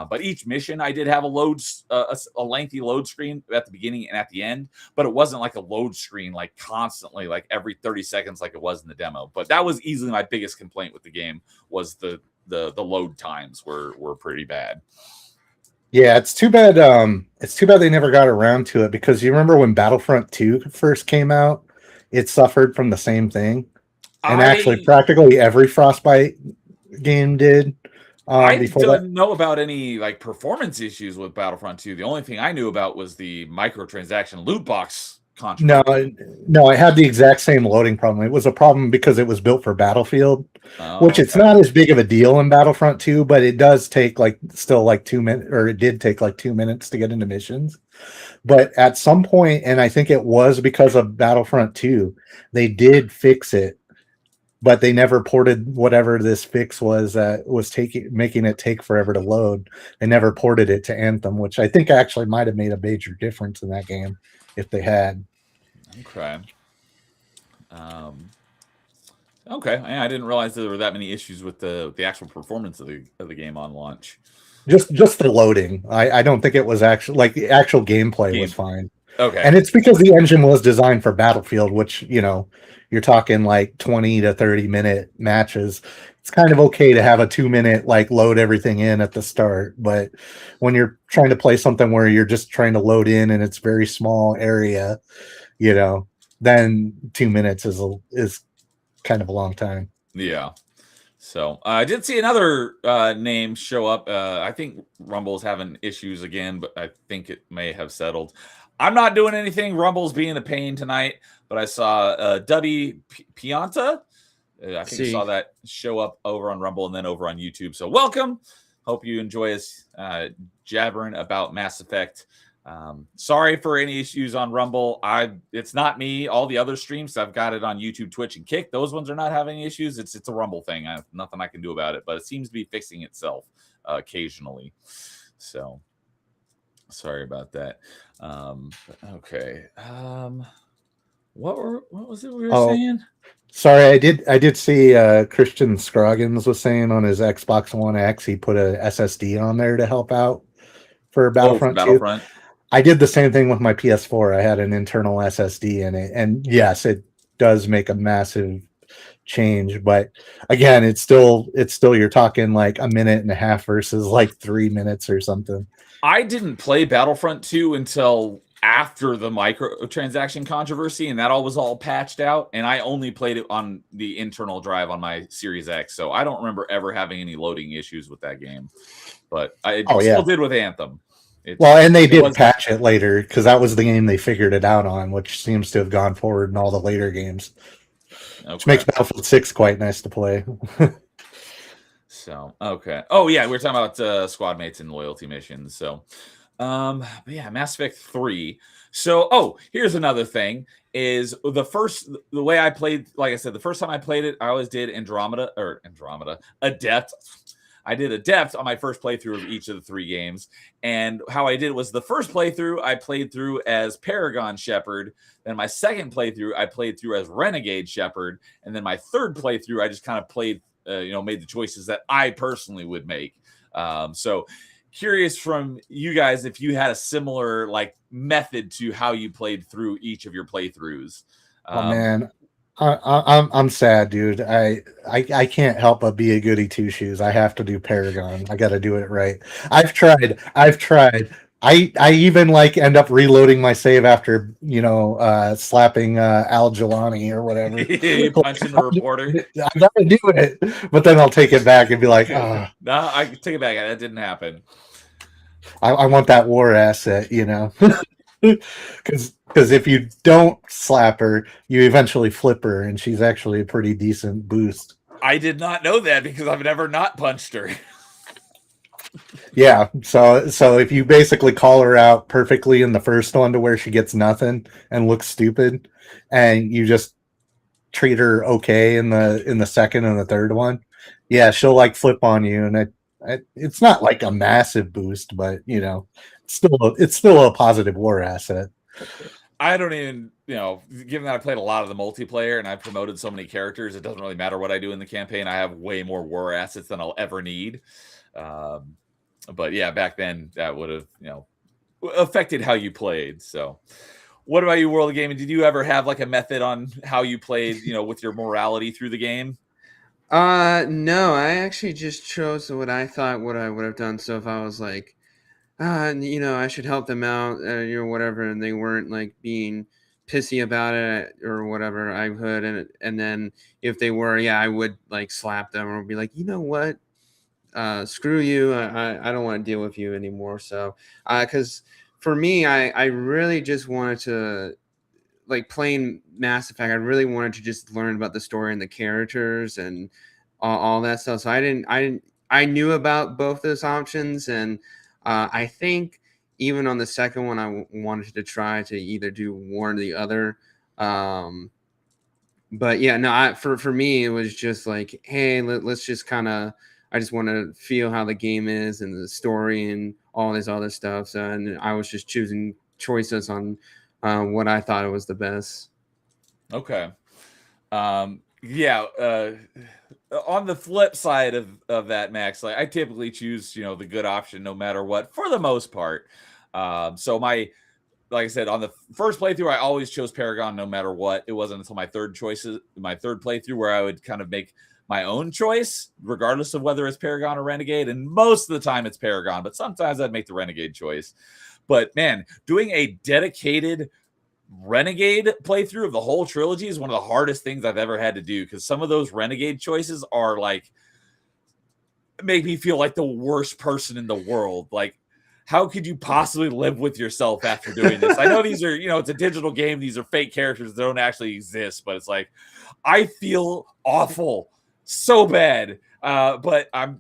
But each mission, I did have a lengthy load screen at the beginning and at the end, but it wasn't like a load screen like constantly, like every 30 seconds, like it was in the demo. But that was easily my biggest complaint with the game was the load times were pretty bad. Yeah, it's too bad. It's too bad they never got around to it because you remember when Battlefront 2 first came out, it suffered from the same thing, and actually practically every Frostbite game did. I don't know about any like performance issues with Battlefront 2. The only thing I knew about was the microtransaction loot box controversy. No, it had the exact same loading problem. It was a problem because it was built for Battlefield, which it's not as big of a deal in Battlefront 2, but it does take still 2 minutes, or it did take 2 minutes to get into missions. But at some point, and I think it was because of Battlefront 2, they did fix it. But they never ported whatever this fix was making it take forever to load. They never ported it to Anthem, which I think actually might have made a major difference in that game if they had. Okay. Okay. I didn't realize there were that many issues with the actual performance of the game on launch. Just the loading. I don't think it was actually the actual gameplay was fine. Okay. And it's because the engine was designed for Battlefield, which, you're talking 20 to 30 minute matches. It's kind of okay to have a 2 minute load everything in at the start. But when you're trying to play something where you're just trying to load in and it's very small area, then 2 minutes is kind of a long time. Yeah. So I did see another name show up. I think Rumble's having issues again, but I think it may have settled. I'm not doing anything. Rumble's being a pain tonight, but I saw W Pianta. I think I saw that show up over on Rumble and then over on YouTube. So welcome. Hope you enjoy us jabbering about Mass Effect. Sorry for any issues on Rumble. It's not me. All the other streams, I've got it on YouTube, Twitch, and Kick. Those ones are not having issues. It's a Rumble thing. Nothing I can do about it, but it seems to be fixing itself occasionally. So sorry about that. Okay. What was it we were saying? Sorry, I did see Christian Scroggins was saying on his Xbox One X he put a SSD on there to help out for Battlefront 2. I did the same thing with my PS4. I had an internal SSD in it, and yes, it does make a massive change. But again, it's still you're talking a minute and a half versus 3 minutes or something. I didn't play Battlefront 2 until after the microtransaction controversy, and that was all patched out. And I only played it on the internal drive on my Series X, so I don't remember ever having any loading issues with that game. But I still did with Anthem. And they did patch it later because that was the game they figured it out on, which seems to have gone forward in all the later games. Okay. Which makes Battlefield 6 quite nice to play. So, okay. Oh, yeah, we were talking about squad mates and loyalty missions. So, But yeah, Mass Effect 3. So, here's another thing is the way I played, like I said, the first time I played it, I always did Adept. I did Adept on my first playthrough of each of the 3 games. And how I did was the first playthrough, I played through as Paragon Shepard. Then my second playthrough, I played through as Renegade Shepard. And then my third playthrough, I just kind of played, made the choices that I personally would make. So curious from you guys if you had a similar like method to how you played through each of your playthroughs. Oh man, I'm sad, dude. I can't help but be a goody two shoes. I have to do Paragon. I got to do it right. I've tried. I even like end up reloading my save after slapping Al Jelani or whatever. You punching the reporter. I gotta do it, but then I'll take it back and be like, No, I take it back. That didn't happen. I want that war asset, because if you don't slap her, you eventually flip her, and she's actually a pretty decent boost. I did not know that because I've never not punched her. Yeah, so if you basically call her out perfectly in the first one to where she gets nothing and looks stupid, and you just treat her okay in the second and the third one, yeah, she'll like flip on you, and it's not like a massive boost, but it's still a positive war asset. I don't even, given that I played a lot of the multiplayer and I've promoted so many characters, it doesn't really matter what I do in the campaign. I have way more war assets than I'll ever need. But yeah, back then that would have, affected how you played. So what about you, World of Gaming? Did you ever have like a method on how you played, with your morality through the game? No, I actually just chose what I thought what I would have done. So if I was like, I should help them out, whatever, and they weren't like being pissy about it or whatever, I would, and then if they were, I would like slap them or be like, you know what, screw you, I don't want to deal with you anymore. So, because for me, I really just wanted to, like playing Mass Effect, I really wanted to just learn about the story and the characters and all that stuff. So I knew about both those options, and I think even on the second one, I wanted to try to either do one or the other. But yeah, no, for me, it was just like, hey, let's just kind of, I just want to feel how the game is and the story and all this other stuff. So, and I was just choosing choices on what I thought it was the best. Okay. Yeah. On the flip side of that, Max, like I typically choose, the good option no matter what, for the most part. So like I said, on the first playthrough, I always chose Paragon no matter what. It wasn't until my third playthrough where I would kind of make my own choice, regardless of whether it's Paragon or Renegade. And most of the time it's Paragon, but sometimes I'd make the Renegade choice. But man, doing a dedicated Renegade playthrough of the whole trilogy is one of the hardest things I've ever had to do, because some of those Renegade choices are like, make me feel like the worst person in the world. Like, how could you possibly live with yourself after doing this? I know these are, it's a digital game. These are fake characters that don't actually exist, but it's like, I feel awful so bad. But I'm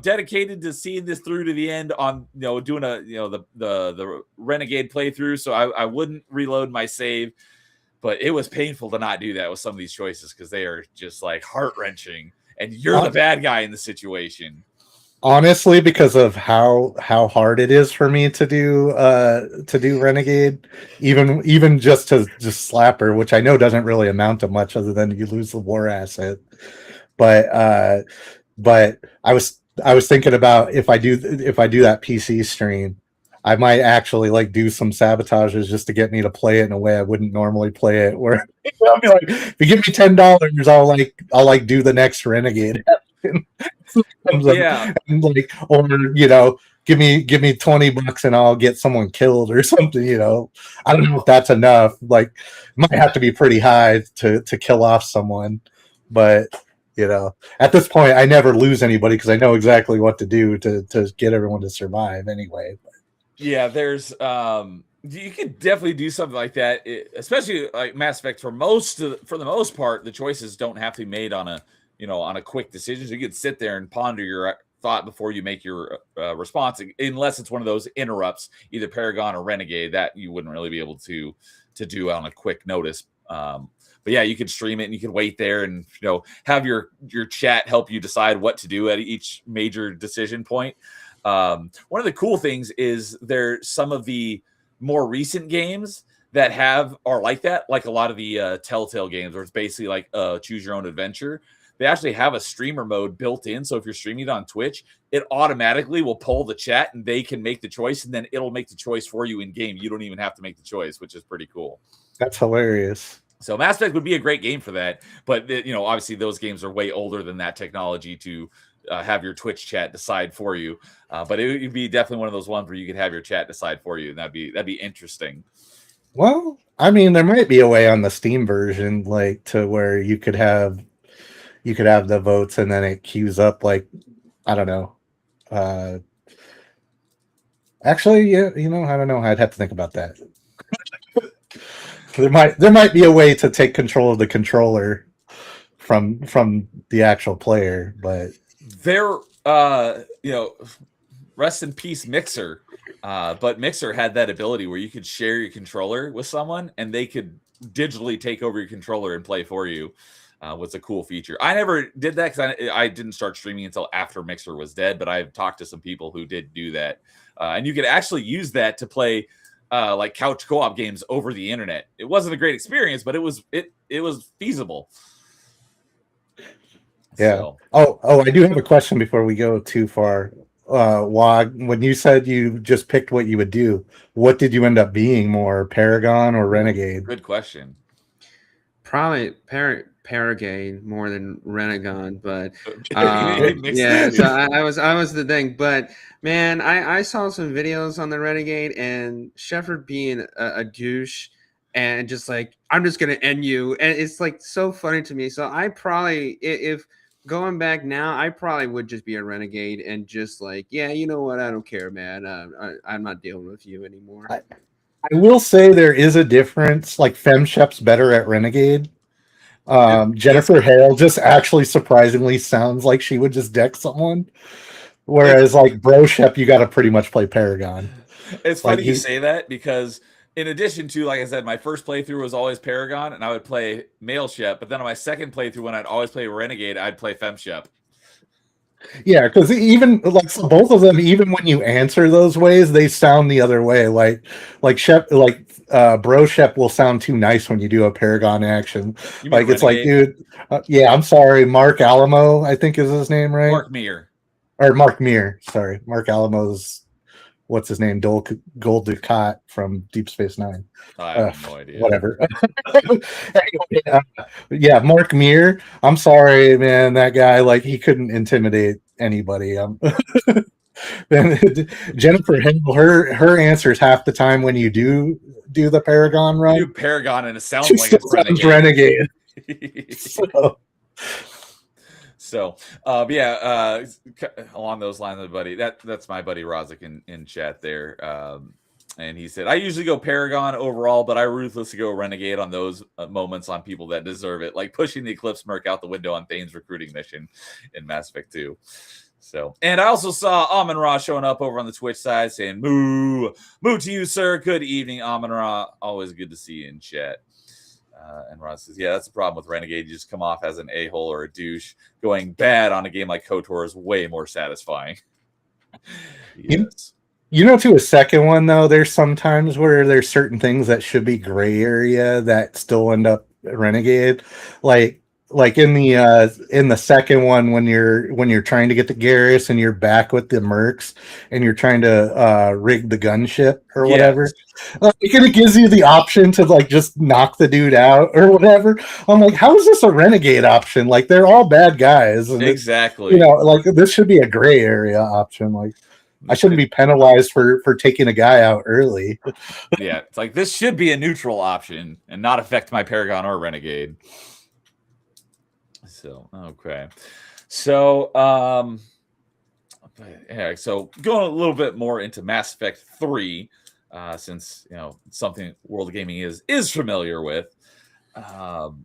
dedicated to seeing this through to the end on, doing the Renegade playthrough. So I wouldn't reload my save, but it was painful to not do that with some of these choices, because they are just like heart wrenching, and you're the bad guy in the situation. Honestly, because of how hard it is for me to do Renegade, even just to just slap her, which I know doesn't really amount to much other than you lose the war asset. But I was thinking about if I do that PC stream, I might actually like do some sabotages just to get me to play it in a way I wouldn't normally play it. Where I'll be like, if you give me $10, I'll do the next Renegade. Yeah, and like, or give me $20 and I'll get someone killed or something. I don't know if that's enough. Like, it might have to be pretty high to kill off someone, but at this point, I never lose anybody because I know exactly what to do to get everyone to survive anyway. Yeah, there's you could definitely do something like that, especially like Mass Effect. For the most part, the choices don't have to be made on a quick decision. So you could sit there and ponder your thought before you make your response, unless it's one of those interrupts, either Paragon or Renegade, that you wouldn't really be able to do on a quick notice. But yeah, you could stream it and you could wait there and have your chat help you decide what to do at each major decision point. One of the cool things is some of the more recent games that are like that, like a lot of the Telltale games where it's basically like choose your own adventure. They actually have a streamer mode built in. So if you're streaming it on Twitch, it automatically will pull the chat and they can make the choice, and then it'll make the choice for you in game. You don't even have to make the choice, which is pretty cool. That's hilarious. So Mass Effect would be a great game for that. But, obviously those games are way older than that technology to have your Twitch chat decide for you. But it would be definitely one of those ones where you could have your chat decide for you. And that'd be interesting. Well, I mean, there might be a way on the Steam version, like to where you could have the votes and then it queues up, like, I don't know. Actually, yeah, I don't know. I'd have to think about that. There might be a way to take control of the controller from the actual player, but rest in peace, Mixer. But Mixer had that ability where you could share your controller with someone and they could digitally take over your controller and play for you. Was a cool feature. I never did that because I didn't start streaming until after Mixer was dead, but I've talked to some people who did do that. And you could actually use that to play like couch co-op games over the internet. It wasn't a great experience, but it was feasible. Yeah. So. Oh, I do have a question before we go too far. Wog, when you said you just picked what you would do, what did you end up being more, Paragon or Renegade? Good question. Probably Paragade more than Renegon, but yeah. So I was the thing, but man, I saw some videos on the Renegade and Shepard being a douche and just like, I'm just gonna end you, and it's like so funny to me. So I probably, if going back now, I probably would just be a Renegade and just like, yeah, you know what, I don't care, man. I'm not dealing with you anymore. I will say there is a difference. Like FemShep's better at Renegade. Jennifer Hale just actually surprisingly sounds like she would just deck someone, whereas like Bro Shep, you got to pretty much play Paragon. It's funny you say that because in addition to, like I said, my first playthrough was always Paragon and I would play Male Shep, but then on my second playthrough when I'd always play Renegade, I'd play FemShep. Yeah, because even like so both of them, even when you answer those ways, they sound the other way. Like Shep, Bro Shep will sound too nice when you do a Paragon action. Like it's like, dude, yeah, I'm sorry, Mark Alamo, I think is his name, right? Mark Meir. Or Mark Meir. Sorry, Mark Alamo's what's his name? Gold Ducat from Deep Space Nine. I have no idea. Whatever. Anyway, yeah, Mark Meir. I'm sorry, man. That guy, like, he couldn't intimidate anybody. Then Jennifer Hale, her answers half the time when you do the Paragon run. You do Paragon and it sounds like it's Renegade. So, along those lines, buddy, that's my buddy Rozik in chat there. And he said, I usually go Paragon overall, but I ruthlessly go Renegade on those moments on people that deserve it, like pushing the Eclipse Merc out the window on Thane's recruiting mission in Mass Effect 2. So, and I also saw Amon Ra showing up over on the Twitch side saying, moo to you, sir. Good evening, Amon Ra. Always good to see you in chat. And Ron says, yeah, that's the problem with Renegade. You just come off as an a-hole or a douche. Going bad on a game like KOTOR is way more satisfying. Yes. To a second one, though, there's sometimes where there's certain things that should be gray area that still end up Renegade. Like in the second one when you're trying to get the Garrus and you're back with the Mercs and you're trying to rig the gunship or whatever. It gives you the option to like just knock the dude out or whatever. I'm like, how is this a Renegade option? Like they're all bad guys. And exactly. Like this should be a gray area option. Like I shouldn't be penalized for taking a guy out early. Yeah, it's like this should be a neutral option and not affect my Paragon or Renegade. So, okay. So, so going a little bit more into Mass Effect 3, since, something World of Gaming is familiar with. Well,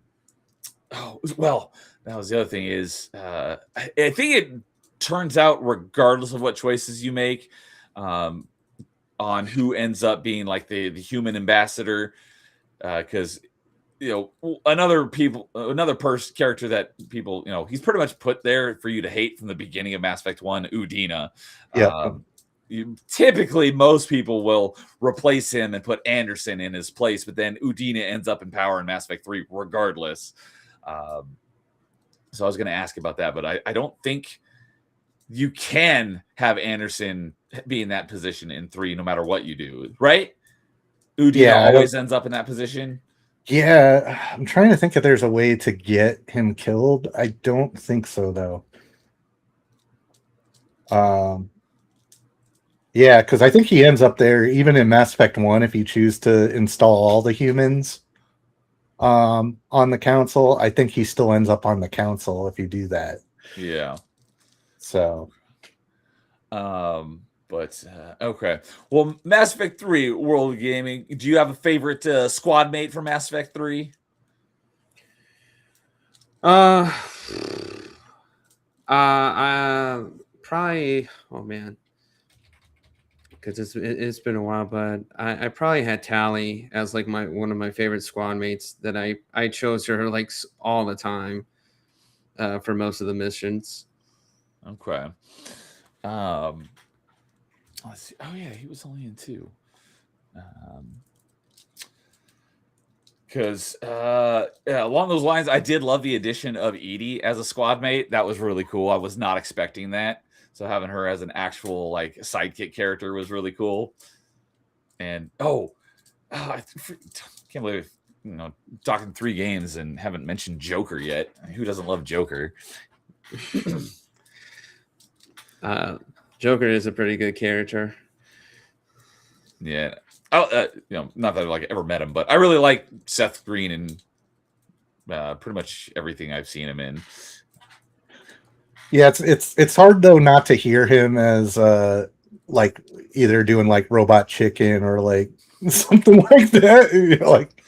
that was the other thing is, I think turns out, regardless of what choices you make, on who ends up being like the human ambassador, because another character that people, he's pretty much put there for you to hate from the beginning of Mass Effect 1, Udina. Yeah. Typically most people will replace him and put Anderson in his place, but then Udina ends up in power in Mass Effect 3 regardless. So I was going to ask about that, but I don't think you can have Anderson be in that position in 3 no matter what you do, right? Udina always ends up in that position. Yeah, I'm trying to think if there's a way to get him killed. I don't think so, though. Yeah, because I think he ends up there even in Mass Effect 1 if you choose to install all the humans on the council. I think he still ends up on the council if you do that. Yeah. So but okay. Well, Mass Effect 3 World Gaming, do you have a favorite squad mate for Mass Effect 3? Probably, oh man, because it's been a while, but I probably had Tally as like one of my favorite squad mates that I chose her like all the time for most of the missions. Okay. Let's see. Oh yeah, he was only in 2. Because along those lines, I did love the addition of Edie as a squad mate. That was really cool. I was not expecting that. So having her as an actual like sidekick character was really cool. And I can't believe talking 3 games and haven't mentioned Joker yet. Who doesn't love Joker? Joker is a pretty good character. Yeah. Not that I like ever met him, but I really like Seth Green and pretty much everything I've seen him in. yeah, it's hard though not to hear him as like either doing like Robot Chicken or like something like that. Like,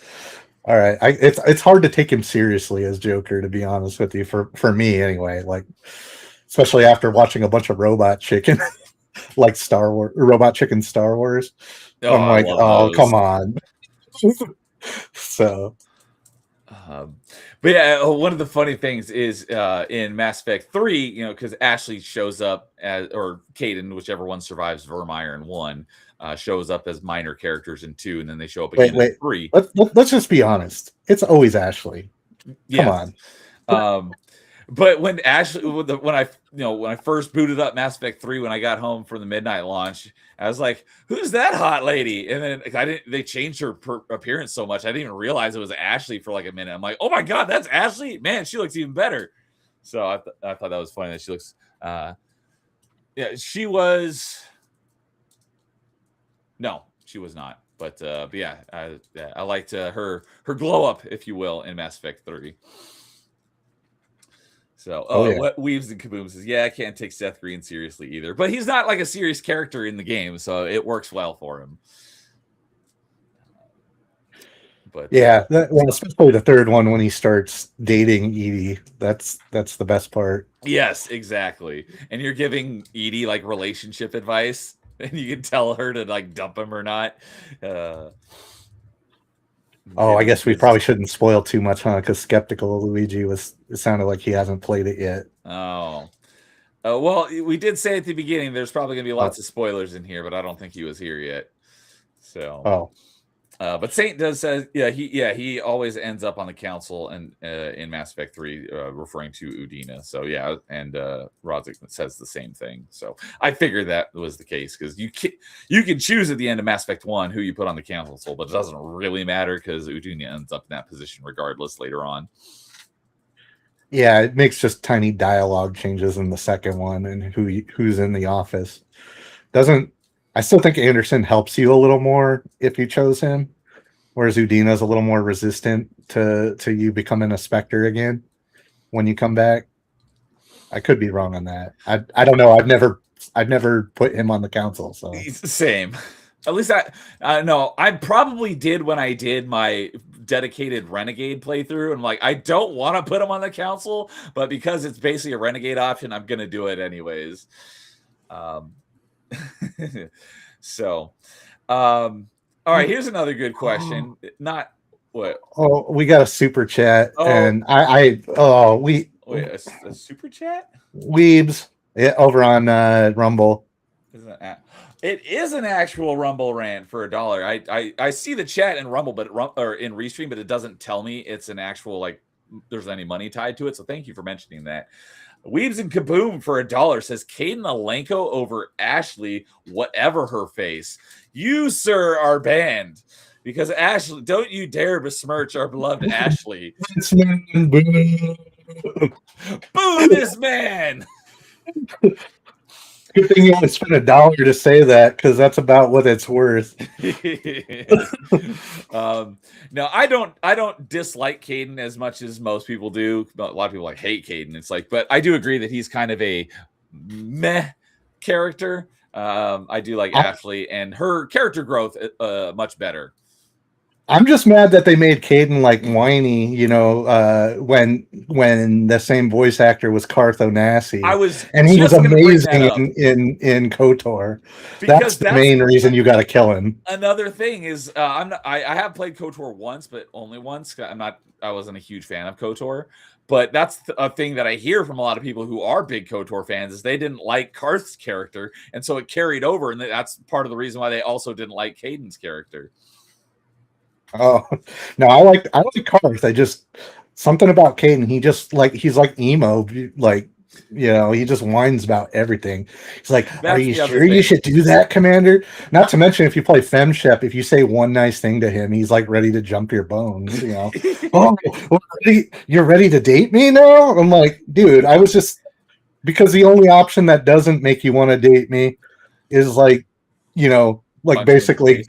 all right, it's hard to take him seriously as Joker, to be honest with you, for me anyway. Like, especially after watching a bunch of Robot Chicken, like Robot Chicken Star Wars. I'm like, oh, come on. So, but yeah, one of the funny things is in Mass Effect 3, because Ashley shows up or Kaidan, whichever one survives Vermeer in 1, shows up as minor characters in 2, and then they show up again in 3. Let's just be honest. It's always Ashley. Come on. But when Ashley, when I first booted up Mass Effect 3, when I got home from the midnight launch, I was like, "Who's that hot lady?" And then they changed her appearance so much, I didn't even realize it was Ashley for like a minute. I'm like, "Oh my god, that's Ashley! Man, she looks even better." So I thought that was funny that she looks. She was. No, she was not. But yeah, I liked her glow up, if you will, in Mass Effect 3. So, what Weaves and Kaboom says, yeah, I can't take Seth Green seriously either, but he's not like a serious character in the game, so it works well for him. But yeah, especially the third one when he starts dating Edie, that's the best part. Yes, exactly. And you're giving Edie like relationship advice, and you can tell her to like dump him or not. I guess we probably shouldn't spoil too much, huh? Because Skeptical Luigi it sounded like he hasn't played it yet. Well, we did say at the beginning there's probably going to be lots of spoilers in here, but I don't think he was here yet. So, but Saint says, he always ends up on the council and in Mass Effect 3, referring to Udina. So yeah, and Rodzik says the same thing. So I figured that was the case because you can choose at the end of Mass Effect 1 who you put on the council, but it doesn't really matter because Udina ends up in that position regardless later on. Yeah, it makes just tiny dialogue changes in the second one and who's in the office. I still think Anderson helps you a little more if you chose him, whereas Udina's a little more resistant to you becoming a Spectre again when you come back. I could be wrong on that. I don't know. I've never put him on the council. So same. At least I probably did when I did my dedicated Renegade playthrough. And like, I don't want to put him on the council, but because it's basically a Renegade option, I'm gonna do it anyways. So, all right. Here's another good question. Not what? Oh, we got a super chat, Oh. and Wait, a super chat? Weebs over on Rumble. It is an actual Rumble rant for $1. I see the chat in Rumble, or in Restream, but it doesn't tell me it's an actual, like, there's any money tied to it. So thank you for mentioning that. Weebs and Kaboom for $1 says Caden Alenko over Ashley, whatever her face. You, sir, are banned. Because Ashley, don't you dare besmirch our beloved Ashley. Boo this man! Good thing you only spent $1 to say that, because that's about what it's worth. No, I don't dislike Caden as much as most people do. A lot of people like hate Caden. It's like, but I do agree that he's kind of a meh character. I do like Ashley, and her character growth much better. I'm just mad that they made Caden like whiny, when the same voice actor was Carth Onassi. And he was amazing in KOTOR. That's the main reason you got to kill him. Another thing is, I have played KOTOR once, but only once. I wasn't a huge fan of KOTOR, but that's a thing that I hear from a lot of people who are big KOTOR fans is they didn't like Carth's character, and so it carried over, and that's part of the reason why they also didn't like Caden's character. Oh no, I like Carth. I just something about Caden. He's like emo, he just whines about everything. He's like, "Are you sure you should do that, Commander?" Not to mention, if you play FemShep, if you say one nice thing to him, he's like ready to jump your bones. Oh, you're ready to date me now? I'm like, dude, I was just because the only option that doesn't make you want to date me is basically.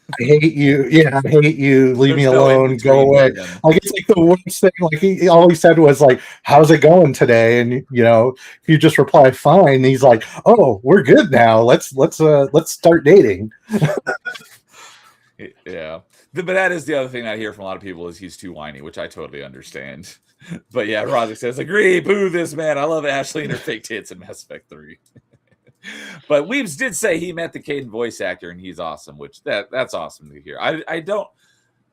I hate you. Yeah, I hate you. Leave me alone. Go away. Like it's like the worst thing. Like he all he said was like, "How's it going today?" And if you just reply fine, he's like, "Oh, we're good now. Let's start dating." Yeah, but that is the other thing I hear from a lot of people is he's too whiny, which I totally understand. But yeah, Roger says, "Agree. Boo this man. I love Ashley and her fake tits in Mass Effect 3." But Weebs did say he met the Caden voice actor and he's awesome, which that's awesome to hear. I don't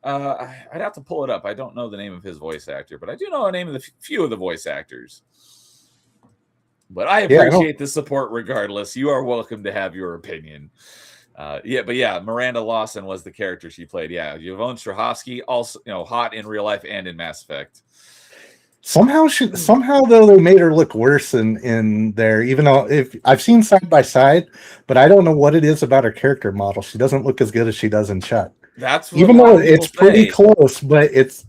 I'd have to pull it up. I don't know the name of his voice actor, but I do know the name of the few of the voice actors. But I appreciate the support regardless. You are welcome to have your opinion. Miranda Lawson was the character she played. Yeah, Yvonne Strahovski, also hot in real life and in Mass Effect. Somehow though they made her look worse in there, even though if I've seen side by side, but I don't know what it is about her character model. She doesn't look as good as she does in Chuck. That's what even though it's pretty close, but it's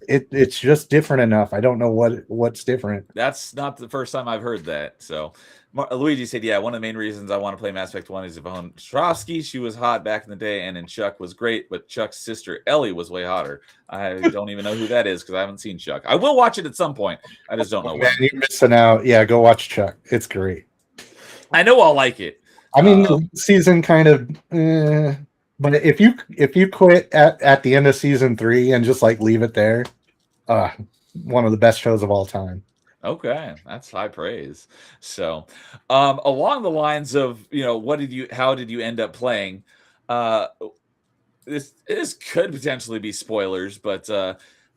just different enough. I don't know what's different. That's not the first time I've heard that. So Luigi said, yeah, one of the main reasons I want to play Mass Effect 1 is Yvonne Strahovski. She was hot back in the day, and in Chuck was great, but Chuck's sister Ellie was way hotter. I don't even know who that is because I haven't seen Chuck. I will watch it at some point. I just don't know when. You're missing out. Yeah, go watch Chuck. It's great. I know I'll like it. I mean, the season kind of, but if you quit at the end of season 3 and just like leave it there, one of the best shows of all time. Okay, that's high praise. So, along the lines of how did you end up playing? This could potentially be spoilers, but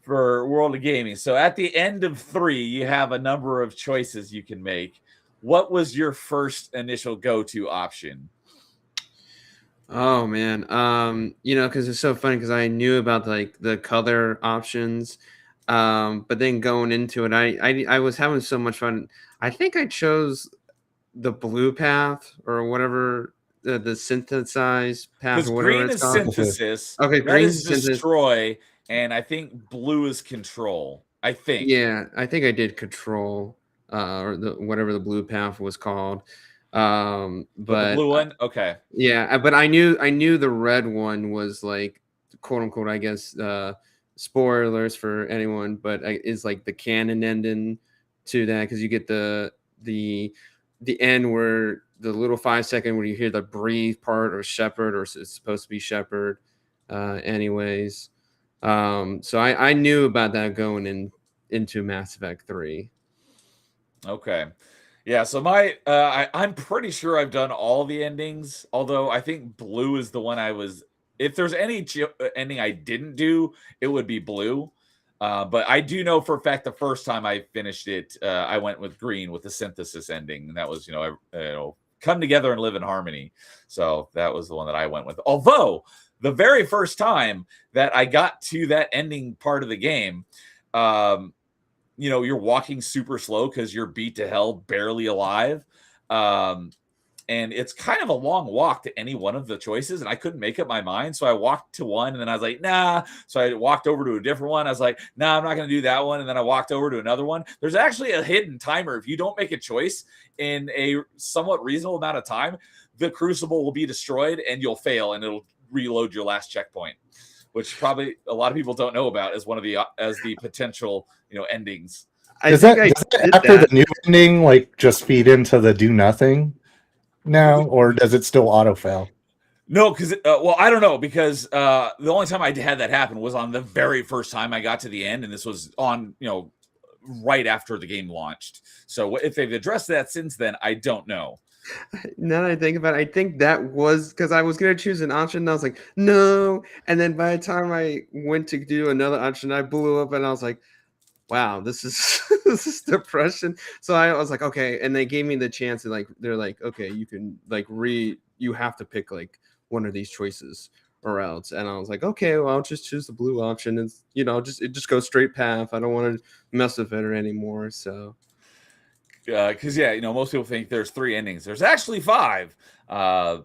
for World of Gaming. So at the end of 3, you have a number of choices you can make. What was your first initial go-to option? Oh man, because it's so funny because I knew about the color options. But then going into it, I was having so much fun. I think I chose the blue path or whatever the synthesized path or whatever green it's is called. Synthesis. Okay, green is destroy, and I think blue is control. I think. Yeah, I think I did control, or whatever the blue path was called. But the blue one, okay. Yeah, but I knew the red one was like quote unquote, I guess. Spoilers for anyone, but is like the canon ending to that because you get the end where the little 5-second where you hear the breathe part or shepherd or it's supposed to be shepherd, anyways. So I knew about that going into Mass Effect 3. Okay. Yeah, so I'm pretty sure I've done all the endings, although I think blue is the one I was. If there's any ending I didn't do, it would be blue. But I do know for a fact the first time I finished it, I went with green with the synthesis ending, and that was come together and live in harmony. So that was the one that I went with. Although the very first time that I got to that ending part of the game, you're walking super slow because you're beat to hell, barely alive. And it's kind of a long walk to any one of the choices, and I couldn't make up my mind. So I walked to one, and then I was like, nah. So I walked over to a different one. I was like, nah, I'm not going to do that one. And then I walked over to another one. There's actually a hidden timer. If you don't make a choice in a somewhat reasonable amount of time, the crucible will be destroyed, and you'll fail, and it'll reload your last checkpoint, which probably a lot of people don't know about as one of the potential endings. Does that after the new ending like just feed into the do nothing now, or does it still auto fail? No, because well, I don't know, because the only time I had that happen was on the very first time I got to the end, and this was on right after the game launched. So if they've addressed that since then, I don't know. Now that I think about it, I think that was because I was going to choose an option and I was like, no. And then by the time I went to do another option, I blew up and I was like, wow, this is this is depression. So I was like, okay. And they gave me the chance and they're like, okay, you can you have to pick like one of these choices or else. And I was like, okay, well, I'll just choose the blue option. And it just goes straight path. I don't want to mess with it anymore. So because most people think there's 3 endings. There's actually 5,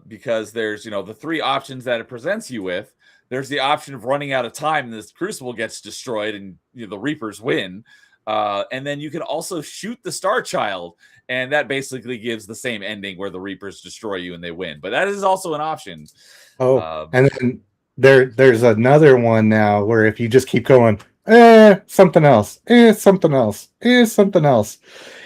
because there's the 3 options that it presents you with. There's the option of running out of time, and this crucible gets destroyed, and the Reapers win. And then you can also shoot the Star Child, and that basically gives the same ending where the Reapers destroy you and they win. But that is also an option. And then there's another one now where if you just keep going, something else, something else, something else.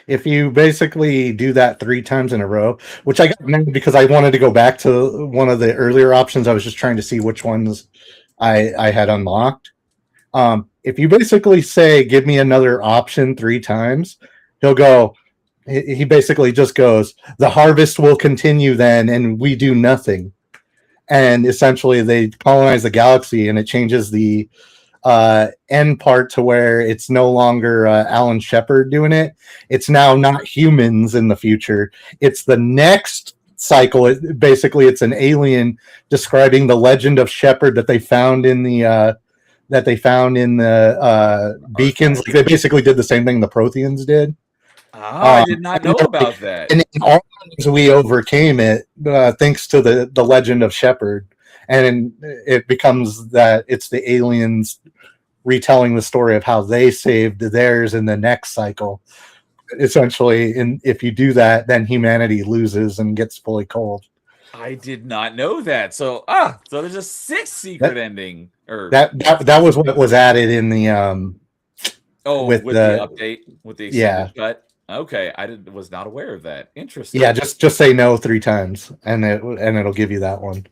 If you basically do that 3 times in a row, which I got mad because I wanted to go back to one of the earlier options. I was just trying to see which ones I had unlocked. If you basically say, give me another option 3 times, he'll go, he basically just goes, the harvest will continue then, and we do nothing. And essentially they colonize the galaxy, and it changes the end part to where it's no longer Alan Shepard doing it. It's now not humans in the future. It's the next cycle. It's an alien describing the legend of Shepard that they found in the beacons. Like, they basically did the same thing the Protheans did. I did not know about that. And in all times we overcame it thanks to the legend of Shepard. And it becomes that it's the aliens retelling the story of how they saved theirs in the next cycle. Essentially, and if you do that, then humanity loses and gets fully cold. I did not know that. So there's a 6th secret ending. Or that was what was added in the with the update with the extended cut. Okay, I was not aware of that. Interesting. Yeah, just say no 3 times, and it'll give you that one.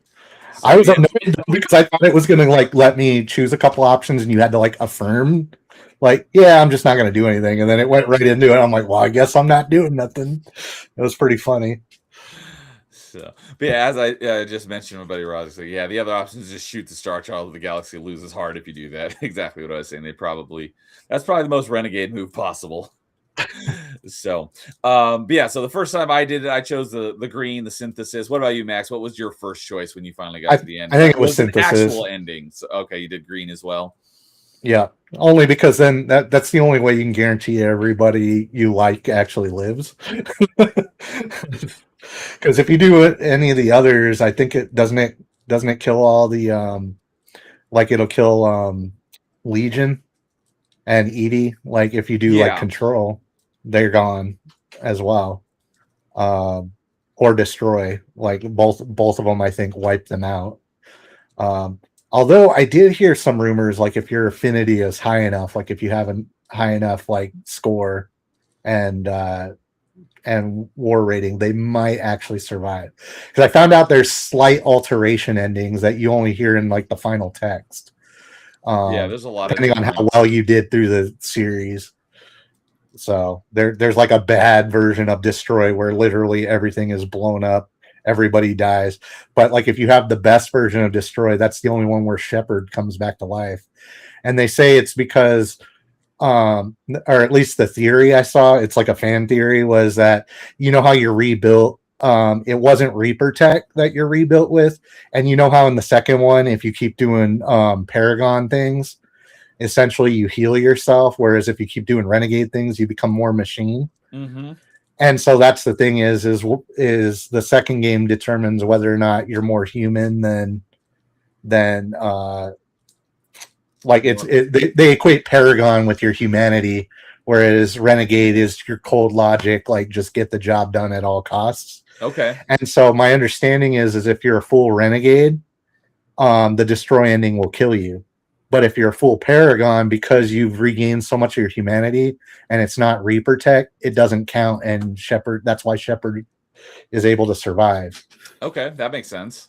So, I was annoyed because I thought it was going to let me choose a couple options, and you had to affirm, I'm just not going to do anything, and then it went right into it. I'm like, well, I guess I'm not doing nothing. It was pretty funny. So, but yeah, as I just mentioned, my buddy Roz, the other option is just shoot the Star Child of the Galaxy, loses hard if you do that. Exactly what I was saying. That's probably the most renegade move possible. So so the first time I did it, I chose the green, the synthesis. What about you, Max? What was your first choice when you finally got to the end? I think it was synthesis. An actual ending. So okay, you did green as well. Yeah, only because then that's the only way you can guarantee everybody you like actually lives. Because if you do any of the others, I think it doesn't kill all the it'll kill Legion and Edie. If you do Control, they're gone as well, or Destroy. Both of them, I think, wipe them out. Although I did hear some rumors, if your affinity is high enough, if you have a high enough score and war rating, they might actually survive. Because I found out there's slight alteration endings that you only hear in the final text. Yeah, there's a lot of depending on how different. well you did through the series. So there's like a bad version of Destroy where literally everything is blown up, everybody dies. But like if you have the best version of Destroy, that's the only one where Shepard comes back to life. And they say it's because or at least the theory I saw, it's like a fan theory, was that you know how you're rebuilt. It wasn't Reaper tech that you're rebuilt with, and you know how in the second one, if you keep doing Paragon things, essentially you heal yourself, whereas if you keep doing Renegade things, you become more machine. Mm-hmm. And so that's the thing is the second game determines whether or not you're more human than like they equate Paragon with your humanity, whereas Renegade is your cold logic, like just get the job done at all costs. Okay. And so my understanding is if you're a full Renegade, the Destroy ending will kill you. But if you're a full Paragon, because you've regained so much of your humanity and it's not Reaper tech, it doesn't count. And Shepard, that's why Shepard is able to survive. Okay, that makes sense.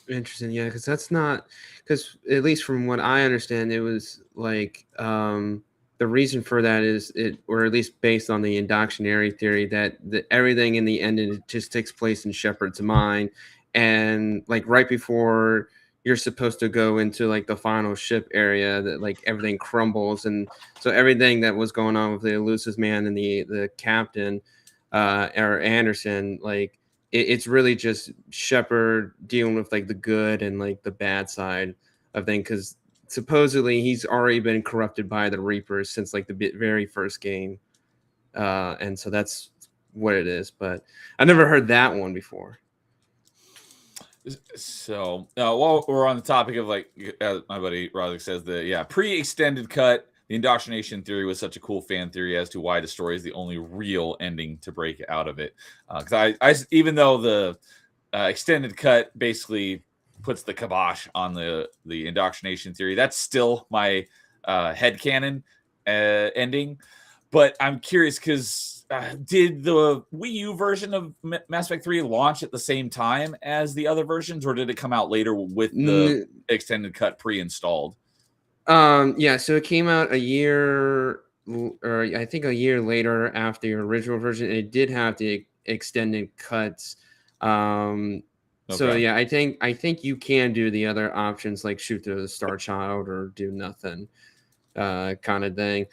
Interesting, yeah, because that's not because at least from what I understand, it was like the reason for that is it, or at least based on the indoctrinary theory that everything in the end it just takes place in Shepard's mind, and like right before you're supposed to go into like the final ship area, that like everything crumbles, and so everything that was going on with the elusive man and the captain, or Anderson, like it's really just Shepard dealing with like the good and like the bad side of things, because supposedly he's already been corrupted by the Reapers since like the very first game, and so that's what it is. But I never heard that one before. So while we're on the topic of like my buddy Roderick says, the pre-extended cut, the indoctrination theory was such a cool fan theory as to why Destroy is the only real ending to break out of it. Because I even though the extended cut basically puts the kibosh on the indoctrination theory, that's still my headcanon ending. But I'm curious because did the Wii U version of Mass Effect 3 launch at the same time as the other versions, or did it come out later with the extended cut pre-installed? Yeah, so it came out a year, or I think a year later after your original version. It did have the extended cuts. So Okay. yeah, I think you can do the other options like shoot the Star Child or do nothing, kind of thing.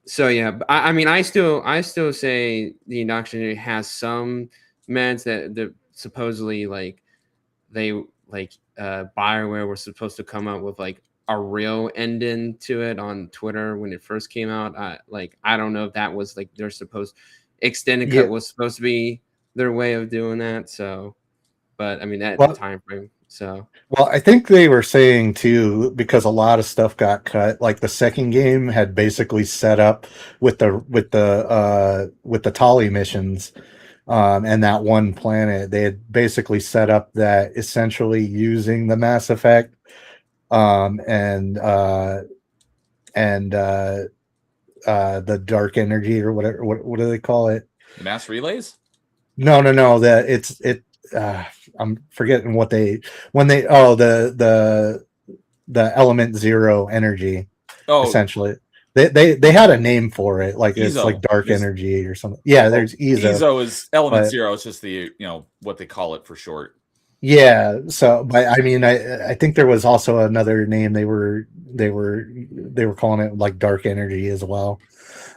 So yeah, I mean, I still say the indoctrination has some meds that supposedly like they like BioWare was supposed to come out with like a real ending to it on Twitter when it first came out. I don't know if that was like their supposed extended cut was supposed to be their way of doing that. So, but I mean that time frame. So well, I think they were saying too, because a lot of stuff got cut. Like the second game had basically set up with the Tali missions, and that one planet. They had basically set up that essentially using the Mass Effect, and the dark energy or whatever. What do they call it? Mass relays? No. I'm forgetting what the element zero energy. Oh, essentially, they had a name for it, like EZO. It's like dark energy or something. Yeah, there's EZO. EZO is element zero. It's just the what they call it for short. Yeah. So, but I mean, I think there was also another name they were calling it like dark energy as well.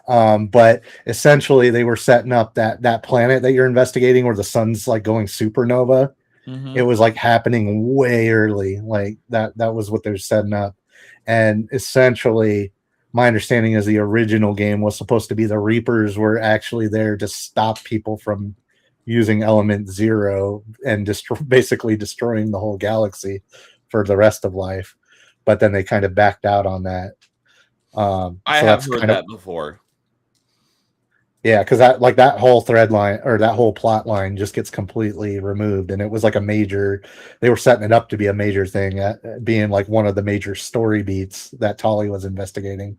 But essentially they were setting up that planet that you're investigating where the sun's like going supernova. Mm-hmm. It was like happening way early. Like that was what they're setting up. And essentially my understanding is the original game was supposed to be the Reapers were actually there to stop people from using element zero and basically destroying the whole galaxy for the rest of life. But then they kind of backed out on that. I have heard that before. Yeah, because that whole thread line or that whole plot line just gets completely removed, and it was like a major. They were setting it up to be a major thing, being like one of the major story beats that Tali was investigating.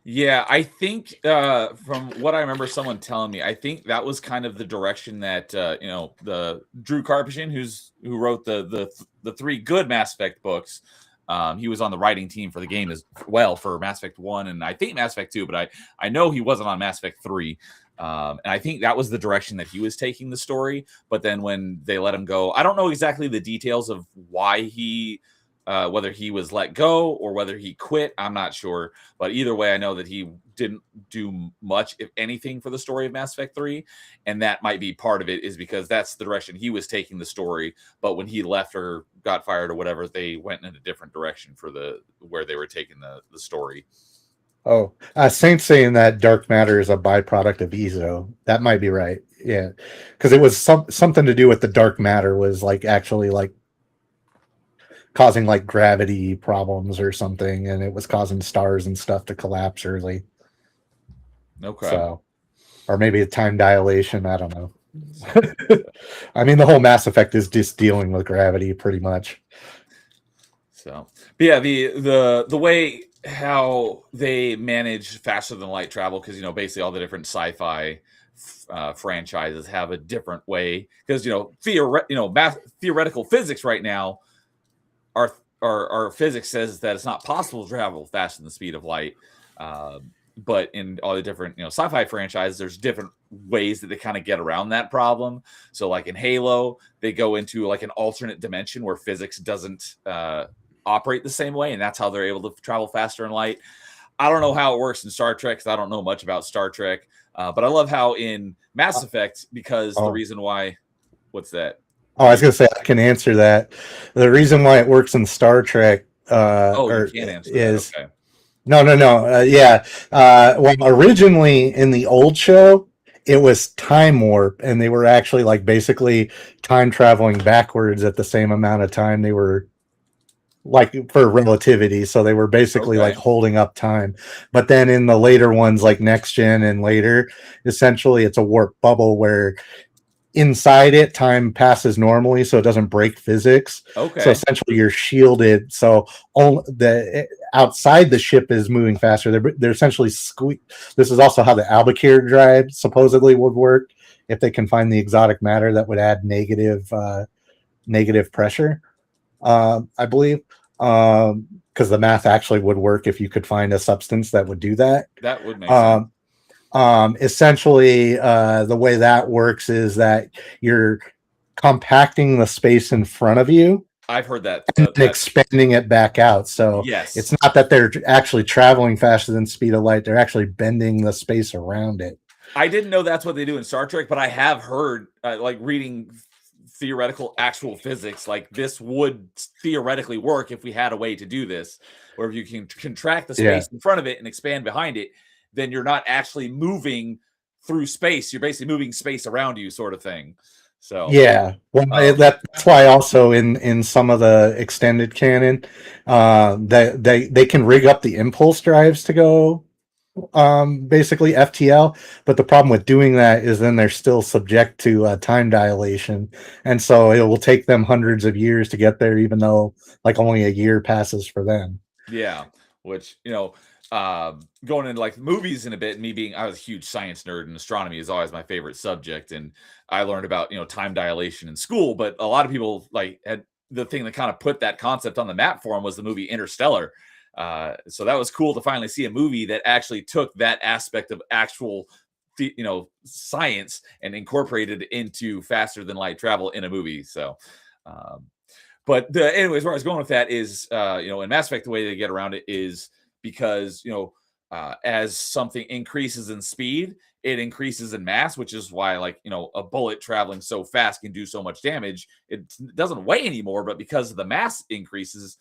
Yeah, I think from what I remember someone telling me, I think that was kind of the direction that the Drew Karpyshyn, who wrote the three good Mass Effect books, He was on the writing team for the game as well for Mass Effect 1 and I think Mass Effect 2, but I know he wasn't on Mass Effect 3. And I think that was the direction that he was taking the story. But then when they let him go, I don't know exactly the details of why he, whether he was let go or whether he quit. I'm not sure. But either way, I know that he didn't do much, if anything, for the story of Mass Effect 3. And that might be part of it, is because that's the direction he was taking the story. But when he left or got fired or whatever, they went in a different direction for where they were taking the story. Oh, Saint's saying that dark matter is a byproduct of EZO. That might be right. Yeah, because it was something to do with the dark matter was like actually like causing like gravity problems or something, and it was causing stars and stuff to collapse early. Okay. So, or maybe a time dilation. I don't know. I mean, the whole Mass Effect is just dealing with gravity pretty much. So, but yeah, the way how they manage faster than light travel, because basically all the different sci-fi franchises have a different way, because theoretical physics right now, our physics says that it's not possible to travel faster than the speed of light. But in all the different sci-fi franchises, there's different ways that they kind of get around that problem. So like in Halo, they go into like an alternate dimension where physics doesn't operate the same way, and that's how they're able to travel faster in light. I don't know how it works in Star Trek, because I don't know much about Star Trek, but I love how in Mass Effect, because the reason why, what's that? Oh, I was gonna say I can answer that. The reason why it works in Star Trek you can't answer is that. Okay. No. Yeah. Well, originally in the old show, it was time warp, and they were actually like basically time traveling backwards at the same amount of time they were like for relativity. So they were basically like holding up time. But then in the later ones, like Next Gen and later, essentially it's a warp bubble where inside it time passes normally, so it doesn't break physics. Okay. So essentially you're shielded, so all the outside the ship is moving faster. They're essentially this is also how the Albuquerque drive supposedly would work, if they can find the exotic matter that would add negative pressure, I believe, because the math actually would work if you could find a substance that would do that. That would make sense. Essentially, the way that works is that you're compacting the space in front of you. I've heard that. And expanding it back out. So yes, it's not that they're actually traveling faster than speed of light. They're actually bending the space around it. I didn't know that's what they do in Star Trek, but I have heard, like reading theoretical actual physics, like this would theoretically work if we had a way to do this, or if you can contract the space in front of it and expand behind it, then you're not actually moving through space. You're basically moving space around you, sort of thing. So yeah, well, that's why also in some of the extended canon, they can rig up the impulse drives to go basically FTL, but the problem with doing that is then they're still subject to time dilation, and so it will take them hundreds of years to get there, even though like only a year passes for them. Yeah, which going into like movies in a bit, I was a huge science nerd, and astronomy is always my favorite subject, and I learned about time dilation in school, but a lot of people like had the thing that kind of put that concept on the map for them was the movie Interstellar. So that was cool to finally see a movie that actually took that aspect of actual science and incorporated it into faster than light travel in a movie. So but anyways, where I was going with that is in Mass Effect, the way they get around it is because as something increases in speed, it increases in mass, which is why like a bullet traveling so fast can do so much damage. It doesn't weigh anymore, but because of the mass increases,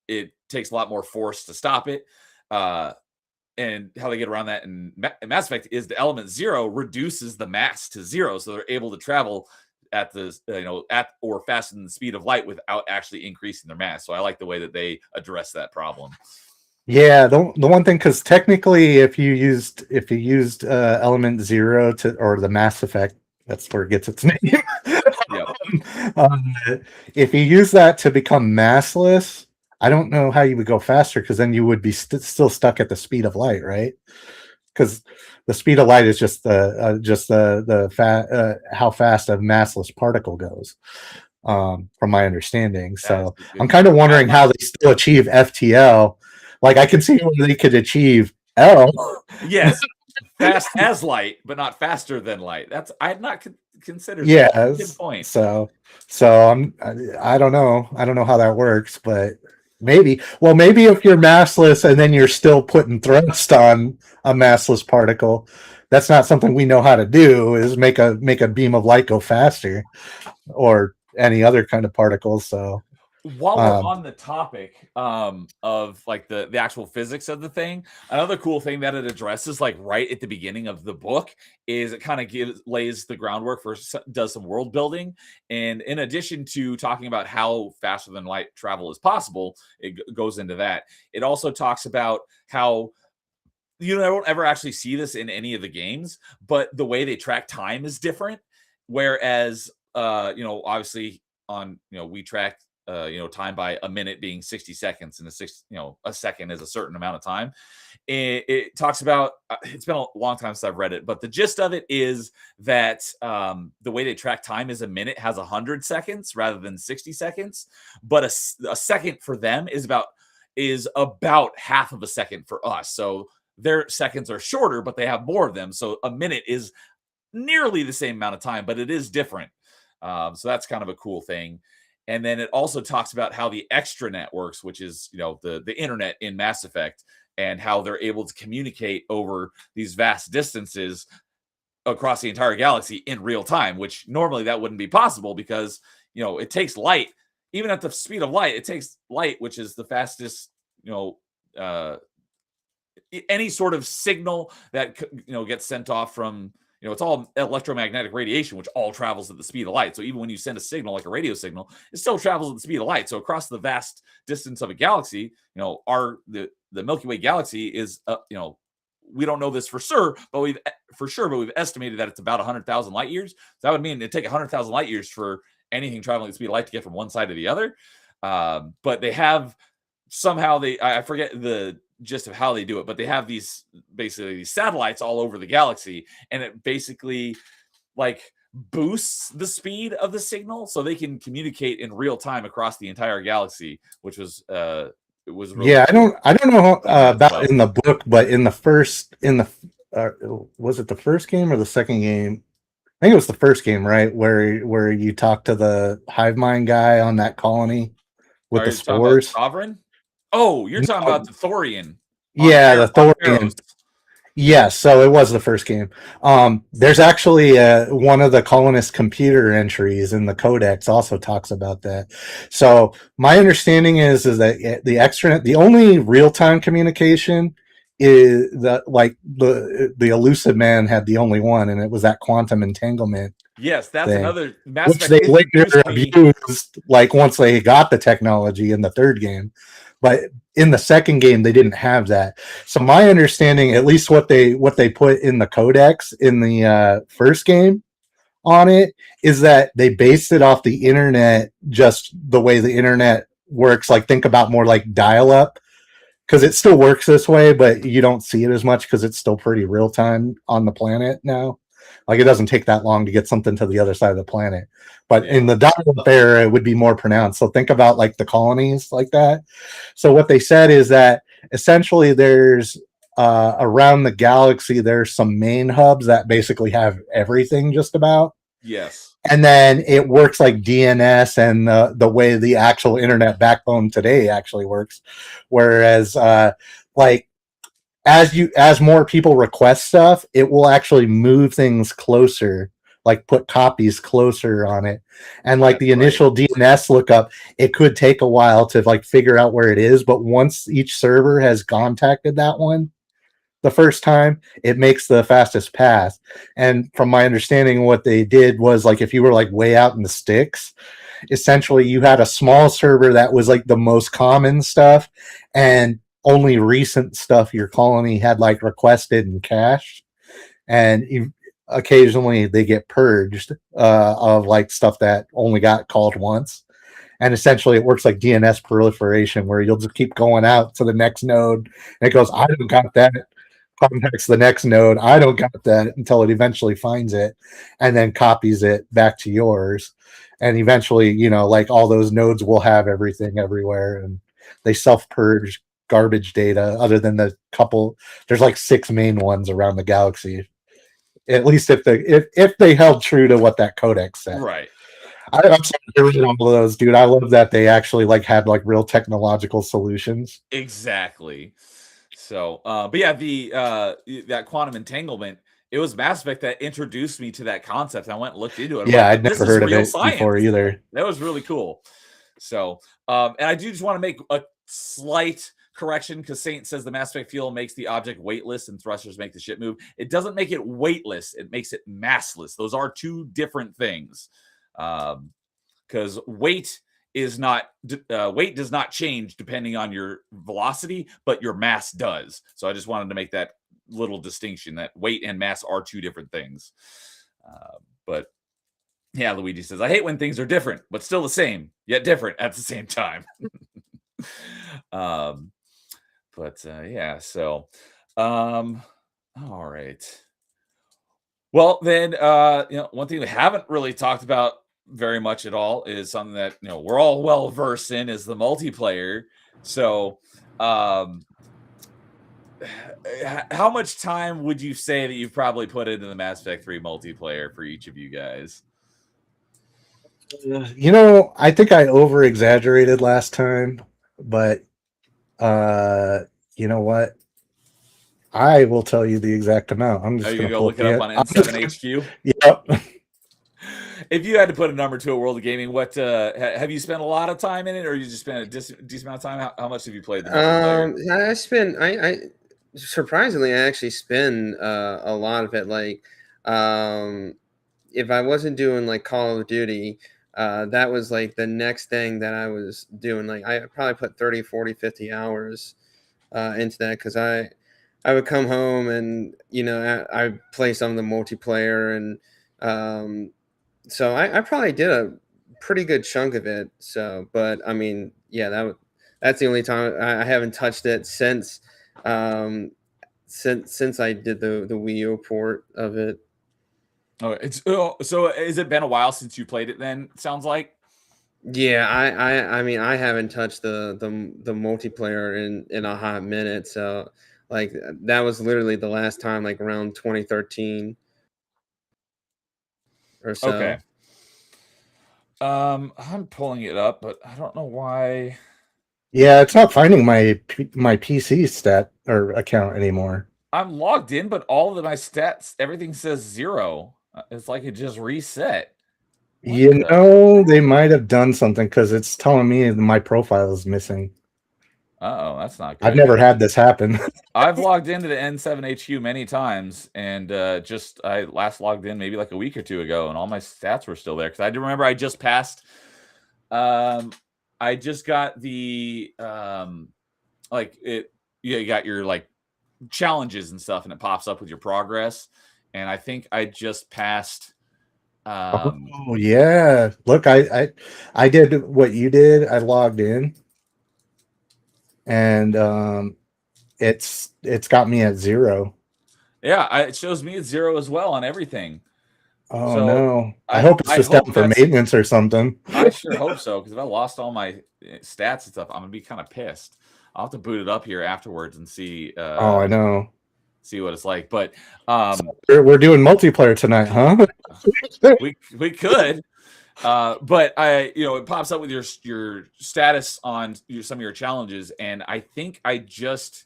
it takes a lot more force to stop it. And how they get around that in Mass Effect is the element 0 reduces the mass to 0, so they're able to travel at the at or faster than the speed of light without actually increasing their mass. So I like the way that they address that problem. Yeah, the one thing, because technically, if you used element 0 or the mass effect, that's where it gets its name. If you use that to become massless, I don't know how you would go faster, because then you would be still stuck at the speed of light, right? Because the speed of light is just how fast a massless particle goes. from my understanding. That's So a good I'm kind of point. wondering how they still achieve FTL. Like I can see where they could achieve L. Yes, fast as light, but not faster than light. That's I had not considered that. Good Yes. point. So I don't know. I don't know how that works, but maybe. Well, maybe if you're massless and then you're still putting thrust on a massless particle, that's not something we know how to do. Is make a beam of light go faster, or any other kind of particles. So While we're on the topic of like the actual physics of the thing, another cool thing that it addresses, like right at the beginning of the book, is it kind of lays the groundwork for does some world building, and in addition to talking about how faster than light travel is possible, it goes into that. It also talks about how you don't ever actually see this in any of the games, but the way they track time is different. Whereas, obviously on we track time by a minute being 60 seconds, and a second is a certain amount of time. It talks about it's been a long time since I've read it, but the gist of it is that the way they track time is a minute has 100 seconds rather than 60 seconds, but a second for them is about half of a second for us. So their seconds are shorter, but they have more of them. So a minute is nearly the same amount of time, but it is different. So that's kind of a cool thing. And then it also talks about how the extranet works, which is the internet in Mass Effect, and how they're able to communicate over these vast distances across the entire galaxy in real time, which normally that wouldn't be possible because it takes light. Even at the speed of light, it takes light, which is the fastest any sort of signal that gets sent off from it's all electromagnetic radiation, which all travels at the speed of light. So even when you send a signal like a radio signal, it still travels at the speed of light. So across the vast distance of a galaxy, the Milky Way galaxy is we don't know this for sure, but we've estimated that it's about 100,000 light years. So that would mean it'd take 100,000 light years for anything traveling at the speed of light to get from one side to the other. But they have somehow I forget the gist of how they do it, but they have these satellites all over the galaxy, and it basically like boosts the speed of the signal so they can communicate in real time across the entire galaxy, which was it was really cool. I don't know about in the book, but was it the first game or the second game? I think it was the first game, right? Where you talk to the hive mind guy on that colony with the spores. Sovereign? Oh, you're talking about the Thorian. Yeah, the Thorian. Yes, so it was the first game. There's actually one of the colonist computer entries in the codex also talks about that. So my understanding is that the extranet, the only real time communication is that the elusive man had the only one, and it was that quantum entanglement. Yes, that's thing, another which they later abused. Like once they got the technology in the third game, but in the second game they didn't have that. So my understanding, at least what they put in the codex in the first game on it, is that they based it off the internet, just the way the internet works. Like think about more like dial-up, because it still works this way, but you don't see it as much because it's still pretty real time on the planet now. Like it doesn't take that long to get something to the other side of the planet, but in the dial-up era, it would be more pronounced. So think about like the colonies like that. So what they said is that essentially there's around the galaxy, there's some main hubs that basically have everything just about. Yes. And then it works like DNS and the way the actual internet backbone today actually works. Whereas like as more people request stuff, it will actually move things closer, like put copies closer on it. And like the initial DNS lookup, it could take a while to like figure out where it is, but once each server has contacted that one the first time, it makes the fastest path. And from my understanding, what they did was like if you were like way out in the sticks, essentially you had a small server that was like the most common stuff, and only recent stuff your colony had like requested and cached, and occasionally they get purged of like stuff that only got called once. And essentially it works like DNS proliferation, where you'll just keep going out to the next node and it goes, I don't got that contacts the next node. I don't got that until it eventually finds it and then copies it back to yours. And eventually, like all those nodes will have everything everywhere, and they self-purge garbage data other than the couple. There's like 6 main ones around the galaxy. At least if they held true to what that codex said. Right. I'm sorry to read all of those, dude. I love that they actually had real technological solutions. Exactly. So, but yeah, that quantum entanglement, it was Mass Effect that introduced me to that concept. I went and looked into it. Yeah, like, I'd never heard of it before either. That was really cool. So, and I do just want to make a slight correction, because Saint says the Mass Effect fuel makes the object weightless and thrusters make the ship move. It doesn't make it weightless. It makes it massless. Those are two different things. Because weight does not change depending on your velocity, but your mass does. So I just wanted to make that little distinction, that weight and mass are two different things. But yeah, Luigi says, I hate when things are different, but still the same, yet different at the same time. Yeah, so all right. Well, then one thing we haven't really talked about very much at all is something that we're all well versed in, is the multiplayer. So how much time would you say that you've probably put into the Mass Effect 3 multiplayer for each of you guys? I think I over exaggerated last time, but you know what? I will tell you the exact amount. I'm just going to go look it up on N7HQ. Yep. If you had to put a number to a World of Gaming, what have you spent a lot of time in it, or you just spent a decent amount of time? How much have you played the multiplayer? I surprisingly, I actually spend a lot of it. Like, if I wasn't doing like Call of Duty, that was like the next thing that I was doing. Like, I probably put 30, 40, 50 hours into that, because I would come home and I play some of the multiplayer, and so I probably did a pretty good chunk of it. So, but I mean, yeah, that's the only time I haven't touched it since I did the Wii U port of it. Oh, so has it been a while since you played it then? Sounds like. Yeah, I mean, I haven't touched the multiplayer in a hot minute. So like that was literally the last time, like around 2013 or so. Okay. I'm pulling it up, but I don't know why. Yeah, it's not finding my PC stat or account anymore. I'm logged in, but all of my stats, everything says 0. It's like it just reset. They might have done something, because it's telling me my profile is missing. Uh-oh, that's not good. I've never had this happen. I've logged into the N7HQ many times, and I last logged in maybe like a week or two ago, and all my stats were still there, because I do remember I just passed. I just got the you got your like challenges and stuff, and it pops up with your progress, and I think I just passed. Oh yeah, look, I did what you did. I logged in, and it's got me at 0. Yeah, it shows me at 0 as well on everything. Oh so no! I hope it's just down for maintenance or something. I sure hope so, because if I lost all my stats and stuff, I'm gonna be kind of pissed. I'll have to boot it up here afterwards and see. Oh, I know. See what it's like, but so we're doing multiplayer tonight, huh? we could, but it pops up with your status on some of your challenges, and I think I just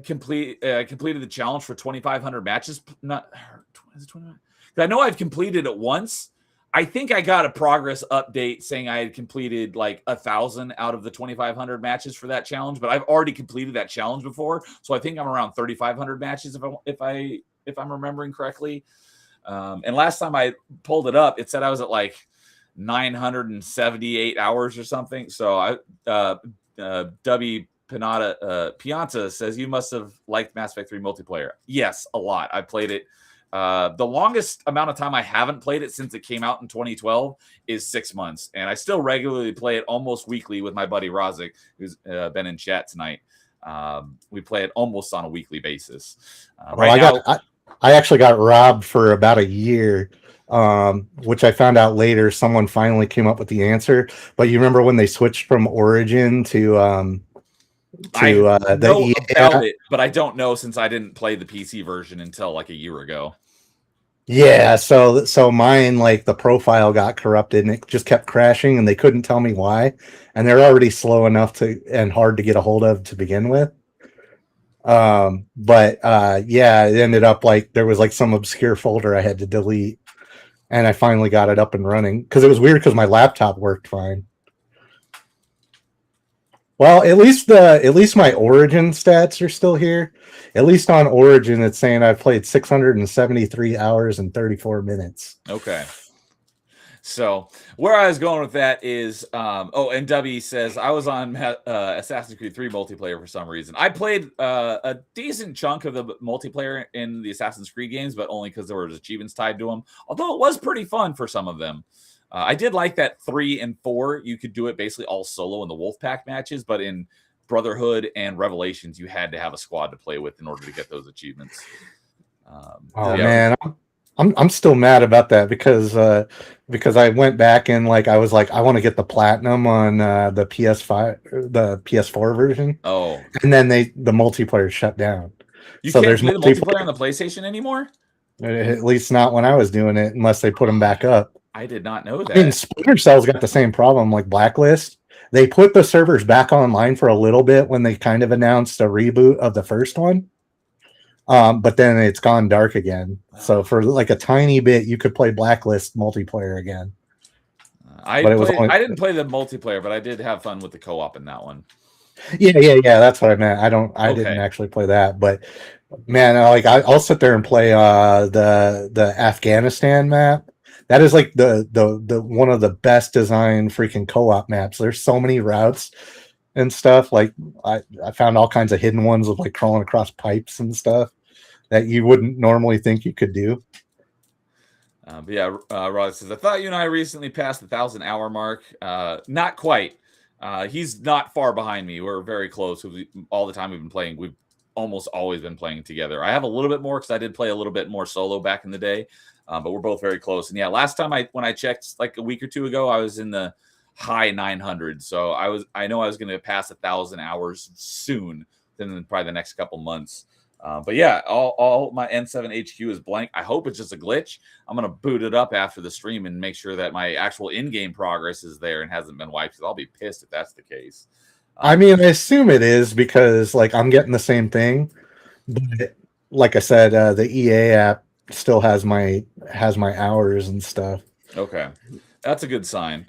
completed the challenge for 2,500 matches. Not is it 29? I know I've completed it once. I think I got a progress update saying I had completed like 1,000 out of the 2,500 matches for that challenge, but I've already completed that challenge before, so I think I'm around 3,500 matches if I'm remembering correctly. And last time I pulled it up, it said I was at like 978 hours or something. So W Pianta says you must have liked Mass Effect 3 multiplayer. Yes, a lot. I played it. The longest amount of time I haven't played it since it came out in 2012 is 6 months. And I still regularly play it almost weekly with my buddy Rozic, who's been in chat tonight. And I still play it. We play it almost on a weekly basis. I actually got robbed for about a year, which I found out later. Someone finally came up with the answer. But you remember when they switched from Origin to I the know EA about app? it, but I don't know since I didn't play the PC version until like a year ago. Yeah, so mine, like, the profile got corrupted and it just kept crashing and they couldn't tell me why. And they're already slow enough to and hard to get a hold of to begin with. But yeah, it ended up like there was like some obscure folder I had to delete, and I finally got it up and running because it was weird because my laptop worked fine. Well, at least my Origin stats are still here. At least on Origin, it's saying I've played 673 hours and 34 minutes. Okay. So where I was going with that is, and W says I was on Assassin's Creed 3 multiplayer for some reason. I played a decent chunk of the multiplayer in the Assassin's Creed games, but only because there were achievements tied to them. Although it was pretty fun for some of them. I did like that 3 and 4. You could do it basically all solo in the Wolfpack matches, but in Brotherhood and Revelations, you had to have a squad to play with in order to get those achievements. Man, I'm still mad about that because I went back and I was like, I want to get the platinum on the PS4 version. Oh, and then the multiplayer shut down. You can't play the multiplayer on the PlayStation anymore? At least not when I was doing it, unless they put them back up. I did not know that. I mean, Splinter Cell's got the same problem, like Blacklist. They put the servers back online for a little bit when they kind of announced a reboot of the first one. But then it's gone dark again. So for like a tiny bit, you could play Blacklist multiplayer again. I didn't play the multiplayer, but I did have fun with the co-op in that one. Yeah. That's what I meant. I didn't actually play that, but man, I'll sit there and play the Afghanistan map. That is like the one of the best designed freaking co-op maps. There's so many routes and stuff. Like I found all kinds of hidden ones with like crawling across pipes and stuff that you wouldn't normally think you could do. Rod says, I thought you and I recently passed the 1,000-hour mark. Not quite. He's not far behind me. We're very close. All the time we've been playing, we've almost always been playing together. I have a little bit more because I did play a little bit more solo back in the day, but we're both very close. And yeah, last time when I checked like a week or two ago, I was in the high 900s. So I know I was going to pass 1,000 hours soon, then probably the next couple months. But yeah, all my N7 HQ is blank. I hope it's just a glitch. I'm going to boot it up after the stream and make sure that my actual in-game progress is there and hasn't been wiped, because I'll be pissed if that's the case. I mean, I assume it is because like I'm getting the same thing. But like I said, the EA app still has my hours and stuff. Okay. That's a good sign.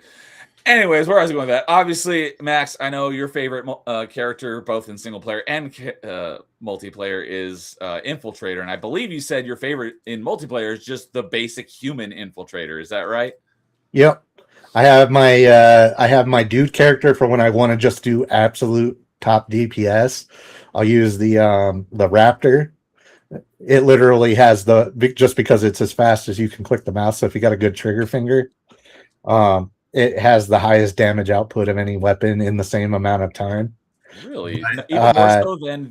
Anyways, where I was going with that, obviously, Max, I know your favorite character, both in single player and multiplayer, is Infiltrator, and I believe you said your favorite in multiplayer is just the basic human Infiltrator. Is that right? Yep, I have my dude character for when I want to just do absolute top DPS. I'll use the Raptor. It literally has just because it's as fast as you can click the mouse. So if you got a good trigger finger, it has the highest damage output of any weapon in the same amount of time. Really? Even more so than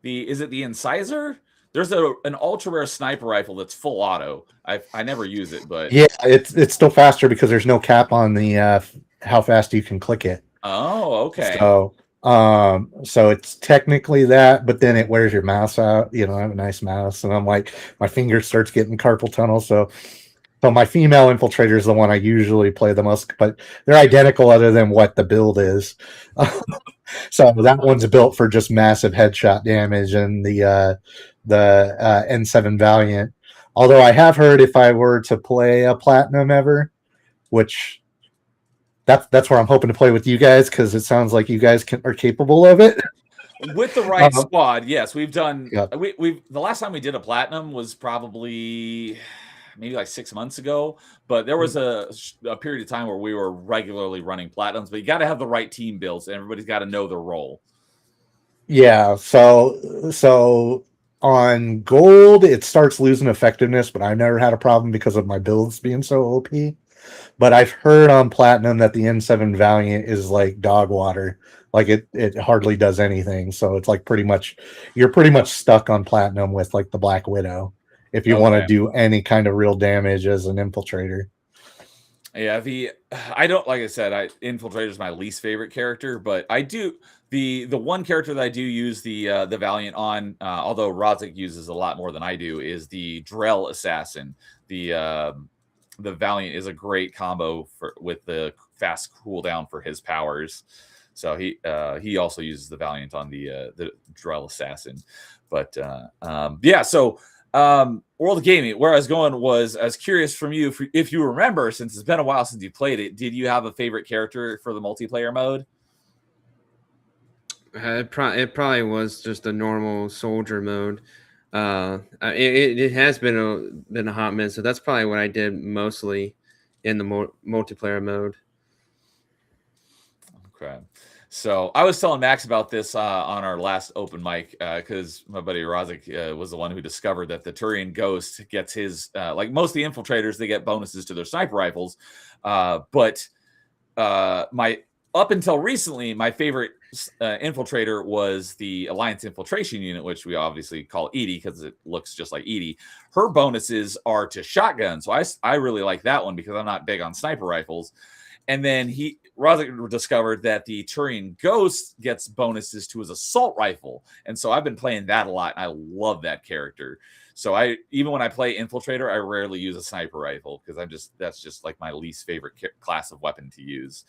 is it the Incisor? There's an ultra rare sniper rifle that's full auto. I never use it, but yeah, it's still faster because there's no cap on the how fast you can click it. Oh, okay. So it's technically that, but then it wears your mouse out. I have a nice mouse, and I'm like, my finger starts getting carpal tunnel. So my female Infiltrator is the one I usually play the most, but they're identical other than what the build is. So that one's built for just massive headshot damage, and the N7 Valiant. Although I have heard if I were to play a Platinum ever, which that's where I'm hoping to play with you guys, because it sounds like you guys are capable of it. With the right squad, yes. We've done. Yeah. The last time we did a Platinum was probably maybe like 6 months ago, but there was a period of time where we were regularly running Platinums, but you got to have the right team builds, and everybody's got to know their role. Yeah, so on gold it starts losing effectiveness, but I've never had a problem because of my builds being so OP. But I've heard on Platinum that the N7 Valiant is like dog water. Like it hardly does anything. So it's like you're pretty much stuck on platinum with like the Black Widow if you want to Okay. do any kind of real damage as an infiltrator. Yeah, I don't, like I said, Infiltrator is my least favorite character, but I do the one character that I do use the Valiant on, although Rozek uses a lot more than I do, is the Drell Assassin. The Valiant is a great combo with the fast cooldown for his powers. So he also uses the Valiant on the Drell Assassin. But yeah, so World of Gaming, where I was going was, I was curious from you if you remember, since it's been a while since you played it, did you have a favorite character for the multiplayer mode? It probably was just a normal soldier mode. It has been a hot minute, so that's probably what I did mostly in the multiplayer mode. Okay. So I was telling Max about this on our last open mic because my buddy Rozek was the one who discovered that the Turian Ghost gets his, like most of the infiltrators, they get bonuses to their sniper rifles. But up until recently, my favorite infiltrator was the Alliance Infiltration Unit, which we obviously call Edie because it looks just like Edie. Her bonuses are to shotguns. So I really like that one because I'm not big on sniper rifles. And then Rozek discovered that the Turian Ghost gets bonuses to his assault rifle. And so I've been playing that a lot, and I love that character. So even when I play Infiltrator, I rarely use a sniper rifle because that's just like my least favorite class of weapon to use.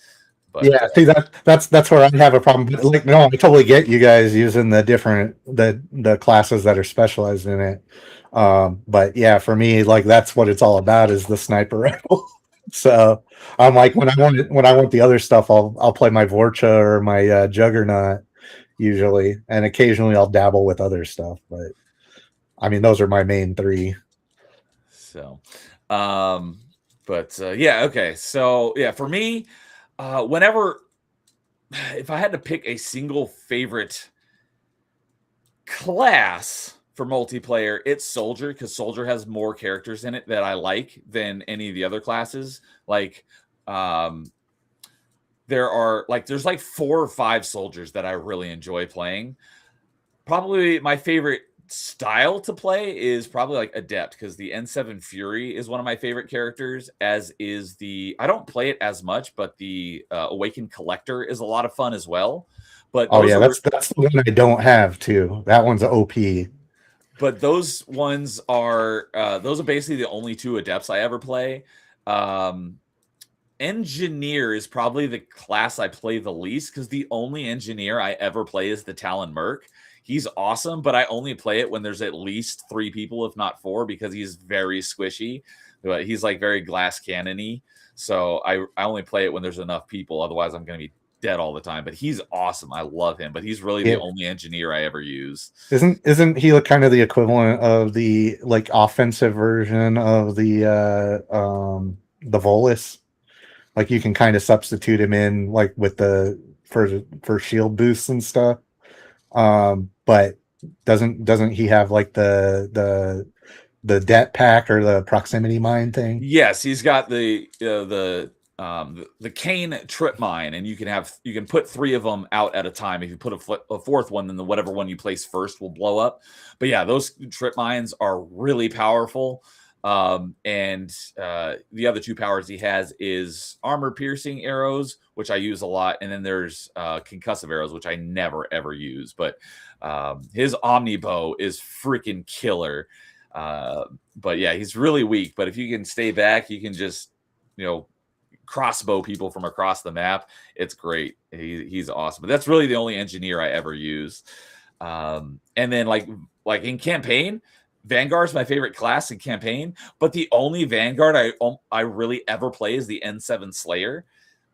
But yeah, see that's where I have a problem. But like, no, I totally get you guys using the classes that are specialized in it. But yeah, for me, like that's what it's all about is the sniper rifle. So I'm like, when I want the other stuff, I'll play my Vorcha or my Juggernaut usually, and occasionally I'll dabble with other stuff. But I mean, those are my main three. So, yeah, okay. So yeah, for me, if I had to pick a single favorite class for multiplayer, it's Soldier, because Soldier has more characters in it that I like than any of the other classes. Like, there's like 4 or 5 soldiers that I really enjoy playing. Probably my favorite style to play is probably like Adept, because the N7 Fury is one of my favorite characters, as is I don't play it as much, but the Awakened Collector is a lot of fun as well. But that's the one I don't have too. That one's OP. But those ones are basically the only 2 Adepts I ever play. Engineer is probably the class I play the least, because the only Engineer I ever play is the Talon Merc. He's awesome, but I only play it when there's at least 3 people, if not 4, because he's very squishy. But he's like very glass cannon-y. So I only play it when there's enough people. Otherwise, I'm going to be dead all the time. But he's awesome. I love him. But he's really the only Engineer I ever use. Isn't he kind of the equivalent of the like offensive version of the Volus? Like you can kind of substitute him in like with for shield boosts and stuff. But doesn't he have like the det pack or the proximity mine thing? Yes, he's got the cane trip mine, and you can put 3 of them out at a time. If you put a 4th one, then whatever one you place first will blow up. But yeah, those trip mines are really powerful. And the other 2 powers he has is armor piercing arrows, which I use a lot, and then there's concussive arrows, which I never ever use. But his omnibow is freaking killer. But yeah, he's really weak. But if you can stay back, you can just crossbow people from across the map. It's great. He's awesome. But that's really the only Engineer I ever use. And then like in campaign, Vanguard's my favorite class in campaign, but the only Vanguard I really ever play is the N7 Slayer,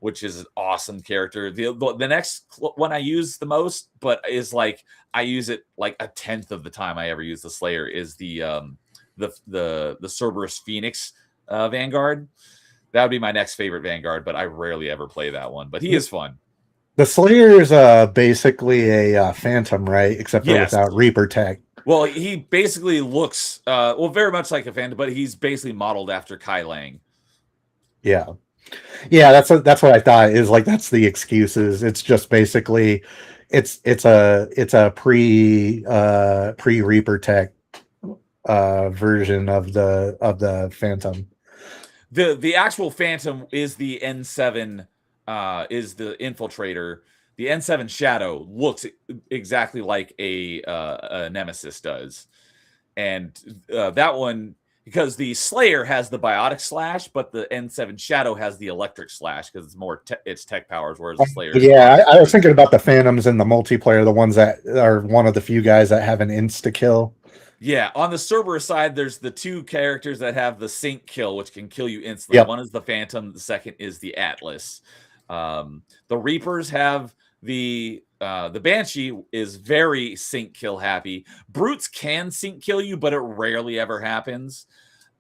which is an awesome character. The next one I use the most, but is like I use it like a 10th of the time I ever use the Slayer, is the Cerberus Phoenix Vanguard. That would be my next favorite Vanguard, but I rarely ever play that one. But he is fun. The Slayer is basically a Phantom, right? Except for without Reaper tech. Well, he basically looks very much like a Phantom, but he's basically modeled after Kai Lang. Yeah. Yeah, that's what I thought is like that's the excuses. It's just basically it's a pre Reaper Tech version of the Phantom. The actual Phantom is the N7, is the infiltrator. The N7 Shadow looks exactly like a Nemesis does, and that one, because the Slayer has the biotic slash, but the N7 Shadow has the electric slash because it's more its tech powers, whereas the Slayer. Yeah, I was thinking about the Phantoms in the multiplayer, the ones that are one of the few guys that have an insta kill. Yeah, on the Cerberus side, there's the two characters that have the sync kill, which can kill you instantly. Yep. One is the Phantom, the second is the Atlas. The Reapers have the Banshee is very sync kill happy. Brutes can sync kill you, but it rarely ever happens.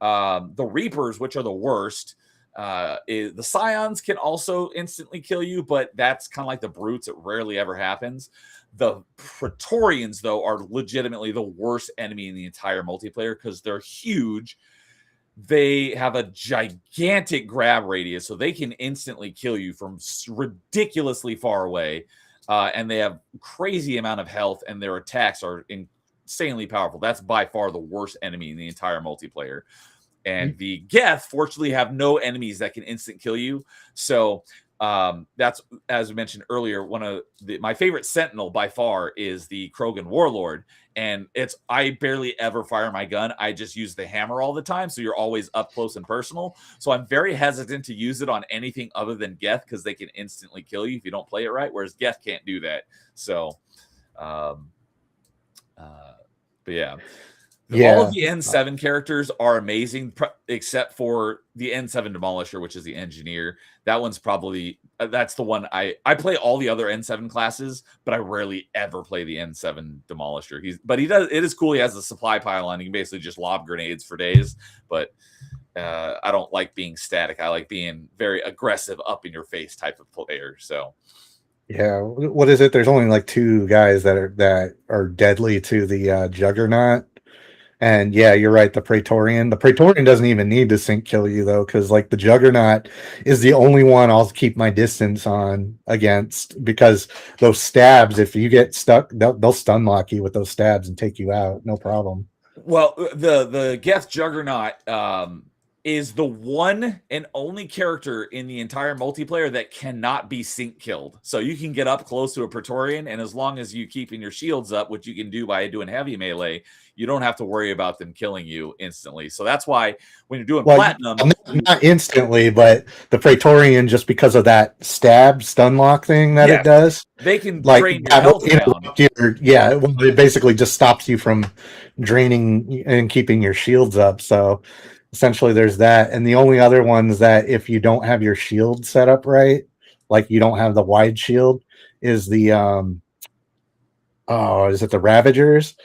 The Reapers, which are the worst, the Scions can also instantly kill you, but that's kind of like the Brutes. It rarely ever happens. The Praetorians, though, are legitimately the worst enemy in the entire multiplayer because they're huge. They have a gigantic grab radius, so they can instantly kill you from ridiculously far away. And they have crazy amount of health, and their attacks are insanely powerful. That's by far the worst enemy in the entire multiplayer. And the Geth, fortunately, have no enemies that can instant kill you. So that's, as we mentioned earlier, one of my favorite Sentinel by far is the Krogan Warlord. And I barely ever fire my gun. I just use the hammer all the time. So you're always up close and personal. So I'm very hesitant to use it on anything other than Geth because they can instantly kill you if you don't play it right. Whereas Geth can't do that. So, but yeah. Yeah. All of the N7 characters are amazing, except for the N7 Demolisher, which is the engineer. That one's probably that's the one I play all the other N7 classes, but I rarely ever play the N7 Demolisher. He does. It is cool. He has a supply pile on. He can basically just lob grenades for days, but I don't like being static. I like being very aggressive, up in your face type of player. So. Yeah, what is it? There's only like two guys that are deadly to the Juggernaut. And yeah, you're right. The Praetorian doesn't even need to sync kill you though, because like the Juggernaut is the only one I'll keep my distance on against, because those stabs, if you get stuck, they'll stun lock you with those stabs and take you out, no problem. Well, the Geth Juggernaut is the one and only character in the entire multiplayer that cannot be sync killed. So you can get up close to a Praetorian, and as long as you keeping your shields up, which you can do by doing heavy melee, you don't have to worry about them killing you instantly. So that's why when you're doing platinum, not instantly, but the Praetorian, just because of that stun lock thing that it does, they can drain your health down. It basically just stops you from draining and keeping your shields up. So essentially there's that. And the only other ones that if you don't have your shield set up right, like you don't have the wide shield, is the is it the Ravagers?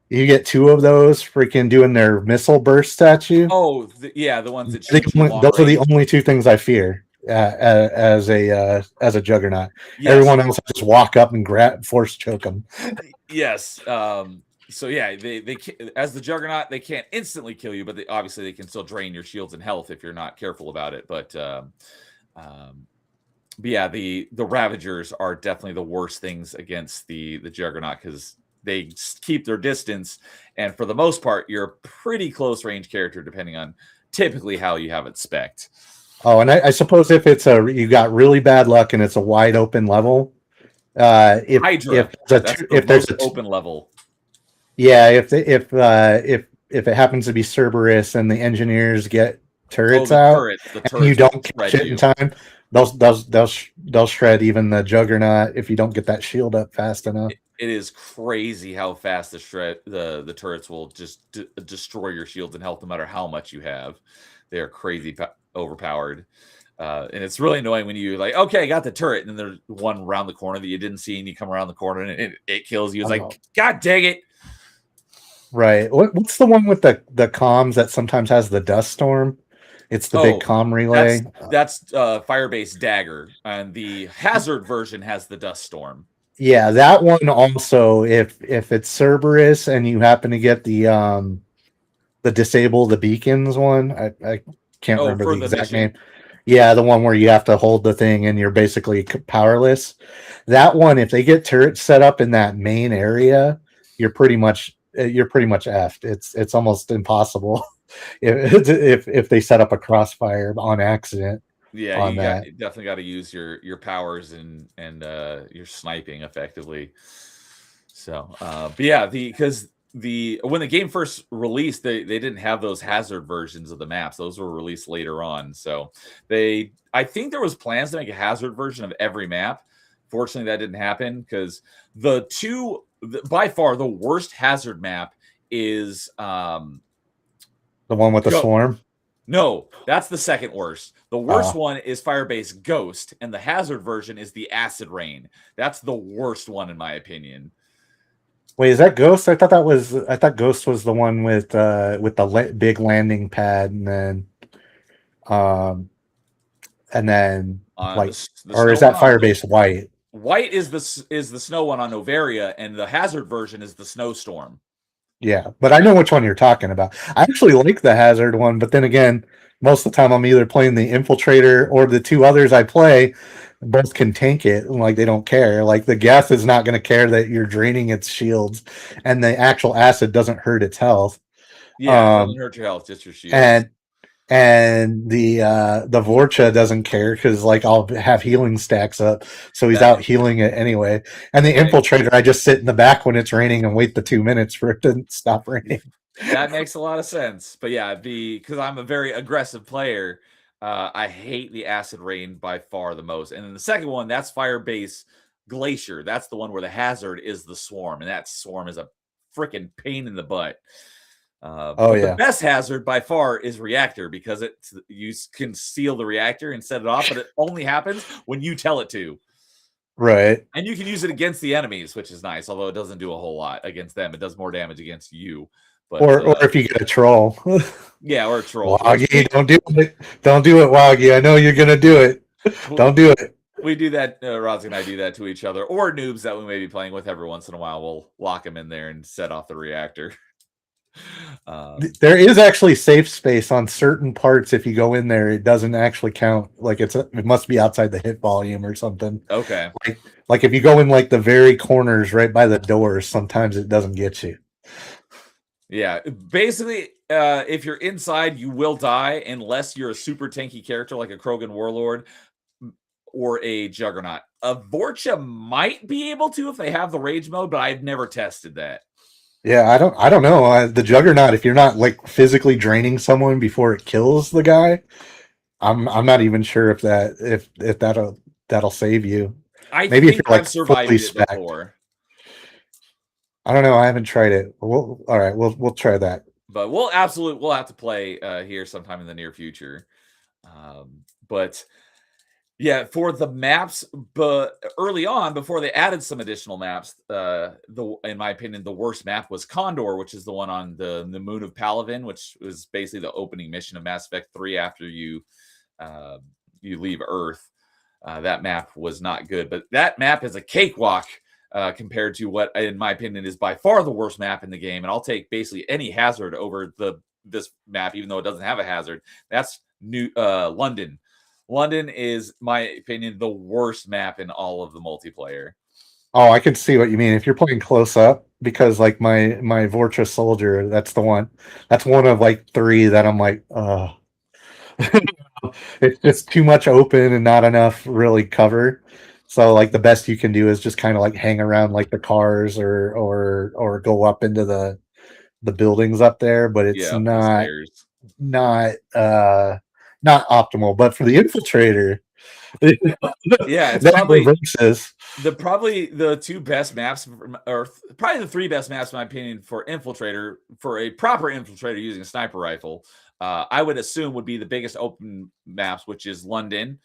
You get two of those freaking doing their missile burst at you. Oh, the ones that those are the only two things I fear as a Juggernaut. Yes. Everyone else I just walk up and force choke them. Yes. So yeah, they as the Juggernaut, they can't instantly kill you, but obviously they can still drain your shields and health if you're not careful about it. But yeah, the Ravagers are definitely the worst things against the Juggernaut because they keep their distance, and for the most part, you're a pretty close range character, depending on typically how you have it spec'd. Oh, and I suppose if it's you got really bad luck and it's a wide open level, Hydra, if there's an open level, yeah, if it happens to be Cerberus and the engineers get turrets out, and you don't catch it in time, they'll shred even the Juggernaut if you don't get that shield up fast enough. It is crazy how fast the turrets will just destroy your shields and health no matter how much you have. They are crazy overpowered. And it's really annoying when you like, okay, I got the turret, and then there's one around the corner that you didn't see, and you come around the corner and it kills you. It's like, God dang it. Right. What's the one with the comms that sometimes has the dust storm? It's the big comm relay. That's Firebase Dagger, and the Hazard version has the dust storm. Yeah, that one also. If it's Cerberus and you happen to get the disable the beacons one, I can't remember the exact name. Yeah, the one where you have to hold the thing and you're basically powerless. That one, if they get turrets set up in that main area, you're pretty much effed. It's almost impossible if they set up a crossfire on accident Yeah, on you that. definitely got to use your powers and your sniping effectively. So, but yeah, because the when the game first released, they didn't have those hazard versions of the maps. Those were released later on. So I think there was plans to make a hazard version of every map. Fortunately, that didn't happen because by far the worst hazard map is The one with the Go. swarm. No, that's the second worst. The worst Oh. one is Firebase Ghost, and the hazard version is the Acid Rain. That's the worst one in my opinion. Wait, is that Ghost? I thought Ghost was the one with the big landing pad, um, and then like, The or snow is one that on Firebase White? White is the snow one on Novaria, and the hazard version is the snowstorm. Yeah, but I know which one you're talking about. I actually like the hazard one, but then again, most of the time I'm either playing the infiltrator or the two others I play. Both can tank it, and like they don't care. Like the gas is not going to care that you're draining its shields, and the actual acid doesn't hurt its health. Yeah, it doesn't hurt your health, just your shields. And the Vorcha doesn't care because like I'll have healing stacks up, so he's out healing it anyway. And the infiltrator, I just sit in the back when it's raining and wait the 2 minutes for it to stop raining. That makes a lot of sense. But yeah, because I'm a very aggressive player, I hate the Acid Rain by far the most. And then the second one, that's Firebase Glacier. That's the one where the hazard is the swarm, and that swarm is a freaking pain in the butt. But the best hazard by far is reactor because you can steal the reactor and set it off, but it only happens when you tell it to. Right. And you can use it against the enemies, which is nice, although it doesn't do a whole lot against them. It does more damage against you. But or if you get a troll. Yeah, or a troll. Woggy, don't do it. Don't do it, Woggy. I know you're gonna do it. Don't do it. We do that. Roz and I do that to each other, or noobs that we may be playing with every once in a while. We'll lock them in there and set off the reactor. There is actually safe space on certain parts. If you go in there, it doesn't actually count. Like it must be outside the hit volume or something. Okay. Like if you go in like the very corners right by the doors, sometimes it doesn't get you. Yeah, basically, if you're inside, you will die unless you're a super tanky character like a Krogan Warlord or a Juggernaut. A Vorcha might be able to if they have the rage mode, but I've never tested that. Yeah, I don't know. The Juggernaut, if you're not like physically draining someone before it kills the guy, I'm not even sure if that'll save you. Maybe if you're like survived it fully before. I don't know. I haven't tried it. All right, we'll try that. But we'll have to play here sometime in the near future. But yeah, for the maps, but early on, before they added some additional maps, in my opinion, the worst map was Condor, which is the one on the moon of Palavin, which was basically the opening mission of Mass Effect 3 after you leave Earth. That map was not good, but that map is a cakewalk compared to what, in my opinion, is by far the worst map in the game. And I'll take basically any hazard over this map, even though it doesn't have a hazard. That's London. London is, my opinion, the worst map in all of the multiplayer. Oh, I can see what you mean. If you're playing close up, because like my Vorcha Soldier, that's the one. That's one of like 3 that I'm like, it's just too much open and not enough really cover. So like the best you can do is just kind of like hang around like the cars or go up into the buildings up there, but it's not optimal. But for the infiltrator, yeah, it's probably the 2 best maps, or probably the 3 best maps in my opinion for infiltrator, for a proper infiltrator using a sniper rifle. I would assume would be the biggest open maps, which is London,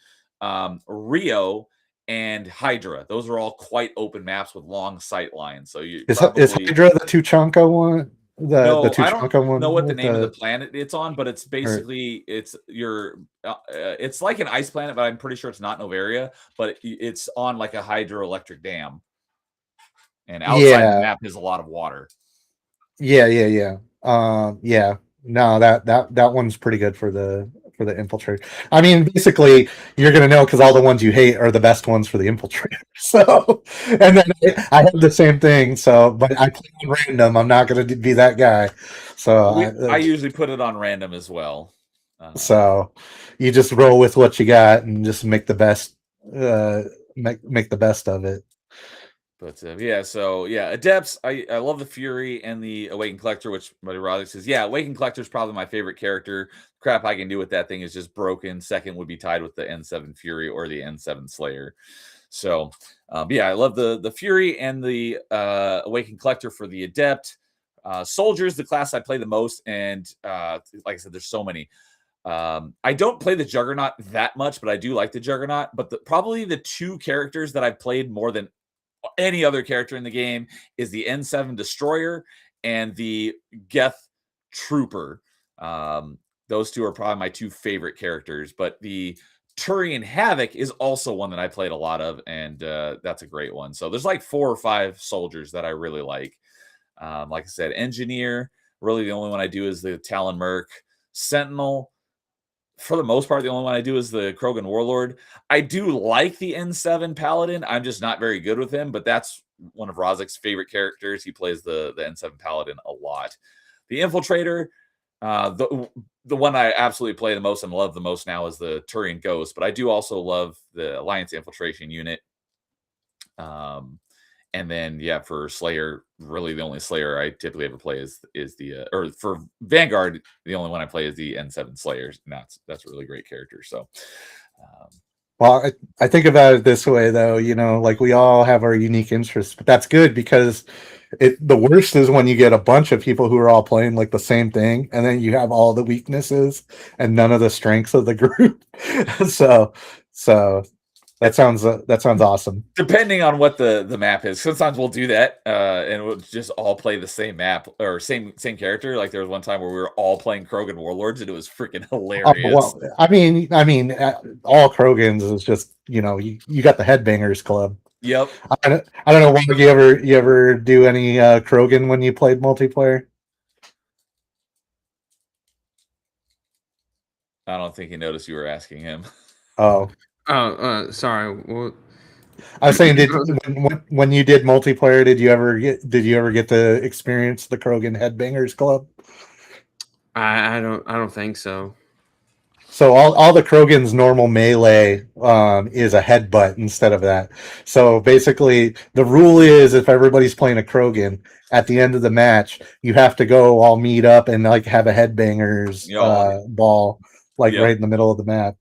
Rio, and Hydra. Those are all quite open maps with long sight lines. So is Hydra the Tuchanka one? No, I don't know what the name of the planet it's on, but it's basically it's like an ice planet, but I'm pretty sure it's not Novaria, but it's on like a hydroelectric dam, and outside the map is a lot of water. Yeah. No, that one's pretty good for the for the infiltrator. I mean, basically, you're gonna know because all the ones you hate are the best ones for the infiltrator. So, and then I have the same thing. So, but I play on random. I'm not gonna be that guy. So, I usually put it on random as well. So, you just roll with what you got and just make the best. Make the best of it. But Adepts. I love the Fury and the Awakened Collector, which Buddy Roddick says, yeah, Awakened Collector is probably my favorite character. Crap I can do with that thing is just broken. Second would be tied with the N7 Fury or the N7 Slayer. So, I love the Fury and the Awakened Collector for the Adept. Soldiers, the class I play the most, and like I said, there's so many. I don't play the Juggernaut that much, but I do like the Juggernaut. But probably the two characters that I've played more than any other character in the game is the N7 Destroyer and the Geth Trooper. Those two are probably my two favorite characters, but the Turian Havoc is also one that I played a lot of, and that's a great one. So there's like 4 or 5 soldiers that I really like. Like I said, Engineer, really the only one I do is the Talon Merc. Sentinel, for the most part, the only one I do is the Krogan Warlord. I do like the N7 Paladin. I'm just not very good with him, but that's one of Rozik's favorite characters. He plays the N7 Paladin a lot. The Infiltrator, the one I absolutely play the most and love the most now is the Turian Ghost, but I do also love the Alliance Infiltration Unit. And then, for Slayer, really the only Slayer I typically ever play is the or for Vanguard, the only one I play is the N7 Slayers, and that's a really great character. So, well, I think about it this way, though. Like we all have our unique interests, but that's good because the worst is when you get a bunch of people who are all playing like the same thing, and then you have all the weaknesses and none of the strengths of the group. so. That sounds awesome. Depending on what the map is, sometimes we'll do that, and we'll just all play the same map or same character. Like there was one time where we were all playing Krogan Warlords, and it was freaking hilarious. Well, I mean, all Krogans is just you got the Headbangers Club. Yep. I don't know. Did you ever do any Krogan when you played multiplayer? I don't think he noticed you were asking him. Oh. Sorry. Well, I was saying, when you did multiplayer, did you ever get to experience the Krogan Headbangers Club? I don't think so. So all the Krogan's normal melee is a headbutt instead of that. So basically, the rule is if everybody's playing a Krogan, at the end of the match, you have to go all meet up and like have a headbangers ball right in the middle of the map.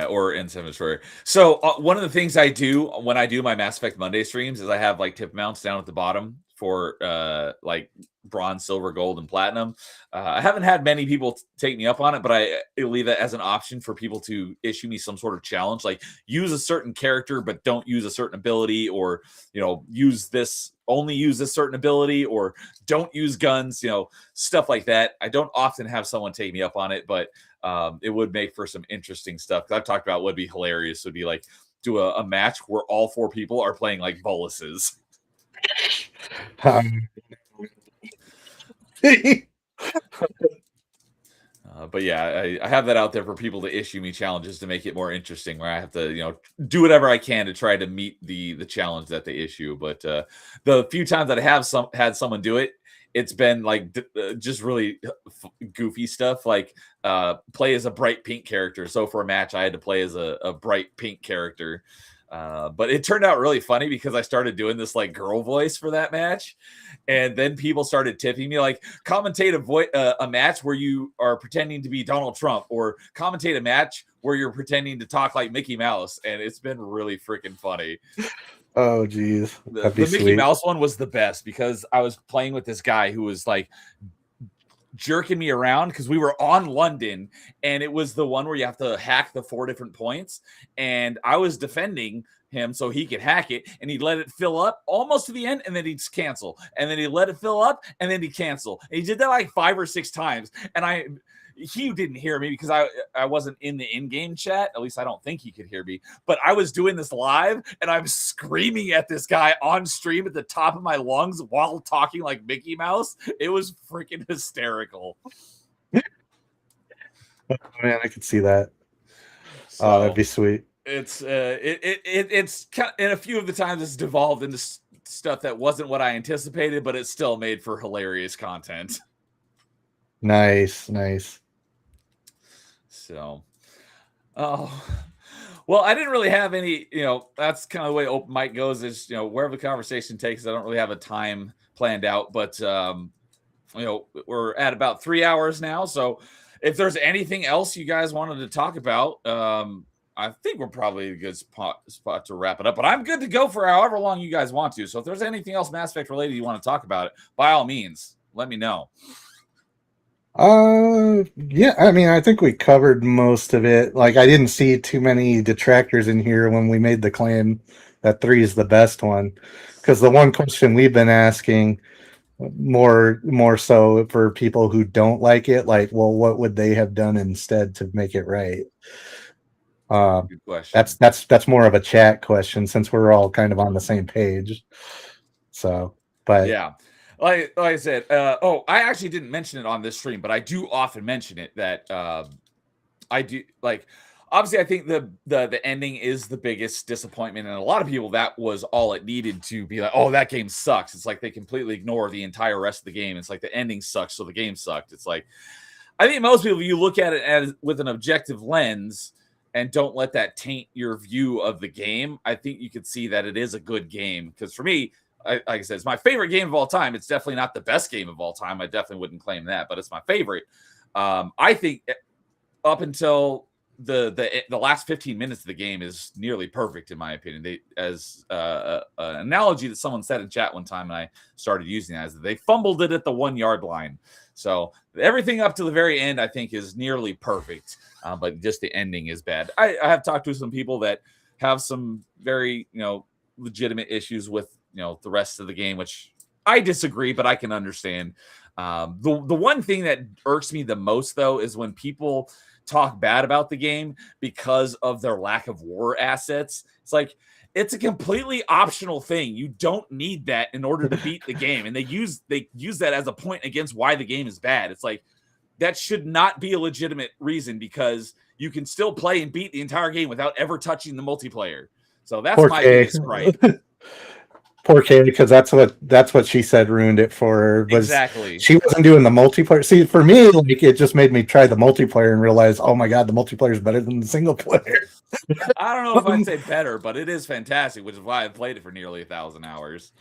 Or N7 Destroyer. So one of the things I do when I do my Mass Effect Monday streams is I have like tip mounts down at the bottom for like bronze, silver, gold, and platinum. I haven't had many people take me up on it, but I leave that as an option for people to issue me some sort of challenge, like use a certain character, but don't use a certain ability, or only use this certain ability, or don't use guns, stuff like that. I don't often have someone take me up on it, but it would make for some interesting stuff. I've talked about what would be hilarious would be like do a match where all 4 people are playing like boluses. But I have that out there for people to issue me challenges to make it more interesting, where I have to, do whatever I can to try to meet the challenge that they issue. But the few times that I have had someone do it, it's been like just really goofy stuff, like play as a bright pink character. So for a match, I had to play as a bright pink character. But it turned out really funny because I started doing this like girl voice for that match, and then people started tipping me like commentate a match where you are pretending to be Donald Trump, or commentate a match where you're pretending to talk like Mickey Mouse, and it's been really freaking funny. Oh geez, the Mickey Mouse one was the best because I was playing with this guy who was like jerking me around because we were on London, and it was the one where you have to hack the 4 different points, and I was defending him so he could hack it, and he'd let it fill up almost to the end, and then he'd cancel, and then he'd let it fill up, and then he'd cancel, and he did that like 5 or 6 times, and he didn't hear me because I wasn't in the in-game chat. At least I don't think he could hear me. But I was doing this live, and I'm screaming at this guy on stream at the top of my lungs while talking like Mickey Mouse. It was freaking hysterical. Oh, man, I could see that. So, oh, that'd be sweet. It's it's kind of, and a few of the times it's devolved into stuff that wasn't what I anticipated, but it still made for hilarious content. Nice. So, oh, well, I didn't really have any, that's kind of the way open mic goes is, wherever the conversation takes, I don't really have a time planned out, but, we're at about 3 hours now. So if there's anything else you guys wanted to talk about, I think we're probably a good spot to wrap it up, but I'm good to go for however long you guys want to. So if there's anything else Mass Effect related you want to talk about it, by all means, let me know. Yeah, I mean, I think we covered most of it. Like, I didn't see too many detractors in here when we made the claim that 3 is the best one, because the one question we've been asking more so for people who don't like it, like, well, what would they have done instead to make it right? Good question. That's more of a chat question since we're all kind of on the same page. So, but yeah. Like I said, I actually didn't mention it on this stream, but I do often mention it that I do like. Obviously, I think the ending is the biggest disappointment, and a lot of people that was all it needed to be like, oh, that game sucks. It's like they completely ignore the entire rest of the game. It's like the ending sucks, so the game sucked. It's like I think most people, you look at it as with an objective lens and don't let that taint your view of the game. I think you could see that it is a good game because for me. Like I said, it's my favorite game of all time. It's definitely not the best game of all time. I definitely wouldn't claim that, but it's my favorite. I think up until the last 15 minutes of the game is nearly perfect in my opinion. As an analogy that someone said in chat one time, and I started using that, is that they fumbled it at the 1 yard line. So everything up to the very end, I think, is nearly perfect, but just the ending is bad. I have talked to some people that have some very legitimate issues with the rest of the game, which I disagree, but I can understand. The one thing that irks me the most, though, is when people talk bad about the game because of their lack of war assets. It's like, it's a completely optional thing. You don't need that in order to beat the game. And they use that as a point against why the game is bad. It's like, that should not be a legitimate reason because you can still play and beat the entire game without ever touching the multiplayer. So that's my biggest gripe. Poor Kay, because that's what she said ruined it for her. Exactly. She wasn't doing the multiplayer. See, for me, like, it just made me try the multiplayer and realize, oh my god, the multiplayer is better than the single player. I don't know if I'd say better, but it is fantastic, which is why I've played it for nearly 1,000 hours.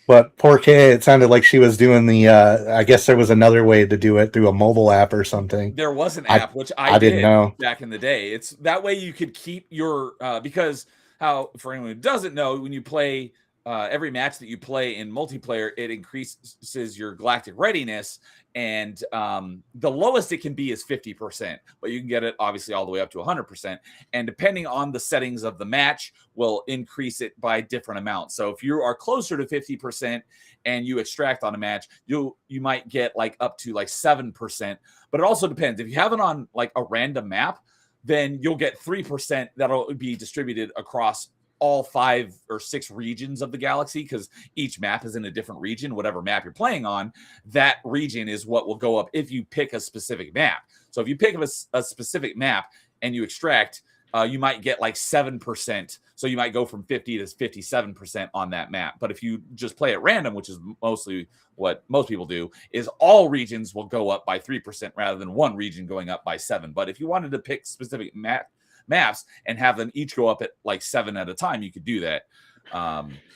But poor Kay, it sounded like she was doing the. I guess there was another way to do it through a mobile app or something. There was an app which I didn't know back in the day. It's that way you could keep your because how for anyone who doesn't know, when you play. Every match that you play in multiplayer, it increases your galactic readiness, and the lowest it can be is 50%, but you can get it obviously all the way up to 100%. And depending on the settings of the match, will increase it by different amounts. So if you are closer to 50% and you extract on a match, you might get like up to like 7%. But it also depends. If you have it on like a random map, then you'll get 3% that'll be distributed across all 5 or 6 regions of the galaxy, because each map is in a different region. Whatever map you're playing on, that region is what will go up if you pick a specific map. So if you pick up a specific map and you extract, you might get like 7%. So you might go from 50 to 57% on that map. But if you just play at random, which is mostly what most people do, is all regions will go up by 3% rather than one region going up by 7. But if you wanted to pick specific maps and have them each go up at like 7 at a time, you could do that.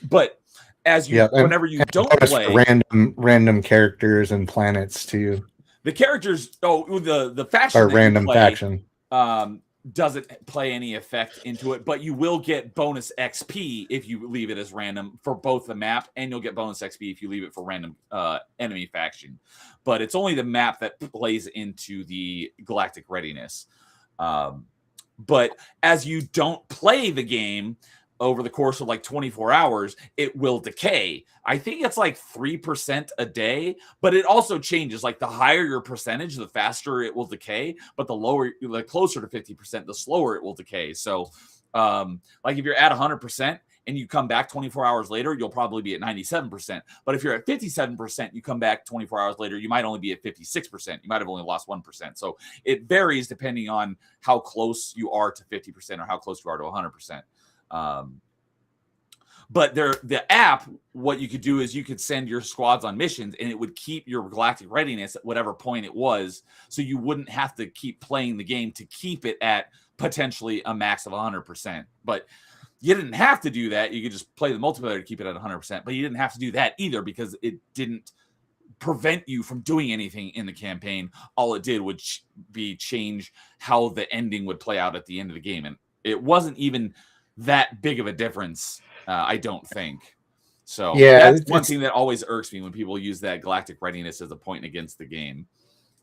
But as you, whenever you don't play random characters and planets too. The characters, the faction or random faction doesn't play any effect into it, but you will get bonus XP if you leave it as random for both the map, and you'll get bonus XP if you leave it for random enemy faction. But it's only the map that plays into the galactic readiness. But as you don't play the game, over the course of like 24 hours, it will decay. I think it's like 3% a day, but it also changes. Like the higher your percentage, the faster it will decay, but the lower, the closer to 50%, the slower it will decay. So like if you're at 100% and you come back 24 hours later, you'll probably be at 97%. But if you're at 57%, you come back 24 hours later, you might only be at 56%. You might have only lost 1%. So it varies depending on how close you are to 50% or how close you are to 100%. But the app, what you could do is you could send your squads on missions and it would keep your galactic readiness at whatever point it was. So you wouldn't have to keep playing the game to keep it at potentially a max of 100%. But you didn't have to do that. You could just play the multiplayer to keep it at 100%. But you didn't have to do that either because it didn't prevent you from doing anything in the campaign. All it did would be change how the ending would play out at the end of the game. And it wasn't even that big of a difference, I don't think. So Yeah, that's one thing that always irks me when people use that galactic readiness as a point against the game.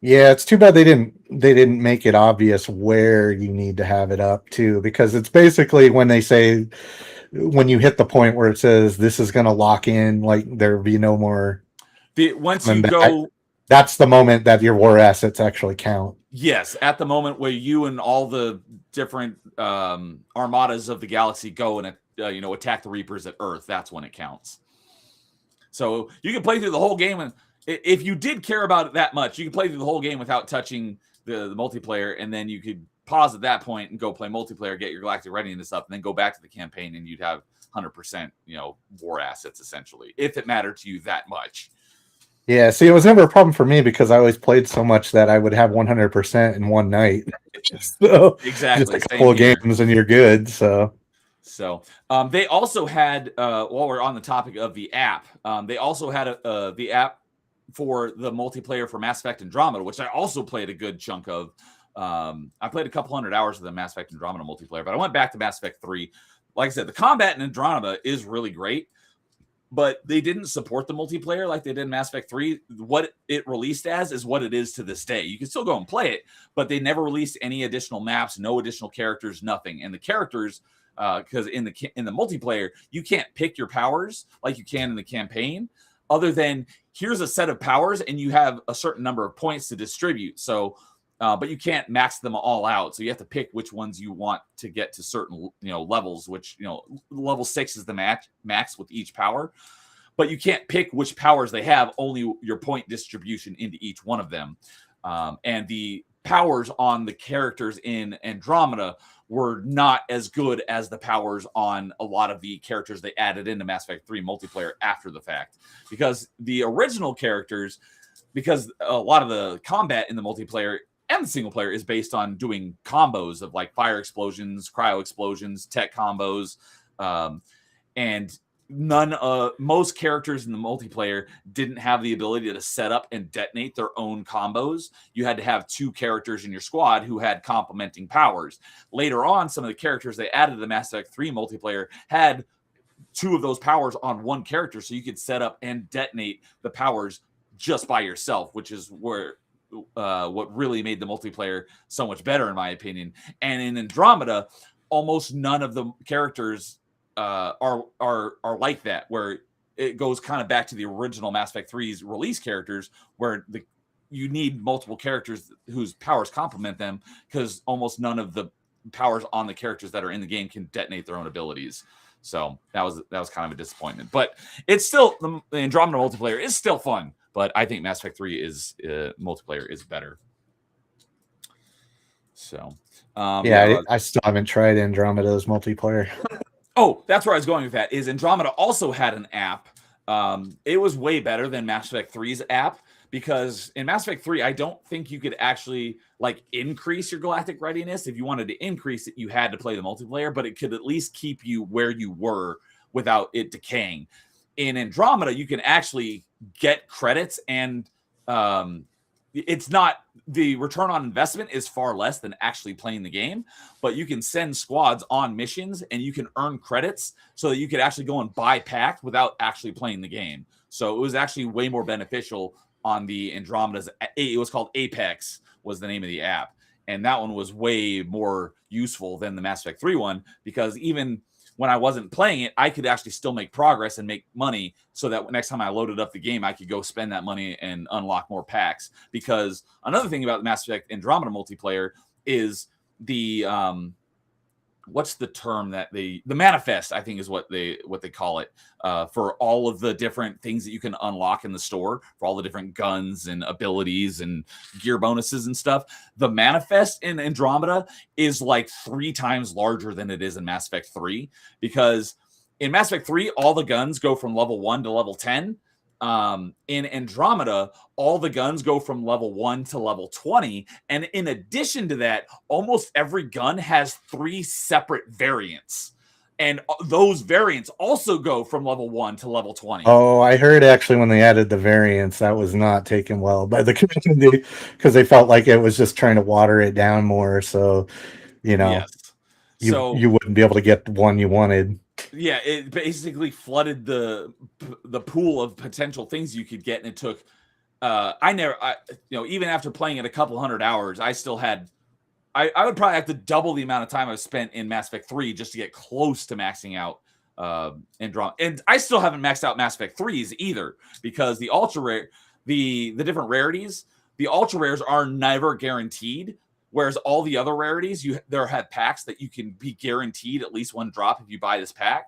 Yeah, it's too bad they didn't make it obvious where you need to have it up too, because it's basically when they say when you hit the point where it says this is going to lock in, like there'll be no more. Once you go, that's the moment that your war assets actually count. Yes, at the moment where you and all the different armadas of the galaxy go and attack the Reapers at Earth, that's when it counts. So you can play through the whole game, and if you did care about it that much, you could play through the whole game without touching the multiplayer, and then you could pause at that point and go play multiplayer, get your galactic readiness up, and then go back to the campaign, and you'd have 100%, war assets essentially, if it mattered to you that much. Yeah, see, it was never a problem for me because I always played so much that I would have 100% in one night. So exactly, just a couple of games and you're good. So they also had, while we're on the topic of the app, they also had the app for the multiplayer for Mass Effect Andromeda, which I also played a good chunk of. I played a couple hundred hours of the Mass Effect Andromeda multiplayer, but I went back to Mass Effect 3. Like I said, the combat in Andromeda is really great, but they didn't support the multiplayer like they did in Mass Effect 3. What it released as is what it is to this day. You can still go and play it, but they never released any additional maps, no additional characters, nothing. And the characters, because in the multiplayer, you can't pick your powers like you can in the campaign, other than here's a set of powers and you have a certain number of points to distribute. So, but you can't max them all out. So you have to pick which ones you want to get to certain, levels, which, level 6 is the max with each power, but you can't pick which powers they have, only your point distribution into each one of them. And the powers on the characters in Andromeda were not as good as the powers on a lot of the characters they added into Mass Effect 3 multiplayer after the fact, because the original characters, because a lot of the combat in the multiplayer and the single player is based on doing combos of like fire explosions, cryo explosions, tech combos, and most characters in the multiplayer didn't have the ability to set up and detonate their own combos. You had to have 2 characters in your squad who had complementing powers. Later on, some of the characters they added to the Mass Effect 3 multiplayer had 2 of those powers on one character, so you could set up and detonate the powers just by yourself, which is where what really made the multiplayer so much better, in my opinion. And in Andromeda, almost none of the characters are like that, where it goes kind of back to the original Mass Effect 3's release characters, where you need multiple characters whose powers complement them, because almost none of the powers on the characters that are in the game can detonate their own abilities. So that was kind of a disappointment, but it's still, the Andromeda multiplayer is still fun. But I think Mass Effect 3 is multiplayer is better. So, I still haven't tried Andromeda's multiplayer. Oh, that's where I was going with that. Is Andromeda also had an app? It was way better than Mass Effect 3's app, because in Mass Effect 3, I don't think you could actually increase your galactic readiness. If you wanted to increase it, you had to play the multiplayer, but it could at least keep you where you were without it decaying. In Andromeda, you can actually get credits, and it's not, the return on investment is far less than actually playing the game, but you can send squads on missions and you can earn credits so that you could actually go and buy packs without actually playing the game. So it was actually way more beneficial on the Andromeda's. It was called Apex, was the name of the app, and that one was way more useful than the Mass Effect 3 one, because even when I wasn't playing it, I could actually still make progress and make money so that next time I loaded up the game, I could go spend that money and unlock more packs. Because another thing about the Mass Effect Andromeda multiplayer is the what's the term that the manifest, I think is what they call it, for all of the different things that you can unlock in the store, for all the different guns and abilities and gear bonuses and stuff. The manifest in Andromeda is like 3 times larger than it is in Mass Effect 3, because in Mass Effect 3 all the guns go from level 1 to level 10. In Andromeda, all the guns go from level 1 to level 20. And in addition to that, almost every gun has 3 separate variants. And those variants also go from level 1 to level 20. Oh, I heard actually when they added the variants, that was not taken well by the community because they felt like it was just trying to water it down more. So, Yes. you wouldn't be able to get the one you wanted. Yeah, it basically flooded the pool of potential things you could get, and it took. Even after playing it a couple hundred hours, I still had. I would probably have to double the amount of time I've spent in Mass Effect 3 just to get close to maxing out Andromeda. And I still haven't maxed out Mass Effect 3s either, because the ultra rare, the different rarities, the ultra rares are never guaranteed. Whereas all the other rarities, there have packs that you can be guaranteed at least one drop if you buy this pack.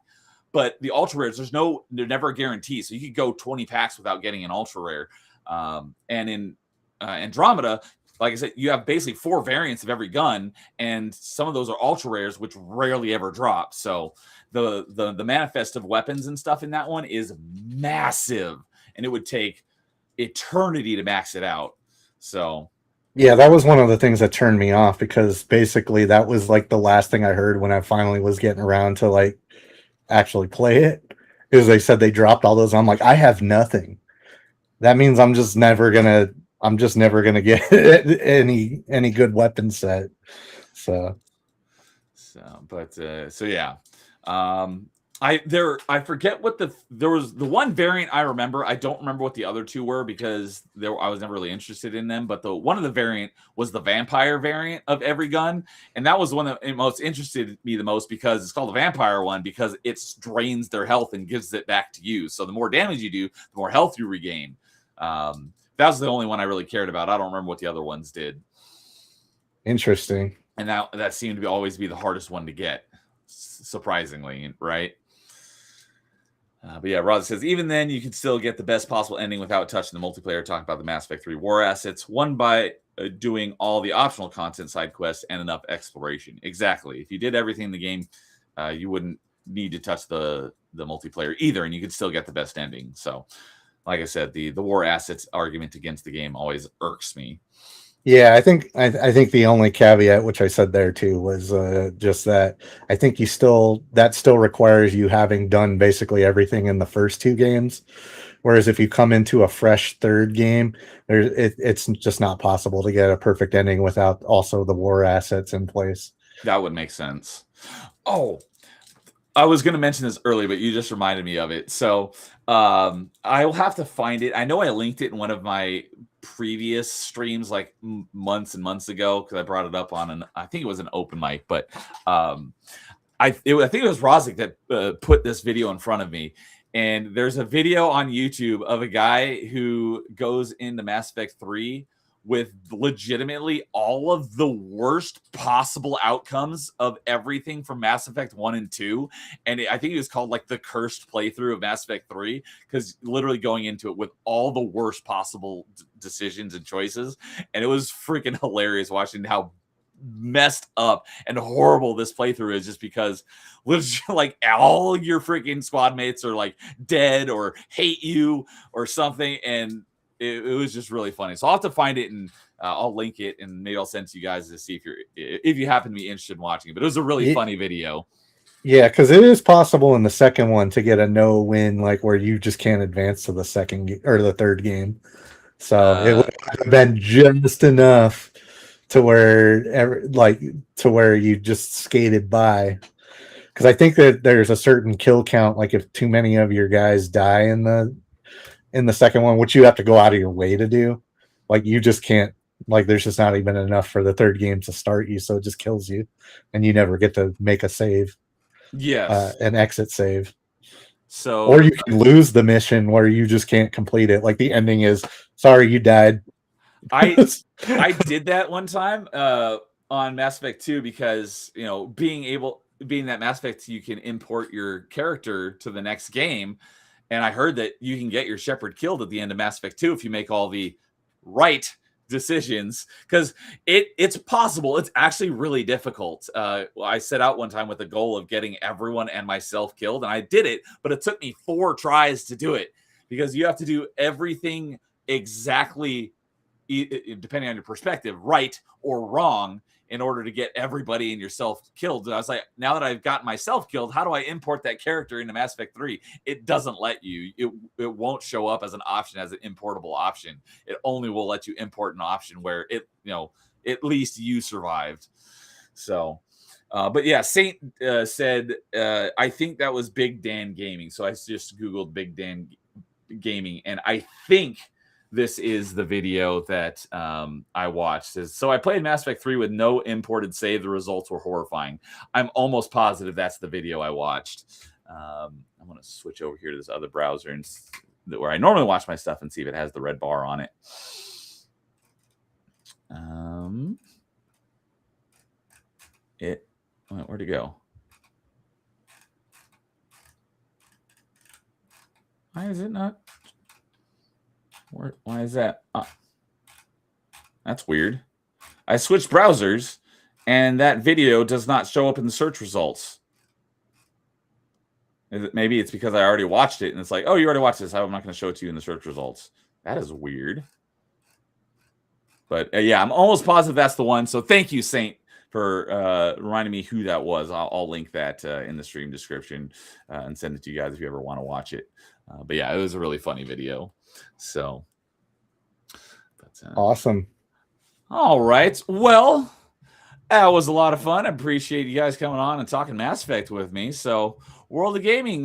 But the ultra rares, they're never a guarantee. So you could go 20 packs without getting an ultra rare. And in Andromeda, like I said, you have basically 4 variants of every gun, and some of those are ultra rares, which rarely ever drop. So the manifest of weapons and stuff in that one is massive, and it would take eternity to max it out. So. Yeah, that was one of the things that turned me off, because basically that was like the last thing I heard when I finally was getting around to like actually play it, is they said they dropped all those. I'm like, I have nothing. That means I'm just never gonna get any good weapon set. So Yeah. I forget what there was the one variant I remember. I don't remember what the other 2 were, because I was never really interested in them. But one of the variant was the vampire variant of every gun, and that was the one that most interested me the most, because it's called the vampire one because it drains their health and gives it back to you. So the more damage you do, the more health you regain. That was the only one I really cared about. I don't remember what the other ones did. Interesting. And that seemed to always be the hardest one to get, surprisingly, right? But yeah, Rod says, even then, you can still get the best possible ending without touching the multiplayer. Talking about the Mass Effect 3 war assets, one by doing all the optional content, side quests, and enough exploration. Exactly. If you did everything in the game, you wouldn't need to touch the multiplayer either, and you could still get the best ending. So, like I said, the war assets argument against the game always irks me. Yeah, I think the only caveat, which I said there too, was just that I think that still requires you having done basically everything in the first 2 games. Whereas if you come into a fresh 3rd game, it's just not possible to get a perfect ending without also the war assets in place. That would make sense. Oh, I was going to mention this earlier, but you just reminded me of it. So I will have to find it. I know I linked it in one of my previous streams like months and months ago, because I brought it up on I think it was an open mic, but I think it was Rozik that put this video in front of me. And there's a video on YouTube of a guy who goes into Mass Effect 3 with legitimately all of the worst possible outcomes of everything from Mass Effect 1 and 2. And I think it was called like the cursed playthrough of Mass Effect 3, because literally going into it with all the worst possible decisions and choices. And it was freaking hilarious watching how messed up and horrible this playthrough is, just because like all your freaking squad mates are like dead or hate you or something. And it was just really funny. So I'll have to find it, and I'll link it, and maybe I'll send it to you guys to see if you happen to be interested in watching it. But it was a really funny video. Yeah, because it is possible in the second one to get a no win, like where you just can't advance to the second or the 3rd game. So it would have been just enough to where you just skated by. Because I think that there's a certain kill count, like if too many of your guys die in the second one, which you have to go out of your way to do, like you just can't, like there's just not even enough for the 3rd game to start you, so it just kills you and you never get to make a save. Yes. an exit save. So Or you can lose the mission where you just can't complete it. Like the ending is, sorry, you died. I did that one time on Mass Effect 2 because, you know, being that Mass Effect you can import your character to the next game, and I heard that you can get your Shepard killed at the end of Mass Effect 2 if you make all the right decisions, because it's possible. It's actually really difficult. I set out one time with the goal of getting everyone and myself killed, and I did it, but it took me 4 tries to do it because you have to do everything exactly, depending on your perspective, right or wrong, in order to get everybody and yourself killed. And I was like, now that I've gotten myself killed, how do I import that character into Mass Effect 3? It doesn't let you. It won't show up as an option, as an importable option. It only will let you import an option where it, you know, at least you survived. So, but yeah, Saint said, I think that was Big Dan Gaming. So I just Googled Big Dan Gaming, and I think this is the video that I watched. So I played Mass Effect 3 with no imported save. The results were horrifying. I'm almost positive that's the video I watched. I'm going to switch over here to this other browser and where I normally watch my stuff and see if it has the red bar on it. Where'd it go? Why is it not? Why is that? That's weird. I switched browsers, and that video does not show up in the search results. Maybe it's because I already watched it, and it's like, oh, you already watched this. I'm not going to show it to you in the search results. That is weird. But yeah, I'm almost positive that's the one. So thank you, Saint, for reminding me who that was. I'll link that in the stream description and send it to you guys if you ever want to watch it. But yeah, it was a really funny video. So that's awesome. All right. Well, that was a lot of fun. I appreciate you guys coming on and talking Mass Effect with me. So, World of Gaming,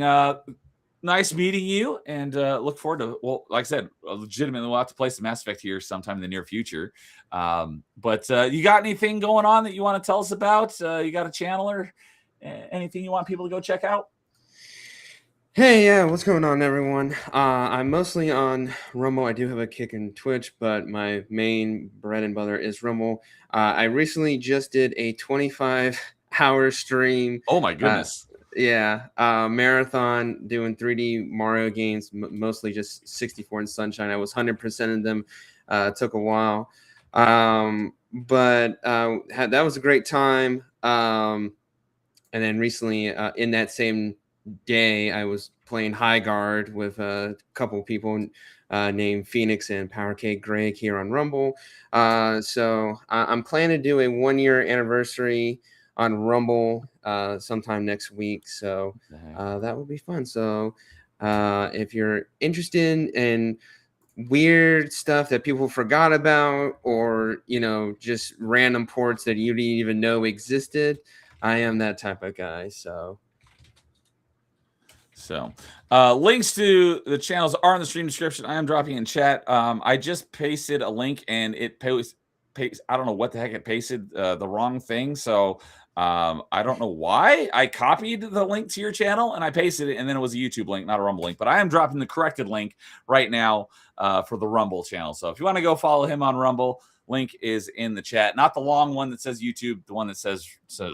nice meeting you, and look forward to, well, like I said, legitimately we'll have to play some Mass Effect here sometime in the near future. But you got anything going on that you want to tell us about? You got a channel or anything you want people to go check out? Hey, yeah, what's going on, everyone? I'm mostly on Rumble. I do have a kick in Twitch, but my main bread and butter is Rumble. I recently just did a 25-hour stream. Oh, my goodness. Marathon doing 3D Mario games, mostly just 64 and Sunshine. I was 100% of them. Took a while. But that was a great time. And then recently, in that same day, I was playing High Guard with a couple people named Phoenix and Power K Greg here on Rumble. So I'm planning to do a 1-year anniversary on Rumble sometime next week. So that will be fun. So if you're interested in weird stuff that people forgot about, or, you know, just random ports that you didn't even know existed, I am that type of guy. So links to the channels are in the stream description. I am dropping in chat. I just pasted a link, and it I don't know what the heck it pasted the wrong thing. So I don't know why. I copied the link to your channel and I pasted it, and then it was a YouTube link, not a Rumble link. But I am dropping the corrected link right now for the Rumble channel. So if you want to go follow him on Rumble, link is in the chat. Not the long one that says YouTube, the one that says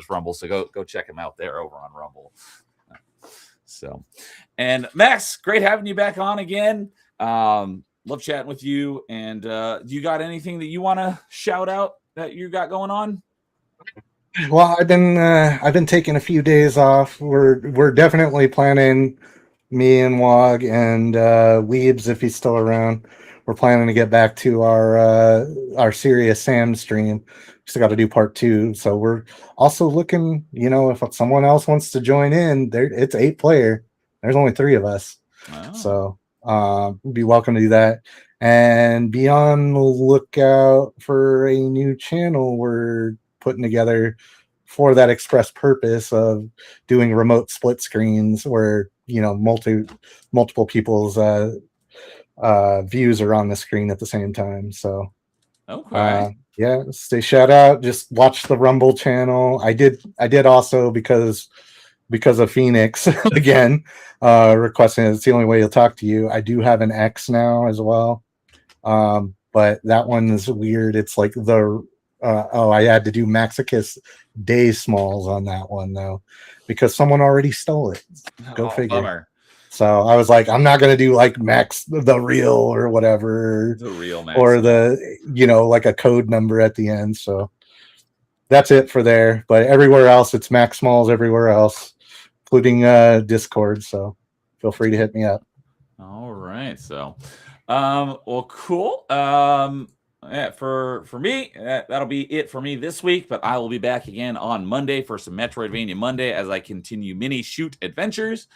Rumble. So go check him out there over on Rumble. So, and Max, great having you back on again. Love chatting with you. And you got anything that you want to shout out that you got going on? Well, I've been taking a few days off. We're definitely planning, me and Wog and Weebs, if he's still around. We're planning to get back to our Serious Sam stream. Still got to do part 2. So we're also looking, you know, if someone else wants to join in, it's 8-player. There's only 3 of us. Wow. So be welcome to do that. And be on the lookout for a new channel we're putting together for that express purpose of doing remote split screens where, you know, multiple people's views are on the screen at the same time. So okay. Stay shout out. Just watch the Rumble channel. I did also, because because of Phoenix again, requesting it's the only way he'll talk to you. I do have an X now as well. But that one is weird. It's like I had to do Maxicus Day Smalls on that one though, because someone already stole it. Go figure. Bummer. So I was like, I'm not gonna do like Max the real or whatever, The real Max, or like a code number at the end. So that's it for there. But everywhere else, it's Max Smalls everywhere else, including Discord. So feel free to hit me up. All right. So, well, cool. Yeah, for me, that'll be it for me this week. But I will be back again on Monday for some Metroidvania Monday as I continue mini shoot adventures.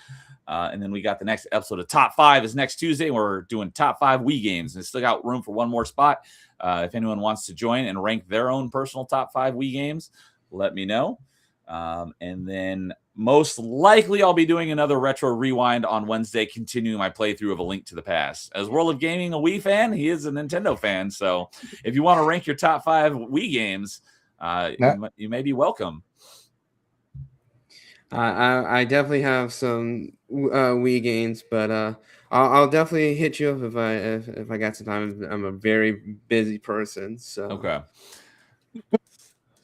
And then we got the next episode of Top 5 is next Tuesday. We're doing Top 5 Wii games, and still got room for one more spot. If anyone wants to join and rank their own personal Top 5 Wii games, let me know. And then most likely I'll be doing another Retro Rewind on Wednesday, continuing my playthrough of A Link to the Past. As World of Gaming a Wii fan, he is a Nintendo fan. So if you want to rank your top 5 Wii games, you may be welcome. I definitely have some Wii games, but I'll definitely hit you up if I got some time. I'm a very busy person, so okay.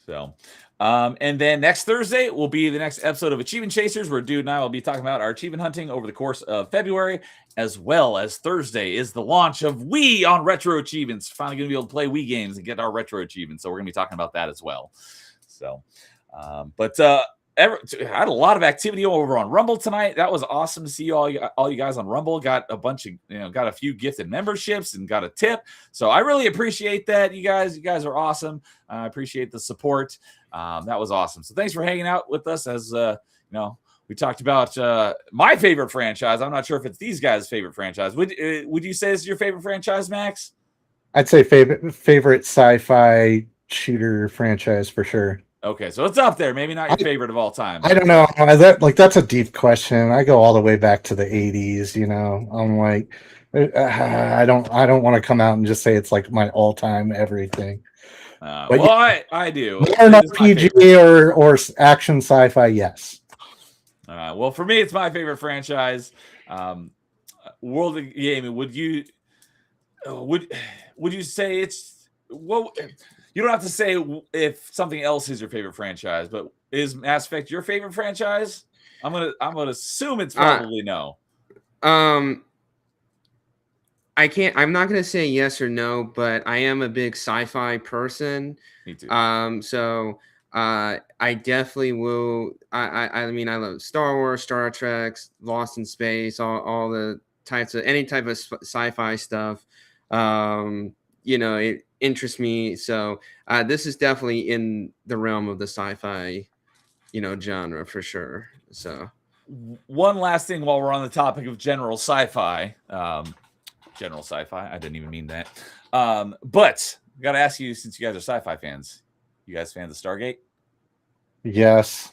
So, and then next Thursday will be the next episode of Achievement Chasers, where Dude and I will be talking about our achievement hunting over the course of February, as well as Thursday is the launch of Wii on Retro Achievements. Finally going to be able to play Wii games and get our retro achievements. So we're going to be talking about that as well. So, I had a lot of activity over on Rumble tonight. That was awesome to see all you guys on Rumble. Got a bunch of, got a few gifted memberships and got a tip. So I really appreciate that. You guys are awesome. I appreciate the support. That was awesome. So thanks for hanging out with us as, we talked about my favorite franchise. I'm not sure if it's these guys' favorite franchise. Would you say this is your favorite franchise, Max? I'd say favorite sci-fi shooter franchise for sure. Okay, so it's up there. Maybe not your favorite of all time. I don't know. That's a deep question. I go all the way back to the 80s. I'm like, I don't want to come out and just say it's like my all-time everything. But I do. An RPG or action sci-fi, yes. Well, for me, it's my favorite franchise. World of Gaming. Would you say it's You don't have to say if something else is your favorite franchise, but is Mass Effect your favorite franchise? I'm gonna assume it's probably no. I'm not gonna say yes or no, but I am a big sci-fi person. Me too. So I definitely will. I mean, I love Star Wars, Star Trek, Lost in Space, all the types of any type of sci-fi stuff. It interests me. So this is definitely in the realm of the sci-fi, genre for sure. So one last thing while we're on the topic of general sci-fi. I didn't even mean that. But I got to ask you, since you guys are sci-fi fans, you guys fans of Stargate? Yes.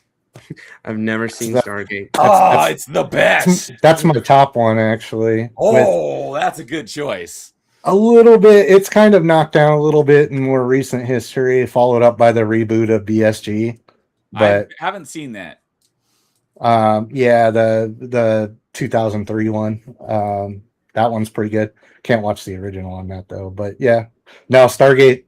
I've never seen Stargate. It's the best. That's my top one, actually. That's a good choice. A little bit. It's kind of knocked down a little bit in more recent history, followed up by the reboot of BSG. But I haven't seen that. The 2003 one. That one's pretty good. Can't watch the original on that though. But yeah, no, Stargate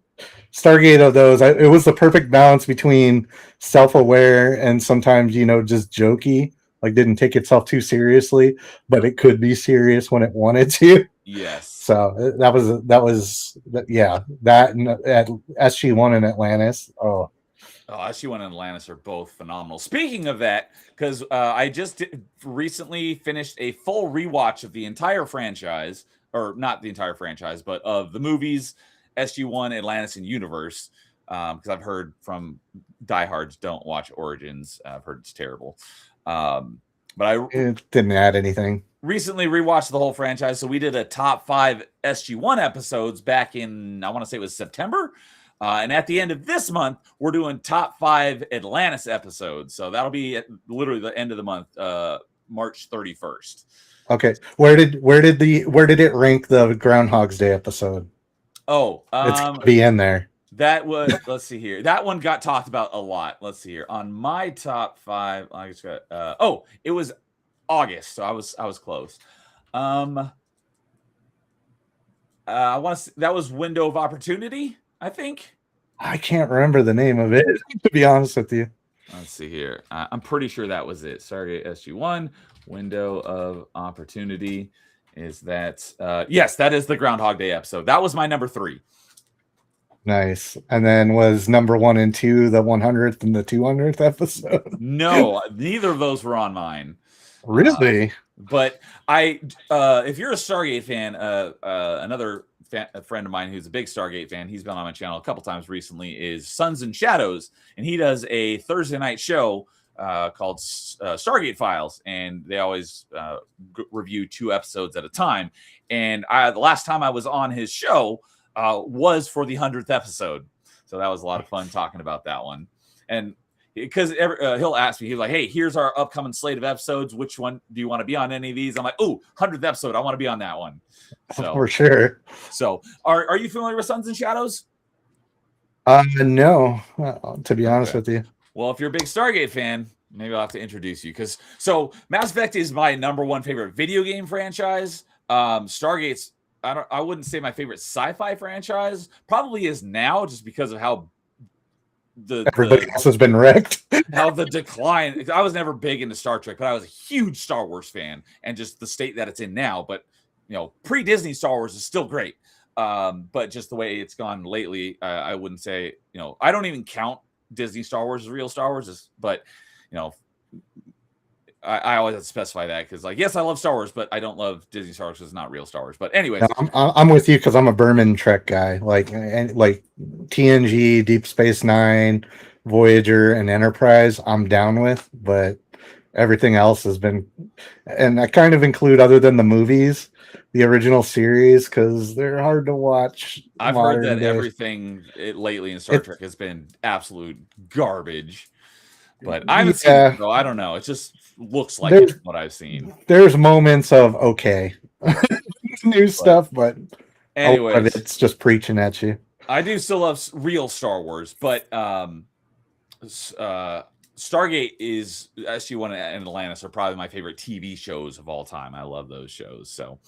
of those, it was the perfect balance between self-aware and sometimes just jokey. Like didn't take itself too seriously, but it could be serious when it wanted to. Yes. So that was that and at SG1 and Atlantis. SG1 and Atlantis are both phenomenal. Speaking of that, because I just recently finished a full rewatch of the entire franchise, or not the entire franchise, but of the movies SG1, Atlantis, and Universe. Because I've heard from diehards don't watch Origins. I've heard it's terrible. But it didn't add anything. Recently rewatched the whole franchise, so we did a top 5 SG1 episodes back in, I want to say it was September. And at the end of this month, we're doing top 5 Atlantis episodes. So that'll be at literally the end of the month, March 31st. Okay. Where did it rank the Groundhog's Day episode? It's gonna be in there. That was, let's see here. That one got talked about a lot. Let's see here. On my top 5, I just got it was August, so I was close. I want to. That was Window of Opportunity, I think. I can't remember the name of it, to be honest with you. Let's see here. I'm pretty sure that was it. Stargate SG-1, Window of Opportunity. Is that? Yes, that is the Groundhog Day episode. That was my number 3. Nice. And then was number 1 and 2 the 100th and the 200th episode? No, neither of those were on mine. Really? But if you're a Stargate fan, another a friend of mine who's a big Stargate fan, he's been on my channel a couple times recently, is Suns and Shadows, and he does a Thursday night show called Stargate Files, and they always review 2 episodes at a time. And the last time I was on his show was for the 100th episode, so that was a lot of fun talking about that one. And because he'll ask me, he's like, "Hey, here's our upcoming slate of episodes. Which one do you want to be on? Any of these?" I'm like, "Oh, 100th episode. I want to be on that one." So for sure. So, are you familiar with Suns and Shadows? No, to be honest with you. Well, if you're a big Stargate fan, maybe I'll have to introduce you, because Mass Effect is my number 1 favorite video game franchise. Stargate's I wouldn't say my favorite sci-fi franchise. Probably is now, just because of how everybody else has been wrecked. How the decline. I was never big into Star Trek, but I was a huge Star Wars fan, and just the state that it's in now. But pre-Disney Star Wars is still great. But just the way it's gone lately, I wouldn't say, I don't even count Disney Star Wars as real Star Wars, but I always have to specify that, because, yes, I love Star Wars, but I don't love Disney Star Wars because it's not real Star Wars. But anyways, no, I'm with you, because I'm a Berman Trek guy. Like TNG, Deep Space Nine, Voyager, and Enterprise, I'm down with. But everything else has been, and I kind of include, other than the movies, the original series, because they're hard to watch. I've heard that everything lately in Star Trek has been absolute garbage. But I haven't seen it, so I don't know. It just looks like it's what I've seen. There's moments of new stuff, but anyways, it's just preaching at you. I do still love real Star Wars, but Stargate is SG-1 and Atlantis are probably my favorite TV shows of all time. I love those shows. So,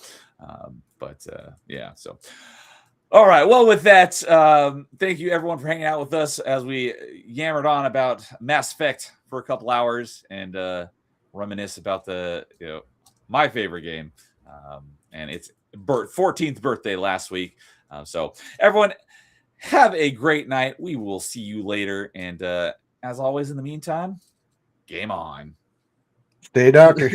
yeah. So, all right. Well, with that, thank you everyone for hanging out with us as we yammered on about Mass Effect for a couple hours and reminisce about my favorite game, and its 14th birthday last week. So everyone, have a great night. We will see you later. And as always, in the meantime, game on. Stay doctor.